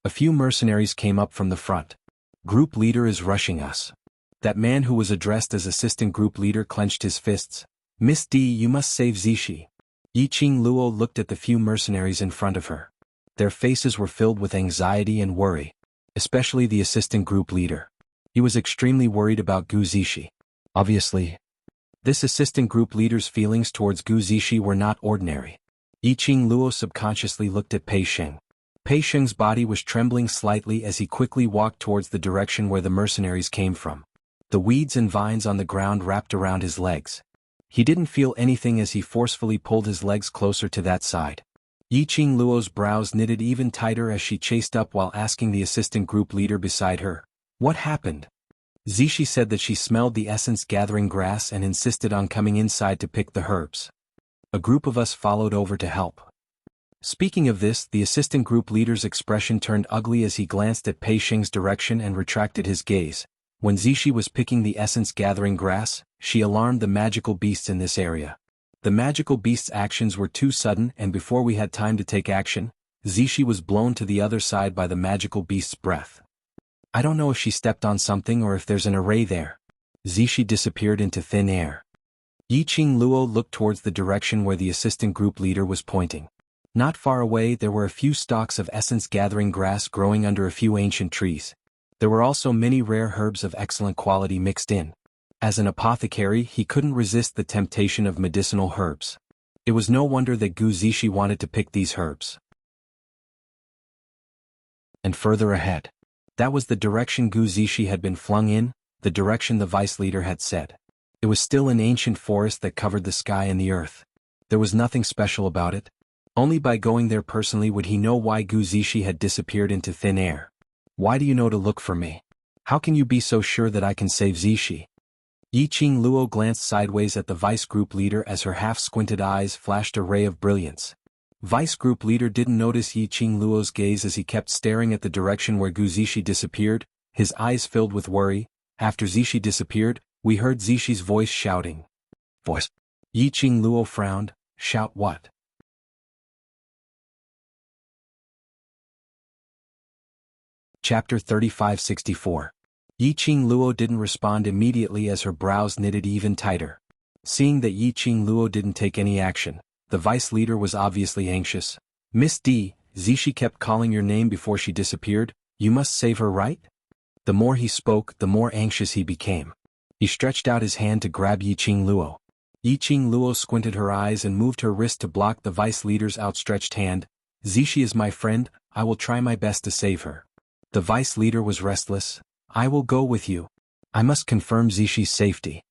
A few mercenaries came up from the front. Group Leader is rushing us. That man who was addressed as Assistant Group Leader clenched his fists. Miss D, you must save Zishi. Yiqing Luo looked at the few mercenaries in front of her. Their faces were filled with anxiety and worry, especially the Assistant Group Leader. He was extremely worried about Gu Zishi. Obviously, this Assistant Group Leader's feelings towards Gu Zishi were not ordinary. Yiqing Luo subconsciously looked at Pei Sheng. Pei Sheng's body was trembling slightly as he quickly walked towards the direction where the mercenaries came from. The weeds and vines on the ground wrapped around his legs. He didn't feel anything as he forcefully pulled his legs closer to that side. Yiqing Luo's brows knitted even tighter as she chased up while asking the Assistant Group Leader beside her, "What happened?" Zishi said that she smelled the essence gathering grass and insisted on coming inside to pick the herbs. A group of us followed over to help. Speaking of this, the Assistant Group Leader's expression turned ugly as he glanced at Pei Sheng's direction and retracted his gaze. When Zishi was picking the essence gathering grass, she alarmed the magical beasts in this area. The magical beasts' actions were too sudden, and before we had time to take action, Zishi was blown to the other side by the magical beast's breath. I don't know if she stepped on something or if there's an array there. Zishi disappeared into thin air. Yiqing Luo looked towards the direction where the Assistant Group Leader was pointing. Not far away there were a few stalks of essence-gathering grass growing under a few ancient trees. There were also many rare herbs of excellent quality mixed in. As an apothecary, he couldn't resist the temptation of medicinal herbs. It was no wonder that Gu Zishi wanted to pick these herbs. And further ahead. That was the direction Gu Zishi had been flung in, the direction the vice leader had said. It was still an ancient forest that covered the sky and the earth. There was nothing special about it. Only by going there personally would he know why Gu Zishi had disappeared into thin air. Why do you know to look for me? How can you be so sure that I can save Zishi? Yiqing Luo glanced sideways at the vice group leader as her half-squinted eyes flashed a ray of brilliance. Vice Group Leader didn't notice Yiqing Luo's gaze as he kept staring at the direction where Gu Zishi disappeared, his eyes filled with worry. After Zishi disappeared, we heard Zishi's voice shouting. Voice. Yiqing Luo frowned. Shout what? Chapter 3564. Yiqing Luo didn't respond immediately as her brows knitted even tighter. Seeing that Yiqing Luo didn't take any action, the vice leader was obviously anxious. Miss D, Zishi kept calling your name before she disappeared. You must save her, right? The more he spoke, the more anxious he became. He stretched out his hand to grab Yiqing Luo. Yiqing Luo squinted her eyes and moved her wrist to block the vice leader's outstretched hand. Zishi is my friend, I will try my best to save her. The vice leader was restless. I will go with you. I must confirm Zishi's safety.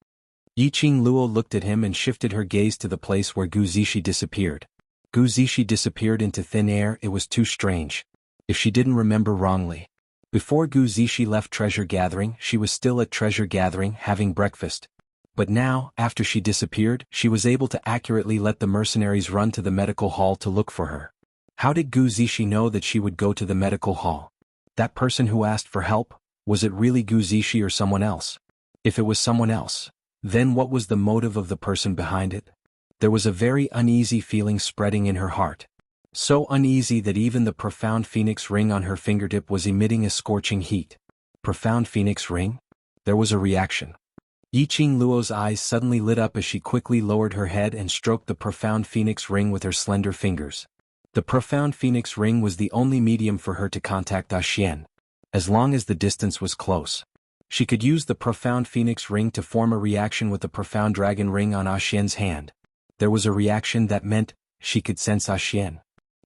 Yiqing Luo looked at him and shifted her gaze to the place where Gu Zishi disappeared. Gu Zishi disappeared into thin air. It was too strange. If she didn't remember wrongly. Before Gu Zishi left treasure gathering, she was still at treasure gathering having breakfast. But now, after she disappeared, she was able to accurately let the mercenaries run to the medical hall to look for her. How did Gu Zishi know that she would go to the medical hall? That person who asked for help, was it really Gu Zishi or someone else? If it was someone else, then what was the motive of the person behind it? There was a very uneasy feeling spreading in her heart. So uneasy that even the profound phoenix ring on her fingertip was emitting a scorching heat. Profound phoenix ring? There was a reaction. Yiqing Luo's eyes suddenly lit up as she quickly lowered her head and stroked the profound phoenix ring with her slender fingers. The profound phoenix ring was the only medium for her to contact Xian. As long as the distance was close. She could use the profound phoenix ring to form a reaction with the profound dragon ring on Xian's hand. There was a reaction that meant she could sense Xian.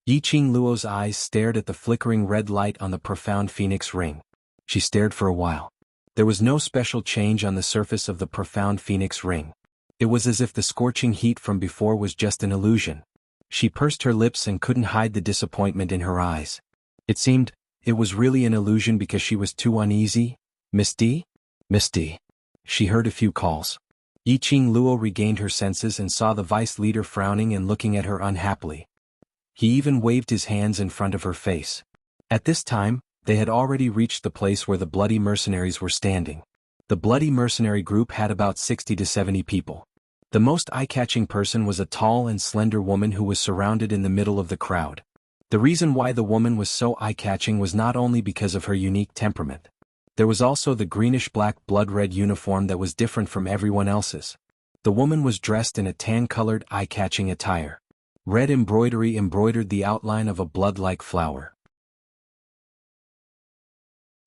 Yiqing Luo's eyes stared at the flickering red light on the profound phoenix ring. She stared for a while. There was no special change on the surface of the profound phoenix ring. It was as if the scorching heat from before was just an illusion. She pursed her lips and couldn't hide the disappointment in her eyes. It seemed, it was really an illusion because she was too uneasy. Miss D? Miss D. She heard a few calls. Yiqing Luo regained her senses and saw the vice leader frowning and looking at her unhappily. He even waved his hands in front of her face. At this time, they had already reached the place where the bloody mercenaries were standing. The bloody mercenary group had about 60 to 70 people. The most eye-catching person was a tall and slender woman who was surrounded in the middle of the crowd. The reason why the woman was so eye-catching was not only because of her unique temperament. There was also the greenish-black blood-red uniform that was different from everyone else's. The woman was dressed in a tan-colored eye-catching attire. Red embroidery embroidered the outline of a blood-like flower.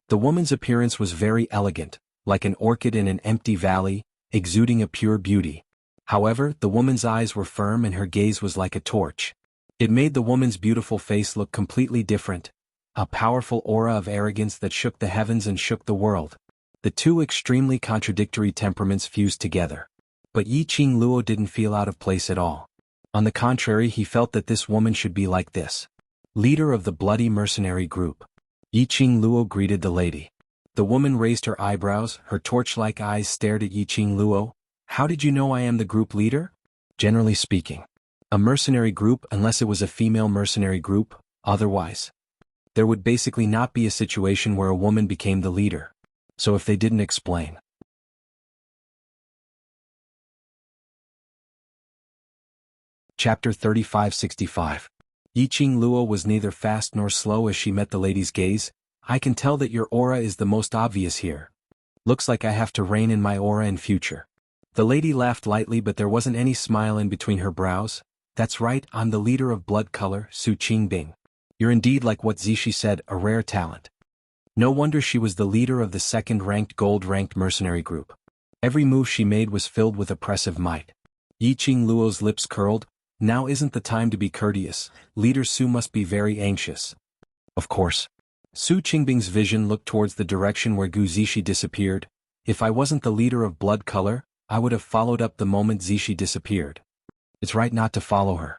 The woman's appearance was very elegant, like an orchid in an empty valley, exuding a pure beauty. However, the woman's eyes were firm and her gaze was like a torch. It made the woman's beautiful face look completely different, a powerful aura of arrogance that shook the heavens and shook the world. The two extremely contradictory temperaments fused together. But Yiqing Luo didn't feel out of place at all. On the contrary, he felt that this woman should be like this. Leader of the bloody mercenary group. Yiqing Luo greeted the lady. The woman raised her eyebrows, her torch-like eyes stared at Yiqing Luo. How did you know I am the group leader? Generally speaking. A mercenary group, unless it was a female mercenary group, otherwise. There would basically not be a situation where a woman became the leader. So if they didn't explain. Chapter 3565. Yiqing Luo was neither fast nor slow as she met the lady's gaze. I can tell that your aura is the most obvious here. Looks like I have to rein in my aura in future. The lady laughed lightly, but there wasn't any smile in between her brows. That's right, I'm the leader of blood color, Su Qingbing. You're indeed, like what Zishi said, a rare talent. No wonder she was the leader of the second-ranked gold-ranked mercenary group. Every move she made was filled with oppressive might. Yiqing Luo's lips curled. Now isn't the time to be courteous. Leader Su must be very anxious. Of course. Su Qingbing's vision looked towards the direction where Gu Zishi disappeared. If I wasn't the leader of blood color, I would have followed up the moment Zishi disappeared. It's right not to follow her.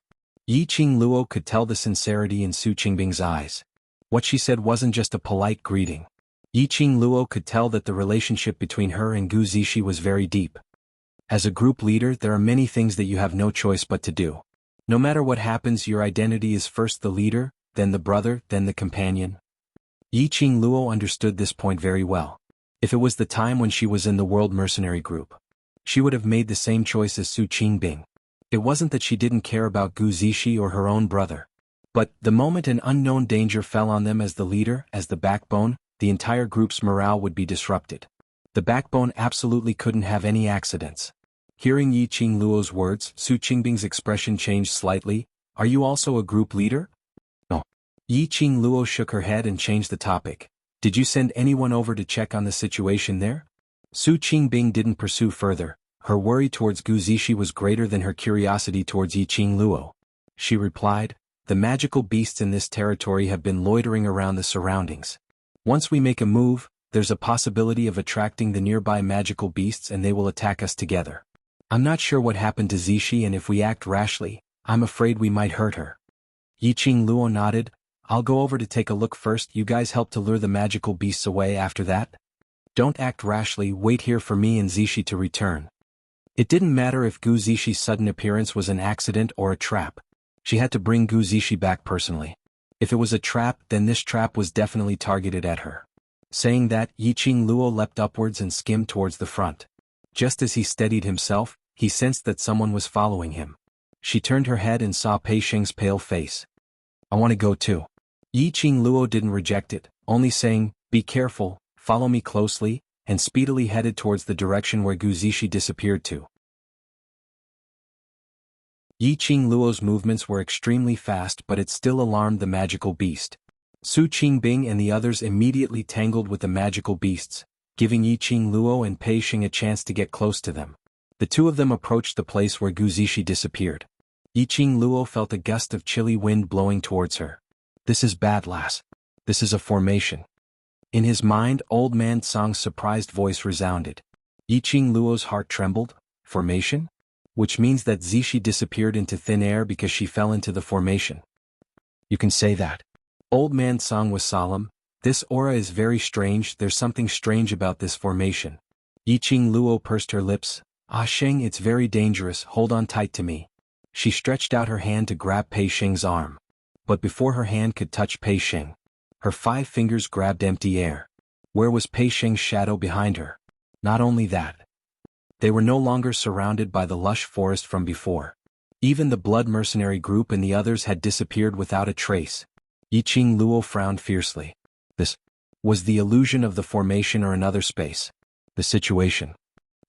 Yiqing Luo could tell the sincerity in Su Qingbing's eyes. What she said wasn't just a polite greeting. Yiqing Luo could tell that the relationship between her and Gu Zishi was very deep. As a group leader, there are many things that you have no choice but to do. No matter what happens, your identity is first the leader, then the brother, then the companion. Yiqing Luo understood this point very well. If it was the time when she was in the World Mercenary Group, she would have made the same choice as Su Qingbing. It wasn't that she didn't care about Gu Zishi or her own brother. But, the moment an unknown danger fell on them as the leader, as the backbone, the entire group's morale would be disrupted. The backbone absolutely couldn't have any accidents. Hearing Yiqing Luo's words, Su Qingbing's expression changed slightly. Are you also a group leader? No. Yiqing Luo shook her head and changed the topic. Did you send anyone over to check on the situation there? Su Qingbing didn't pursue further. Her worry towards Gu Zishi was greater than her curiosity towards Yiqing Luo. She replied, the magical beasts in this territory have been loitering around the surroundings. Once we make a move, there's a possibility of attracting the nearby magical beasts and they will attack us together. I'm not sure what happened to Zishi, and if we act rashly, I'm afraid we might hurt her. Yiqing Luo nodded. I'll go over to take a look first. You guys help to lure the magical beasts away after that? Don't act rashly, wait here for me and Zishi to return. It didn't matter if Gu Zishi's sudden appearance was an accident or a trap. She had to bring Gu Zishi back personally. If it was a trap, then this trap was definitely targeted at her. Saying that, Yiqing Luo leapt upwards and skimmed towards the front. Just as he steadied himself, he sensed that someone was following him. She turned her head and saw Pei Sheng's pale face. I want to go too. Yiqing Luo didn't reject it, only saying, be careful, follow me closely, and speedily headed towards the direction where Gu Zishi disappeared to. Yiqing Luo's movements were extremely fast, but it still alarmed the magical beast. Su Qingbing and the others immediately tangled with the magical beasts, giving Yiqing Luo and Pei Sheng a chance to get close to them. The two of them approached the place where Gu Zishi disappeared. Yiqing Luo felt a gust of chilly wind blowing towards her. This is bad, lass. This is a formation. In his mind, Old Man Song's surprised voice resounded. Yiqing Luo's heart trembled. Formation? Which means that Zishi disappeared into thin air because she fell into the formation. You can say that. Old Man Song was solemn. This aura is very strange, there's something strange about this formation. Yiqing Luo pursed her lips. Ah Sheng, it's very dangerous, hold on tight to me. She stretched out her hand to grab Pei Sheng's arm. But before her hand could touch Pei Sheng, her 5 fingers grabbed empty air. Where was Pei Sheng's shadow behind her? Not only that, they were no longer surrounded by the lush forest from before. Even the blood mercenary group and the others had disappeared without a trace. Yiqing Luo frowned fiercely. This was the illusion of the formation or another space. The situation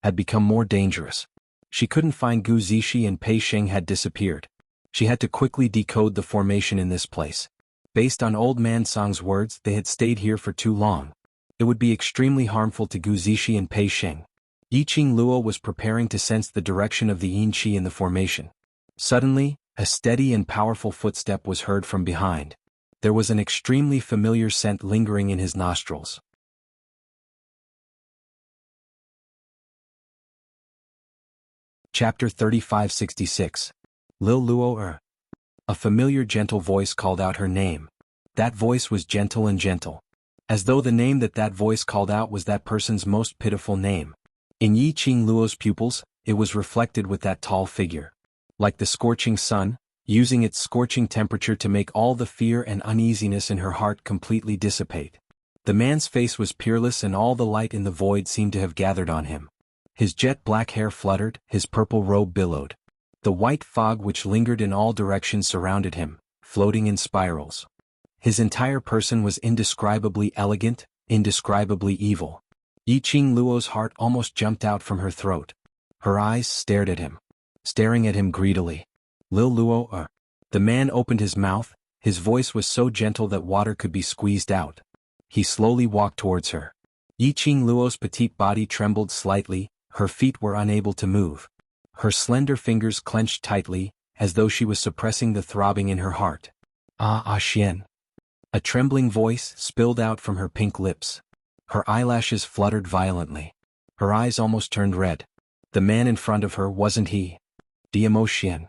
had become more dangerous. She couldn't find Gu Zishi and Pei Sheng had disappeared. She had to quickly decode the formation in this place. Based on Old Man Song's words, they had stayed here for too long. It would be extremely harmful to Gu Zishi and Pei Sheng. Yiqing Luo was preparing to sense the direction of the yin qi in the formation. Suddenly, a steady and powerful footstep was heard from behind. There was an extremely familiar scent lingering in his nostrils. Chapter 3566. Lil Luo. A familiar gentle voice called out her name. That voice was gentle and gentle. As though the name that voice called out was that person's most pitiful name. In Yiqing Luo's pupils, it was reflected with that tall figure. Like the scorching sun, using its scorching temperature to make all the fear and uneasiness in her heart completely dissipate. The man's face was peerless and all the light in the void seemed to have gathered on him. His jet black hair fluttered, his purple robe billowed. The white fog which lingered in all directions surrounded him, floating in spirals. His entire person was indescribably elegant, indescribably evil. Yiqing Luo's heart almost jumped out from her throat. Her eyes stared at him. Staring at him greedily. Lil Luo. The man opened his mouth, his voice was so gentle that water could be squeezed out. He slowly walked towards her. Yiqing Luo's petite body trembled slightly, her feet were unable to move. Her slender fingers clenched tightly, as though she was suppressing the throbbing in her heart. Ah Xian. A trembling voice spilled out from her pink lips. Her eyelashes fluttered violently. Her eyes almost turned red. The man in front of her wasn't he. Diamo Xian.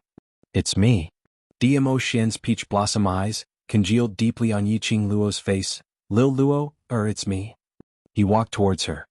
It's me. Diamo Xian's peach blossom eyes congealed deeply on Yiqing Luo's face. Lil Luo, it's me. He walked towards her.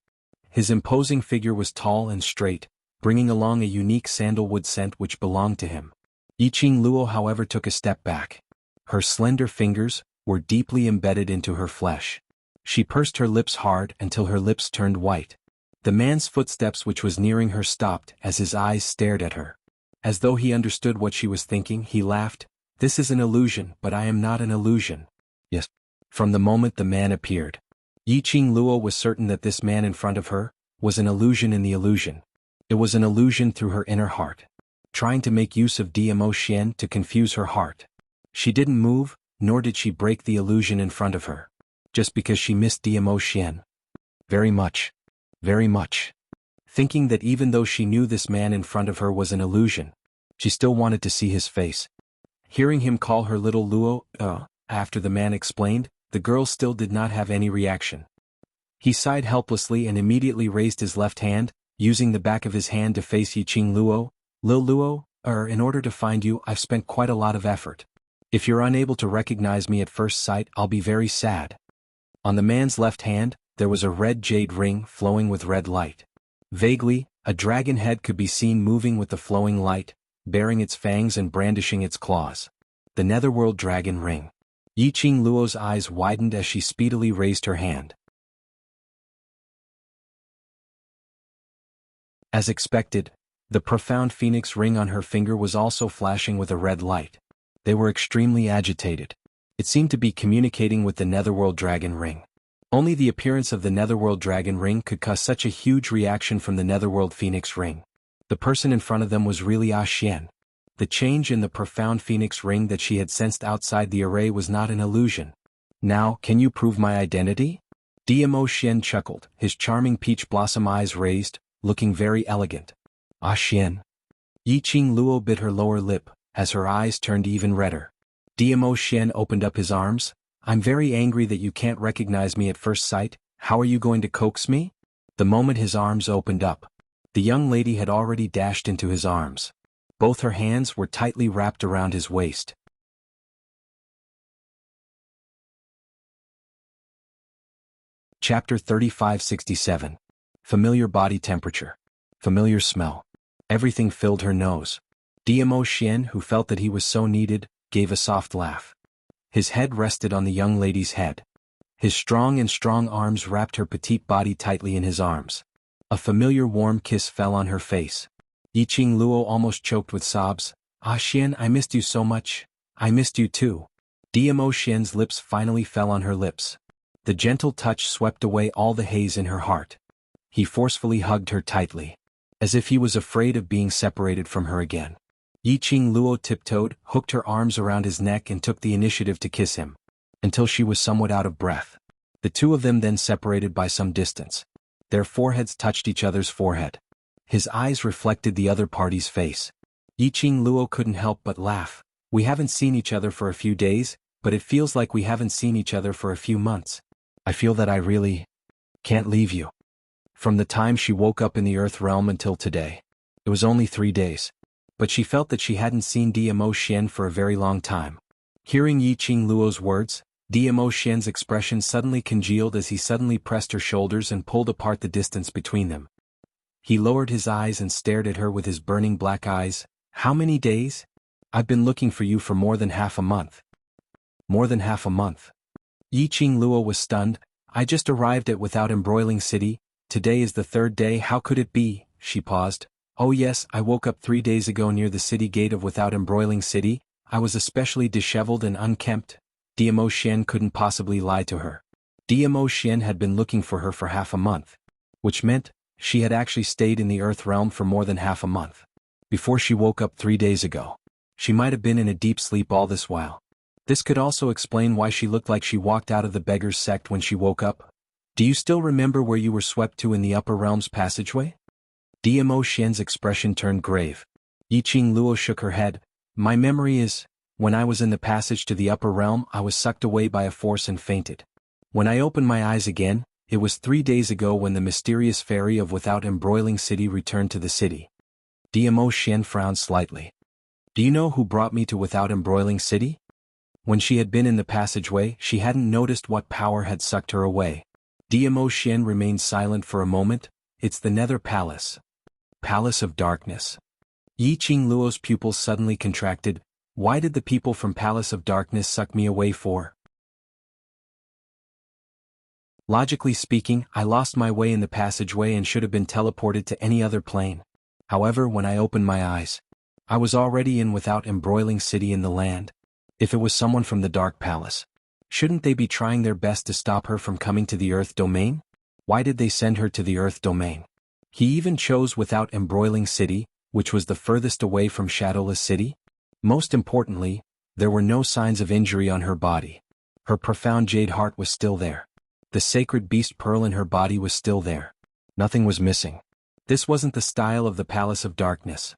His imposing figure was tall and straight, bringing along a unique sandalwood scent which belonged to him. Yiqing Luo, however, took a step back. Her slender fingers were deeply embedded into her flesh. She pursed her lips hard until her lips turned white. The man's footsteps which was nearing her stopped as his eyes stared at her. As though he understood what she was thinking, he laughed. This is an illusion, but I am not an illusion. Yes. From the moment the man appeared, Yiqing Luo was certain that this man in front of her was an illusion in the illusion. It was an illusion through her inner heart, trying to make use of Diamo Xian to confuse her heart. She didn't move, nor did she break the illusion in front of her, just because she missed Diamo Xian. Very much. Very much. Thinking that even though she knew this man in front of her was an illusion, she still wanted to see his face. Hearing him call her little Luo, after the man explained, the girl still did not have any reaction. He sighed helplessly and immediately raised his left hand, using the back of his hand to face Yiqing Luo. Lil Luo, in order to find you, I've spent quite a lot of effort. If you're unable to recognize me at first sight, I'll be very sad. On the man's left hand, there was a red jade ring flowing with red light. Vaguely, a dragon head could be seen moving with the flowing light, baring its fangs and brandishing its claws. The Netherworld Dragon Ring. Yiqing Luo's eyes widened as she speedily raised her hand. As expected, the profound phoenix ring on her finger was also flashing with a red light. They were extremely agitated. It seemed to be communicating with the Netherworld Dragon Ring. Only the appearance of the Netherworld Dragon Ring could cause such a huge reaction from the Netherworld Phoenix Ring. The person in front of them was really Ah Xian. The change in the profound Phoenix Ring that she had sensed outside the array was not an illusion. Now, can you prove my identity? Diamo Xian chuckled, his charming peach blossom eyes raised, looking very elegant. Ah Xian. Yiqing Luo bit her lower lip, as her eyes turned even redder. Diamo Xian opened up his arms. I'm very angry that you can't recognize me at first sight. How are you going to coax me? The moment his arms opened up, the young lady had already dashed into his arms. Both her hands were tightly wrapped around his waist. Chapter 3567. Familiar body temperature. Familiar smell. Everything filled her nose. Diamo Xian, who felt that he was so needed, gave a soft laugh. His head rested on the young lady's head. His strong arms wrapped her petite body tightly in his arms. A familiar warm kiss fell on her face. Yiqing Luo almost choked with sobs. "Ah Xian, I missed you so much. I missed you too." Diamo Xian's lips finally fell on her lips. The gentle touch swept away all the haze in her heart. He forcefully hugged her tightly, as if he was afraid of being separated from her again. Yiqing Luo tiptoed, hooked her arms around his neck and took the initiative to kiss him, until she was somewhat out of breath. The two of them then separated by some distance. Their foreheads touched each other's forehead. His eyes reflected the other party's face. Yiqing Luo couldn't help but laugh. "We haven't seen each other for a few days, but it feels like we haven't seen each other for a few months. I feel that I really can't leave you." From the time she woke up in the Earth realm until today, it was only 3 days. But she felt that she hadn't seen Diamo Xian for a very long time. Hearing Yiqing Luo's words, Diamo Xian's expression suddenly congealed as he suddenly pressed her shoulders and pulled apart the distance between them. He lowered his eyes and stared at her with his burning black eyes. "How many days? I've been looking for you for more than half a month." More than half a month. Yiqing Luo was stunned. "I just arrived at Without Embroiling City. Today is the 3rd day. How could it be?" She paused. "Oh yes, I woke up 3 days ago near the city gate of Without Embroiling City. I was especially disheveled and unkempt." Diamo Xian couldn't possibly lie to her. Diamo Xian had been looking for her for half a month, which meant she had actually stayed in the Earth realm for more than half a month. Before she woke up 3 days ago, she might have been in a deep sleep all this while. This could also explain why she looked like she walked out of the beggar's sect when she woke up. "Do you still remember where you were swept to in the upper realms passageway?" Diamo Xian's expression turned grave. Yiqing Luo shook her head. "My memory is, when I was in the passage to the upper realm, I was sucked away by a force and fainted. When I opened my eyes again, it was 3 days ago when the mysterious fairy of Without Embroiling City returned to the city." Diamo Xian frowned slightly. "Do you know who brought me to Without Embroiling City?" When she had been in the passageway, she hadn't noticed what power had sucked her away. Diamo Xian remained silent for a moment. "It's the Nether Palace. Palace of Darkness." Yiqing Luo's pupils suddenly contracted. "Why did the people from Palace of Darkness suck me away for?" "Logically speaking, I lost my way in the passageway and should have been teleported to any other plane. However, when I opened my eyes, I was already in Without Embroiling City in the land. If it was someone from the Dark Palace, shouldn't they be trying their best to stop her from coming to the Earth domain? Why did they send her to the Earth domain? He even chose Without Embroiling City, which was the furthest away from Shadowless City. Most importantly, there were no signs of injury on her body. Her profound jade heart was still there. The sacred beast pearl in her body was still there. Nothing was missing. This wasn't the style of the Palace of Darkness."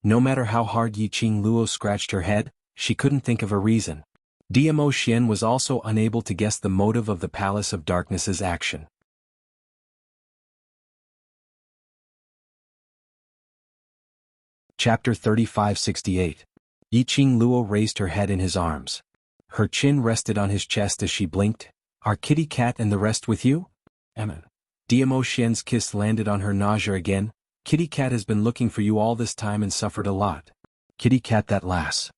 No matter how hard Yiqing Luo scratched her head, she couldn't think of a reason. Diamo Xian was also unable to guess the motive of the Palace of Darkness's action. Chapter 3568. Yiqing Luo raised her head in his arms. Her chin rested on his chest as she blinked. "Are Kitty Cat and the rest with you?" "Amen." Diamo Xian's kiss landed on her nausea again. "Kitty Cat has been looking for you all this time and suffered a lot." Kitty Cat, that lass.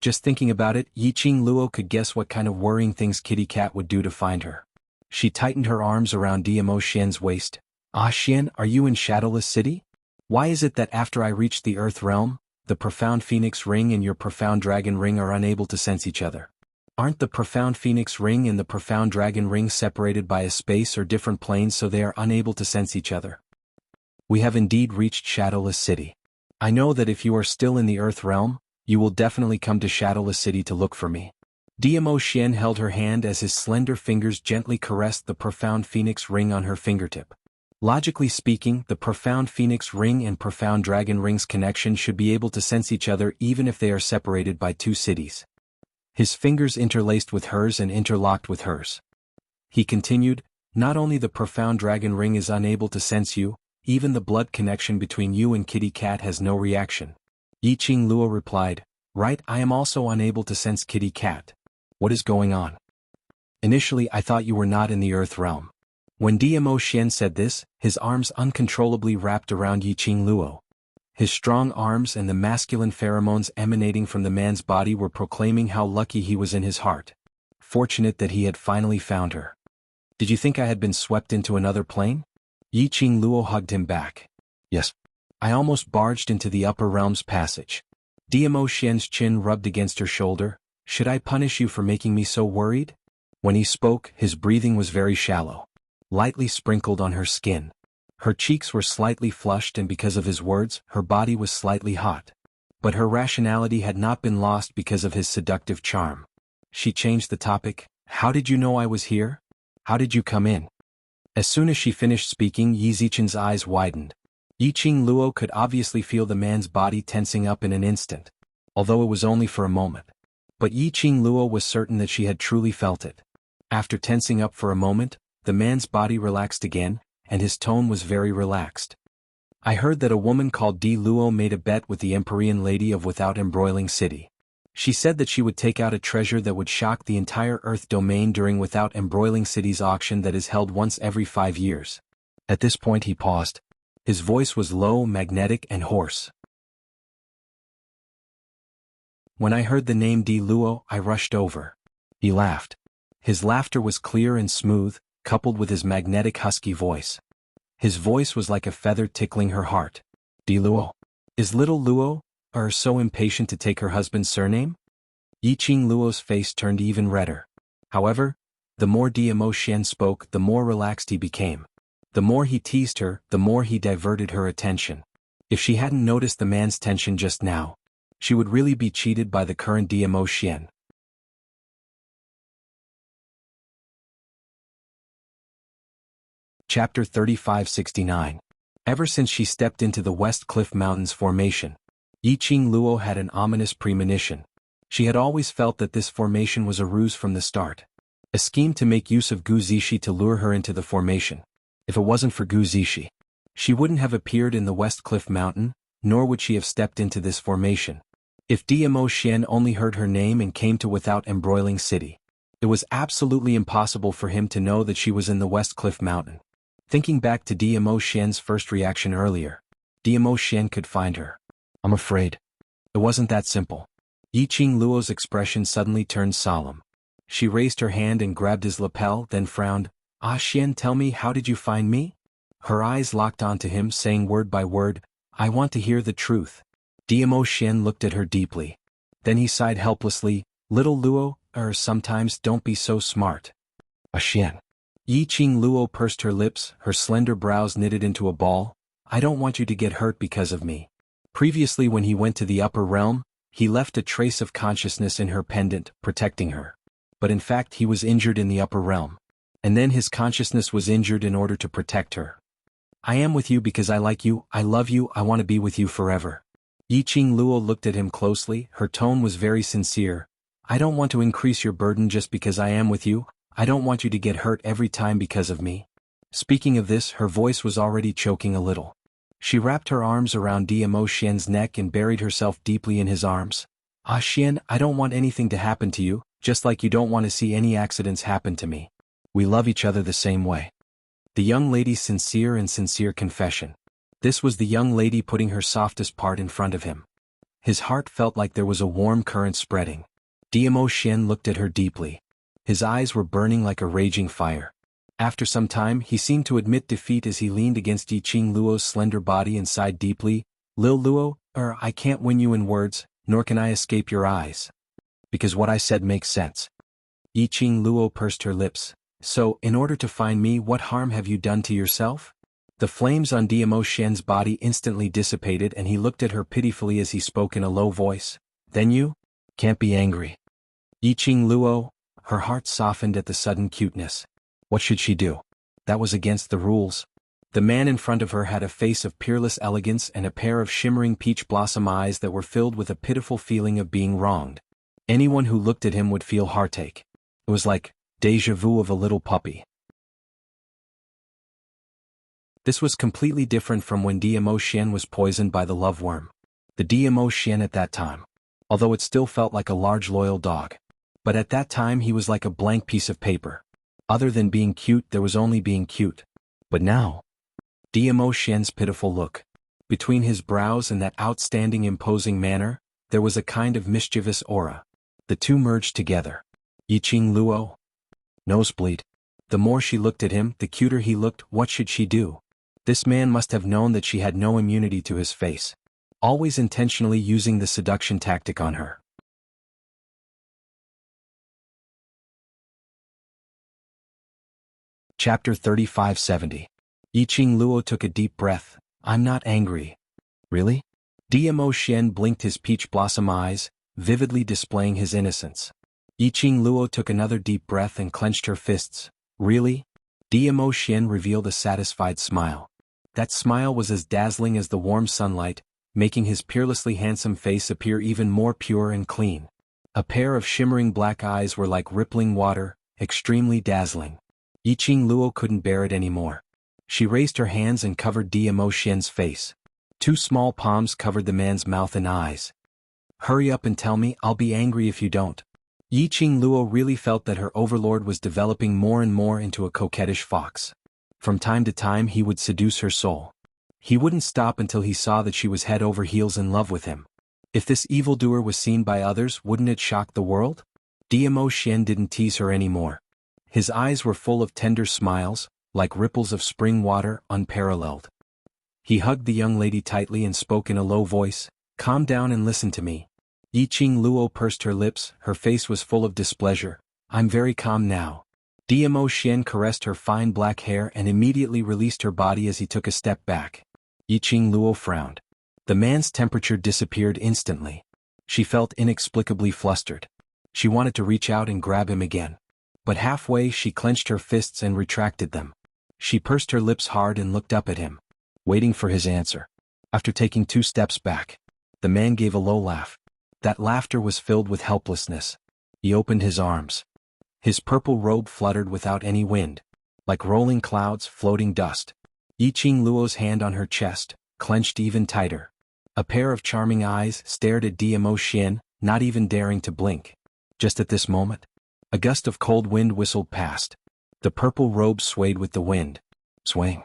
Just thinking about it, Yiqing Luo could guess what kind of worrying things Kitty Cat would do to find her. She tightened her arms around Diamo Xian's waist. "Ah Xian, are you in Shadowless City? Why is it that after I reach the Earth realm, the Profound Phoenix Ring and your Profound Dragon Ring are unable to sense each other? Aren't the Profound Phoenix Ring and the Profound Dragon Ring separated by a space or different planes so they are unable to sense each other?" "We have indeed reached Shadowless City. I know that if you are still in the Earth realm, you will definitely come to Shadowless City to look for me." Diamo Xian held her hand as his slender fingers gently caressed the Profound Phoenix Ring on her fingertip. Logically speaking, the Profound Phoenix Ring and Profound Dragon Ring's connection should be able to sense each other even if they are separated by 2 cities. His fingers interlaced with hers and interlocked with hers. He continued, "Not only the Profound Dragon Ring is unable to sense you, even the blood connection between you and Kitty Cat has no reaction." Yiqing Luo replied, "Right, I am also unable to sense Kitty Cat. What is going on? Initially I thought you were not in the Earth realm." When Diamo Xian said this, his arms uncontrollably wrapped around Yiqing Luo. His strong arms and the masculine pheromones emanating from the man's body were proclaiming how lucky he was in his heart. Fortunate that he had finally found her. Did you think I had been swept into another plane? Yi Qing Luo hugged him back. Yes. I almost barged into the upper realms passage. Diamo Xian's chin rubbed against her shoulder. Should I punish you for making me so worried? When he spoke, his breathing was very shallow, lightly sprinkled on her skin. Her cheeks were slightly flushed, and because of his words, her body was slightly hot. But her rationality had not been lost because of his seductive charm. She changed the topic. How did you know I was here? How did you come in? As soon as she finished speaking, Yi Zichen's eyes widened. Yi Qing Luo could obviously feel the man's body tensing up in an instant, although it was only for a moment. But Yi Qing Luo was certain that she had truly felt it. After tensing up for a moment, the man's body relaxed again, and his tone was very relaxed. I heard that a woman called Di Luo made a bet with the Empyrean lady of Without Embroiling City. She said that she would take out a treasure that would shock the entire Earth domain during Without Embroiling City's auction that is held once every 5 years. At this point he paused. His voice was low, magnetic, and hoarse. When I heard the name Di Luo, I rushed over. He laughed. His laughter was clear and smooth, coupled with his magnetic husky voice. His voice was like a feather tickling her heart. Di Luo. Is little Luo so impatient to take her husband's surname? Yi Qing Luo's face turned even redder. However, the more Diamo Xian spoke, the more relaxed he became. The more he teased her, the more he diverted her attention. If she hadn't noticed the man's tension just now, she would really be cheated by the current Diamo Xian. Chapter 3569. Ever since she stepped into the West Cliff Mountains formation, Yi Qing Luo had an ominous premonition. She had always felt that this formation was a ruse from the start. A scheme to make use of Gu Zixi to lure her into the formation. If it wasn't for Gu Zixi, she wouldn't have appeared in the West Cliff Mountain, nor would she have stepped into this formation. If Diamo Xian only heard her name and came to Without Embroiling City, it was absolutely impossible for him to know that she was in the West Cliff Mountain. Thinking back to Diamo Xian's first reaction earlier, Diamo Xian could find her. I'm afraid. It wasn't that simple. Yi Qing Luo's expression suddenly turned solemn. She raised her hand and grabbed his lapel, then frowned. Ah Xian, tell me, how did you find me? Her eyes locked onto him, saying word by word, I want to hear the truth. Diamo Xian looked at her deeply. Then he sighed helplessly, little Luo, sometimes don't be so smart. Ah Xian. Yi Qing Luo pursed her lips, her slender brows knitted into a ball. I don't want you to get hurt because of me. Previously when he went to the upper realm, he left a trace of consciousness in her pendant, protecting her. But in fact he was injured in the upper realm. And then his consciousness was injured in order to protect her. I am with you because I like you, I love you, I want to be with you forever. Yi Qing Luo looked at him closely, her tone was very sincere. I don't want to increase your burden just because I am with you, I don't want you to get hurt every time because of me. Speaking of this, her voice was already choking a little. She wrapped her arms around Diamo Xian's neck and buried herself deeply in his arms. Ah Xian, I don't want anything to happen to you, just like you don't want to see any accidents happen to me. We love each other the same way. The young lady's sincere confession. This was the young lady putting her softest part in front of him. His heart felt like there was a warm current spreading. Diamo Xian looked at her deeply. His eyes were burning like a raging fire. After some time, he seemed to admit defeat as he leaned against Yi Qing Luo's slender body and sighed deeply. Lil Luo, I can't win you in words, nor can I escape your eyes. Because what I said makes sense. Yi Qing Luo pursed her lips. So, in order to find me, what harm have you done to yourself? The flames on Diamo Xian's body instantly dissipated and he looked at her pitifully as he spoke in a low voice. Then you? Can't be angry. Yi Qing Luo, her heart softened at the sudden cuteness. What should she do? That was against the rules. The man in front of her had a face of peerless elegance and a pair of shimmering peach blossom eyes that were filled with a pitiful feeling of being wronged. Anyone who looked at him would feel heartache. It was like déjà vu of a little puppy. This was completely different from when Diamo Xian was poisoned by the loveworm. The Diamo Xian at that time, although it still felt like a large loyal dog. But at that time he was like a blank piece of paper. Other than being cute, there was only being cute. But now, Diamo Xian's pitiful look. Between his brows and that outstanding imposing manner, there was a kind of mischievous aura. The two merged together. Yiqing Luo? Nosebleed. The more she looked at him, the cuter he looked. What should she do? This man must have known that she had no immunity to his face. Always intentionally using the seduction tactic on her. Chapter 3570. Yiqing Luo took a deep breath. I'm not angry. Really? Dmo Xian blinked his peach blossom eyes, vividly displaying his innocence. Yiqing Luo took another deep breath and clenched her fists. Really? Dmo Xian revealed a satisfied smile. That smile was as dazzling as the warm sunlight, making his peerlessly handsome face appear even more pure and clean. A pair of shimmering black eyes were like rippling water, extremely dazzling. Yiqing Luo couldn't bear it anymore. She raised her hands and covered Dmo Xian's face. Two small palms covered the man's mouth and eyes. Hurry up and tell me, I'll be angry if you don't. Yiqing Luo really felt that her overlord was developing more and more into a coquettish fox. From time to time he would seduce her soul. He wouldn't stop until he saw that she was head over heels in love with him. If this evildoer was seen by others, wouldn't it shock the world? Dmo Xian didn't tease her anymore. His eyes were full of tender smiles, like ripples of spring water, unparalleled. He hugged the young lady tightly and spoke in a low voice, "Calm down and listen to me." Yiqing Luo pursed her lips, her face was full of displeasure. "I'm very calm now." Dmo Xian caressed her fine black hair and immediately released her body as he took a step back. Yiqing Luo frowned. The man's temperature disappeared instantly. She felt inexplicably flustered. She wanted to reach out and grab him again. But halfway she clenched her fists and retracted them. She pursed her lips hard and looked up at him, waiting for his answer. After taking 2 steps back, the man gave a low laugh. That laughter was filled with helplessness. He opened his arms. His purple robe fluttered without any wind, like rolling clouds floating dust. Yiqing Luo's hand on her chest, clenched even tighter. A pair of charming eyes stared at Dmo Xian, not even daring to blink. Just at this moment, a gust of cold wind whistled past. The purple robe swayed with the wind. Swaying.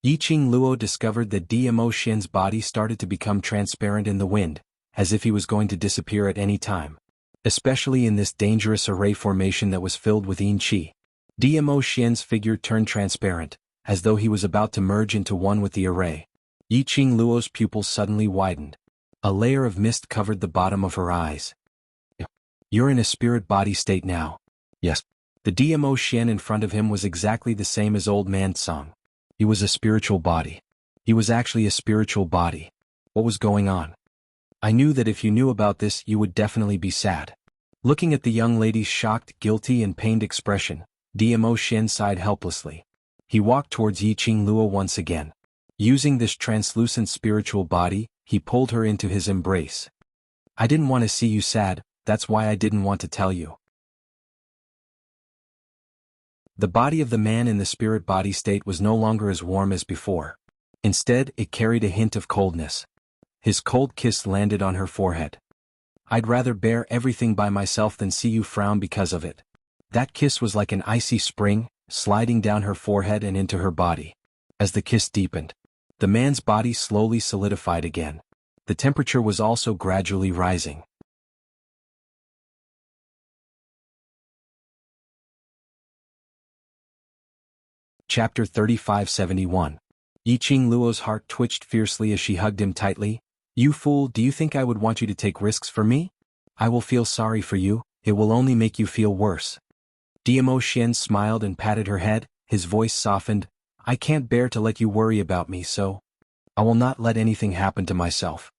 Yiqing Luo discovered that Dmo Xian's body started to become transparent in the wind, as if he was going to disappear at any time. Especially in this dangerous array formation that was filled with yin qi. Dmo Xian's figure turned transparent, as though he was about to merge into one with the array. Yiqing Luo's pupils suddenly widened. A layer of mist covered the bottom of her eyes. You're in a spirit body state now. Yes. The Dmo Xian in front of him was exactly the same as old man Tsang. He was a spiritual body. He was actually a spiritual body. What was going on? I knew that if you knew about this you would definitely be sad. Looking at the young lady's shocked, guilty and pained expression, Dmo Xian sighed helplessly. He walked towards Yiqing Luo once again. Using this translucent spiritual body, he pulled her into his embrace. I didn't want to see you sad, that's why I didn't want to tell you. The body of the man in the spirit body state was no longer as warm as before. Instead, it carried a hint of coldness. His cold kiss landed on her forehead. I'd rather bear everything by myself than see you frown because of it. That kiss was like an icy spring, sliding down her forehead and into her body. As the kiss deepened, the man's body slowly solidified again. The temperature was also gradually rising. Chapter 3571. Yiqing Luo's heart twitched fiercely as she hugged him tightly. You fool, do you think I would want you to take risks for me? I will feel sorry for you, it will only make you feel worse. Dmo Xian smiled and patted her head, his voice softened. I can't bear to let you worry about me, so I will not let anything happen to myself.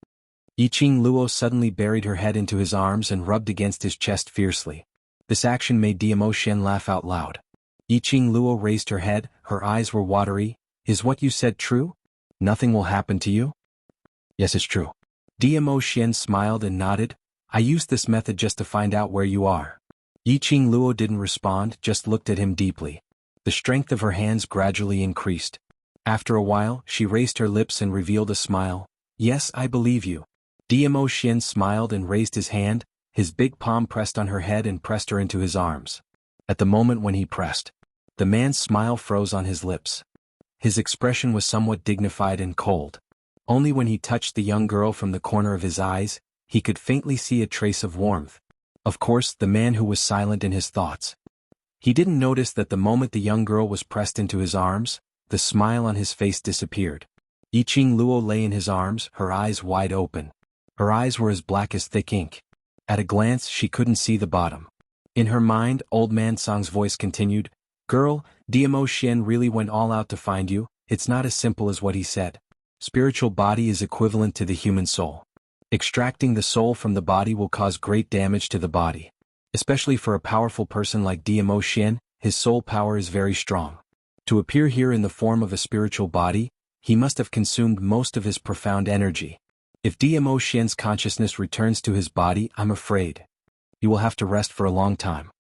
Yiqing Luo suddenly buried her head into his arms and rubbed against his chest fiercely. This action made Dmo Xian laugh out loud. Yiqing Luo raised her head, her eyes were watery. Is what you said true? Nothing will happen to you? Yes, it's true. Dmo Xian smiled and nodded. I used this method just to find out where you are. Yiqing Luo didn't respond, just looked at him deeply. The strength of her hands gradually increased. After a while, she raised her lips and revealed a smile. Yes, I believe you. Dmo Xian smiled and raised his hand, his big palm pressed on her head and pressed her into his arms. At the moment when he pressed, the man's smile froze on his lips. His expression was somewhat dignified and cold. Only when he touched the young girl from the corner of his eyes, he could faintly see a trace of warmth. Of course, the man who was silent in his thoughts. He didn't notice that the moment the young girl was pressed into his arms, the smile on his face disappeared. Yiqing Luo lay in his arms, her eyes wide open. Her eyes were as black as thick ink. At a glance she couldn't see the bottom. In her mind, Old Man Song's voice continued, "Girl, Diamo Xian really went all out to find you. It's not as simple as what he said. Spiritual body is equivalent to the human soul. Extracting the soul from the body will cause great damage to the body. Especially for a powerful person like Diamo Xian, his soul power is very strong. To appear here in the form of a spiritual body, he must have consumed most of his profound energy. If Diamo Xian's consciousness returns to his body, I'm afraid he will have to rest for a long time."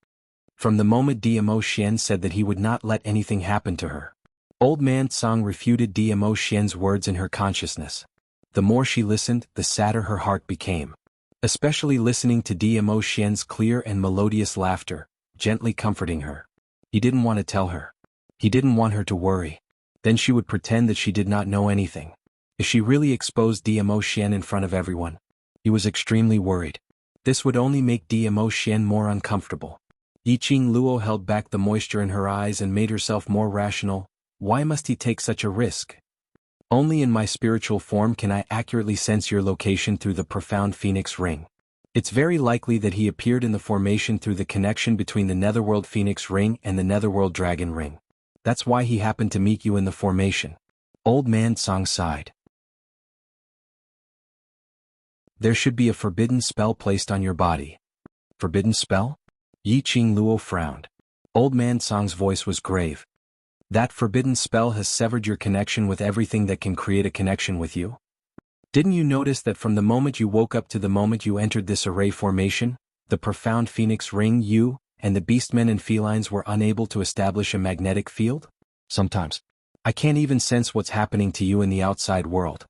From the moment Diamo Xian said that he would not let anything happen to her, Old Man Song refuted Diamo Xian's words in her consciousness. The more she listened, the sadder her heart became. Especially listening to Diamo Xian's clear and melodious laughter, gently comforting her. He didn't want to tell her. He didn't want her to worry. Then she would pretend that she did not know anything. If she really exposed Diamo Xian in front of everyone, he was extremely worried. This would only make Diamo Xian more uncomfortable. Yiqing Luo held back the moisture in her eyes and made herself more rational. Why must he take such a risk? Only in my spiritual form can I accurately sense your location through the profound Phoenix Ring. It's very likely that he appeared in the formation through the connection between the Netherworld Phoenix Ring and the Netherworld Dragon Ring. That's why he happened to meet you in the formation. Old Man Song sighed. There should be a forbidden spell placed on your body. Forbidden spell? Yiqing Luo frowned. Old Man Song's voice was grave. That forbidden spell has severed your connection with everything that can create a connection with you? Didn't you notice that from the moment you woke up to the moment you entered this array formation, the profound Phoenix Ring, you and the beastmen and felines were unable to establish a magnetic field? Sometimes I can't even sense what's happening to you in the outside world.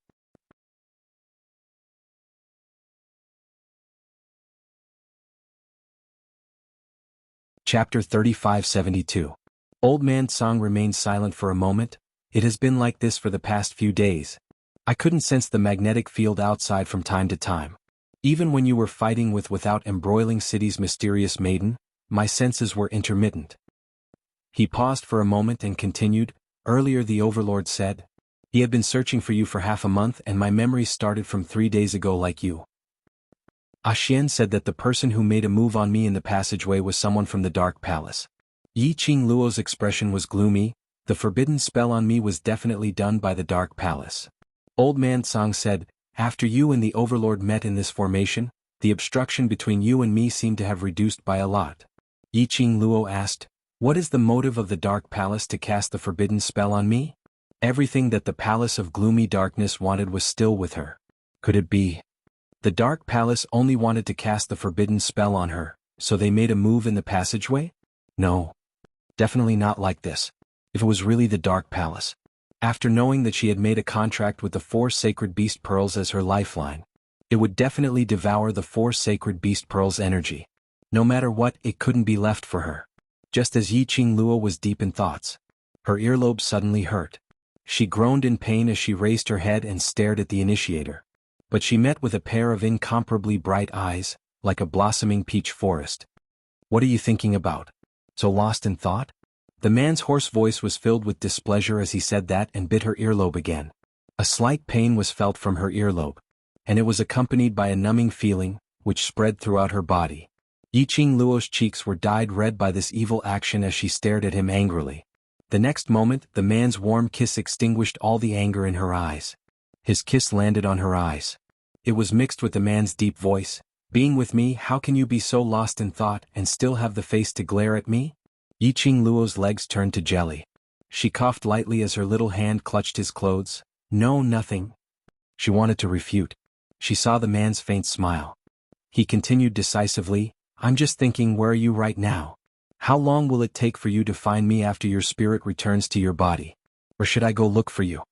Chapter 3572. Old Man Song remained silent for a moment. It has been like this for the past few days. I couldn't sense the magnetic field outside from time to time. Even when you were fighting with Without Embroiling City's mysterious maiden, my senses were intermittent. He paused for a moment and continued, earlier the Overlord said, he had been searching for you for half a month and my memories started from 3 days ago like you. Xian said that the person who made a move on me in the passageway was someone from the Dark Palace. Yiqing Luo's expression was gloomy. The forbidden spell on me was definitely done by the Dark Palace. Old Man Song said, after you and the Overlord met in this formation, the obstruction between you and me seemed to have reduced by a lot. Yiqing Luo asked, what is the motive of the Dark Palace to cast the forbidden spell on me? Everything that the Palace of Gloomy Darkness wanted was still with her. Could it be? The Dark Palace only wanted to cast the forbidden spell on her, so they made a move in the passageway? No. Definitely not like this. If it was really the Dark Palace. After knowing that she had made a contract with the 4 sacred beast pearls as her lifeline, it would definitely devour the 4 sacred beast pearls' energy. No matter what, it couldn't be left for her. Just as Yiqing Luo was deep in thoughts, her earlobe suddenly hurt. She groaned in pain as she raised her head and stared at the initiator. But she met with a pair of incomparably bright eyes, like a blossoming peach forest. What are you thinking about? So lost in thought? The man's hoarse voice was filled with displeasure as he said that and bit her earlobe again. A slight pain was felt from her earlobe, and it was accompanied by a numbing feeling, which spread throughout her body. Yiqing Luo's cheeks were dyed red by this evil action as she stared at him angrily. The next moment, the man's warm kiss extinguished all the anger in her eyes. His kiss landed on her eyes. It was mixed with the man's deep voice. Being with me, how can you be so lost in thought and still have the face to glare at me? Yiqing Luo's legs turned to jelly. She coughed lightly as her little hand clutched his clothes. No, nothing. She wanted to refute. She saw the man's faint smile. He continued decisively, I'm just thinking, where are you right now? How long will it take for you to find me after your spirit returns to your body? Or should I go look for you?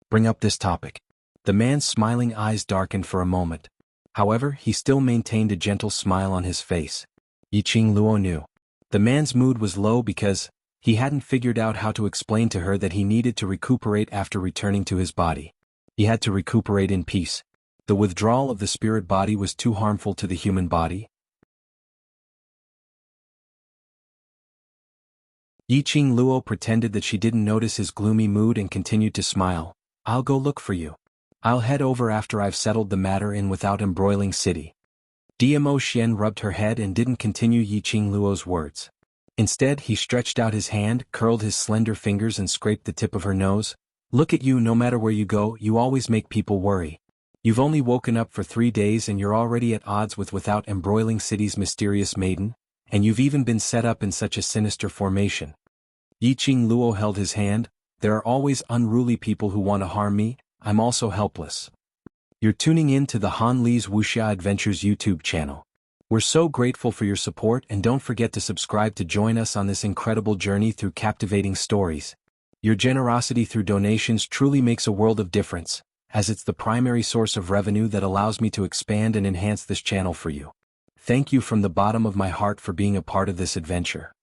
Bring up this topic. The man's smiling eyes darkened for a moment. However, he still maintained a gentle smile on his face. Yiqing Luo knew. The man's mood was low because he hadn't figured out how to explain to her that he needed to recuperate after returning to his body. He had to recuperate in peace. The withdrawal of the spirit body was too harmful to the human body. Yiqing Luo pretended that she didn't notice his gloomy mood and continued to smile. I'll go look for you. I'll head over after I've settled the matter in Without Embroiling City. Diamo Xian rubbed her head and didn't continue Yiqing Luo's words. Instead, he stretched out his hand, curled his slender fingers and scraped the tip of her nose. Look at you, no matter where you go, you always make people worry. You've only woken up for 3 days and you're already at odds with Without Embroiling City's mysterious maiden, and you've even been set up in such a sinister formation. Yiqing Luo held his hand. There are always unruly people who want to harm me. I'm also helpless. You're tuning in to the Han Li's Wuxia Adventures YouTube channel. We're so grateful for your support, and don't forget to subscribe to join us on this incredible journey through captivating stories. Your generosity through donations truly makes a world of difference, as it's the primary source of revenue that allows me to expand and enhance this channel for you. Thank you from the bottom of my heart for being a part of this adventure.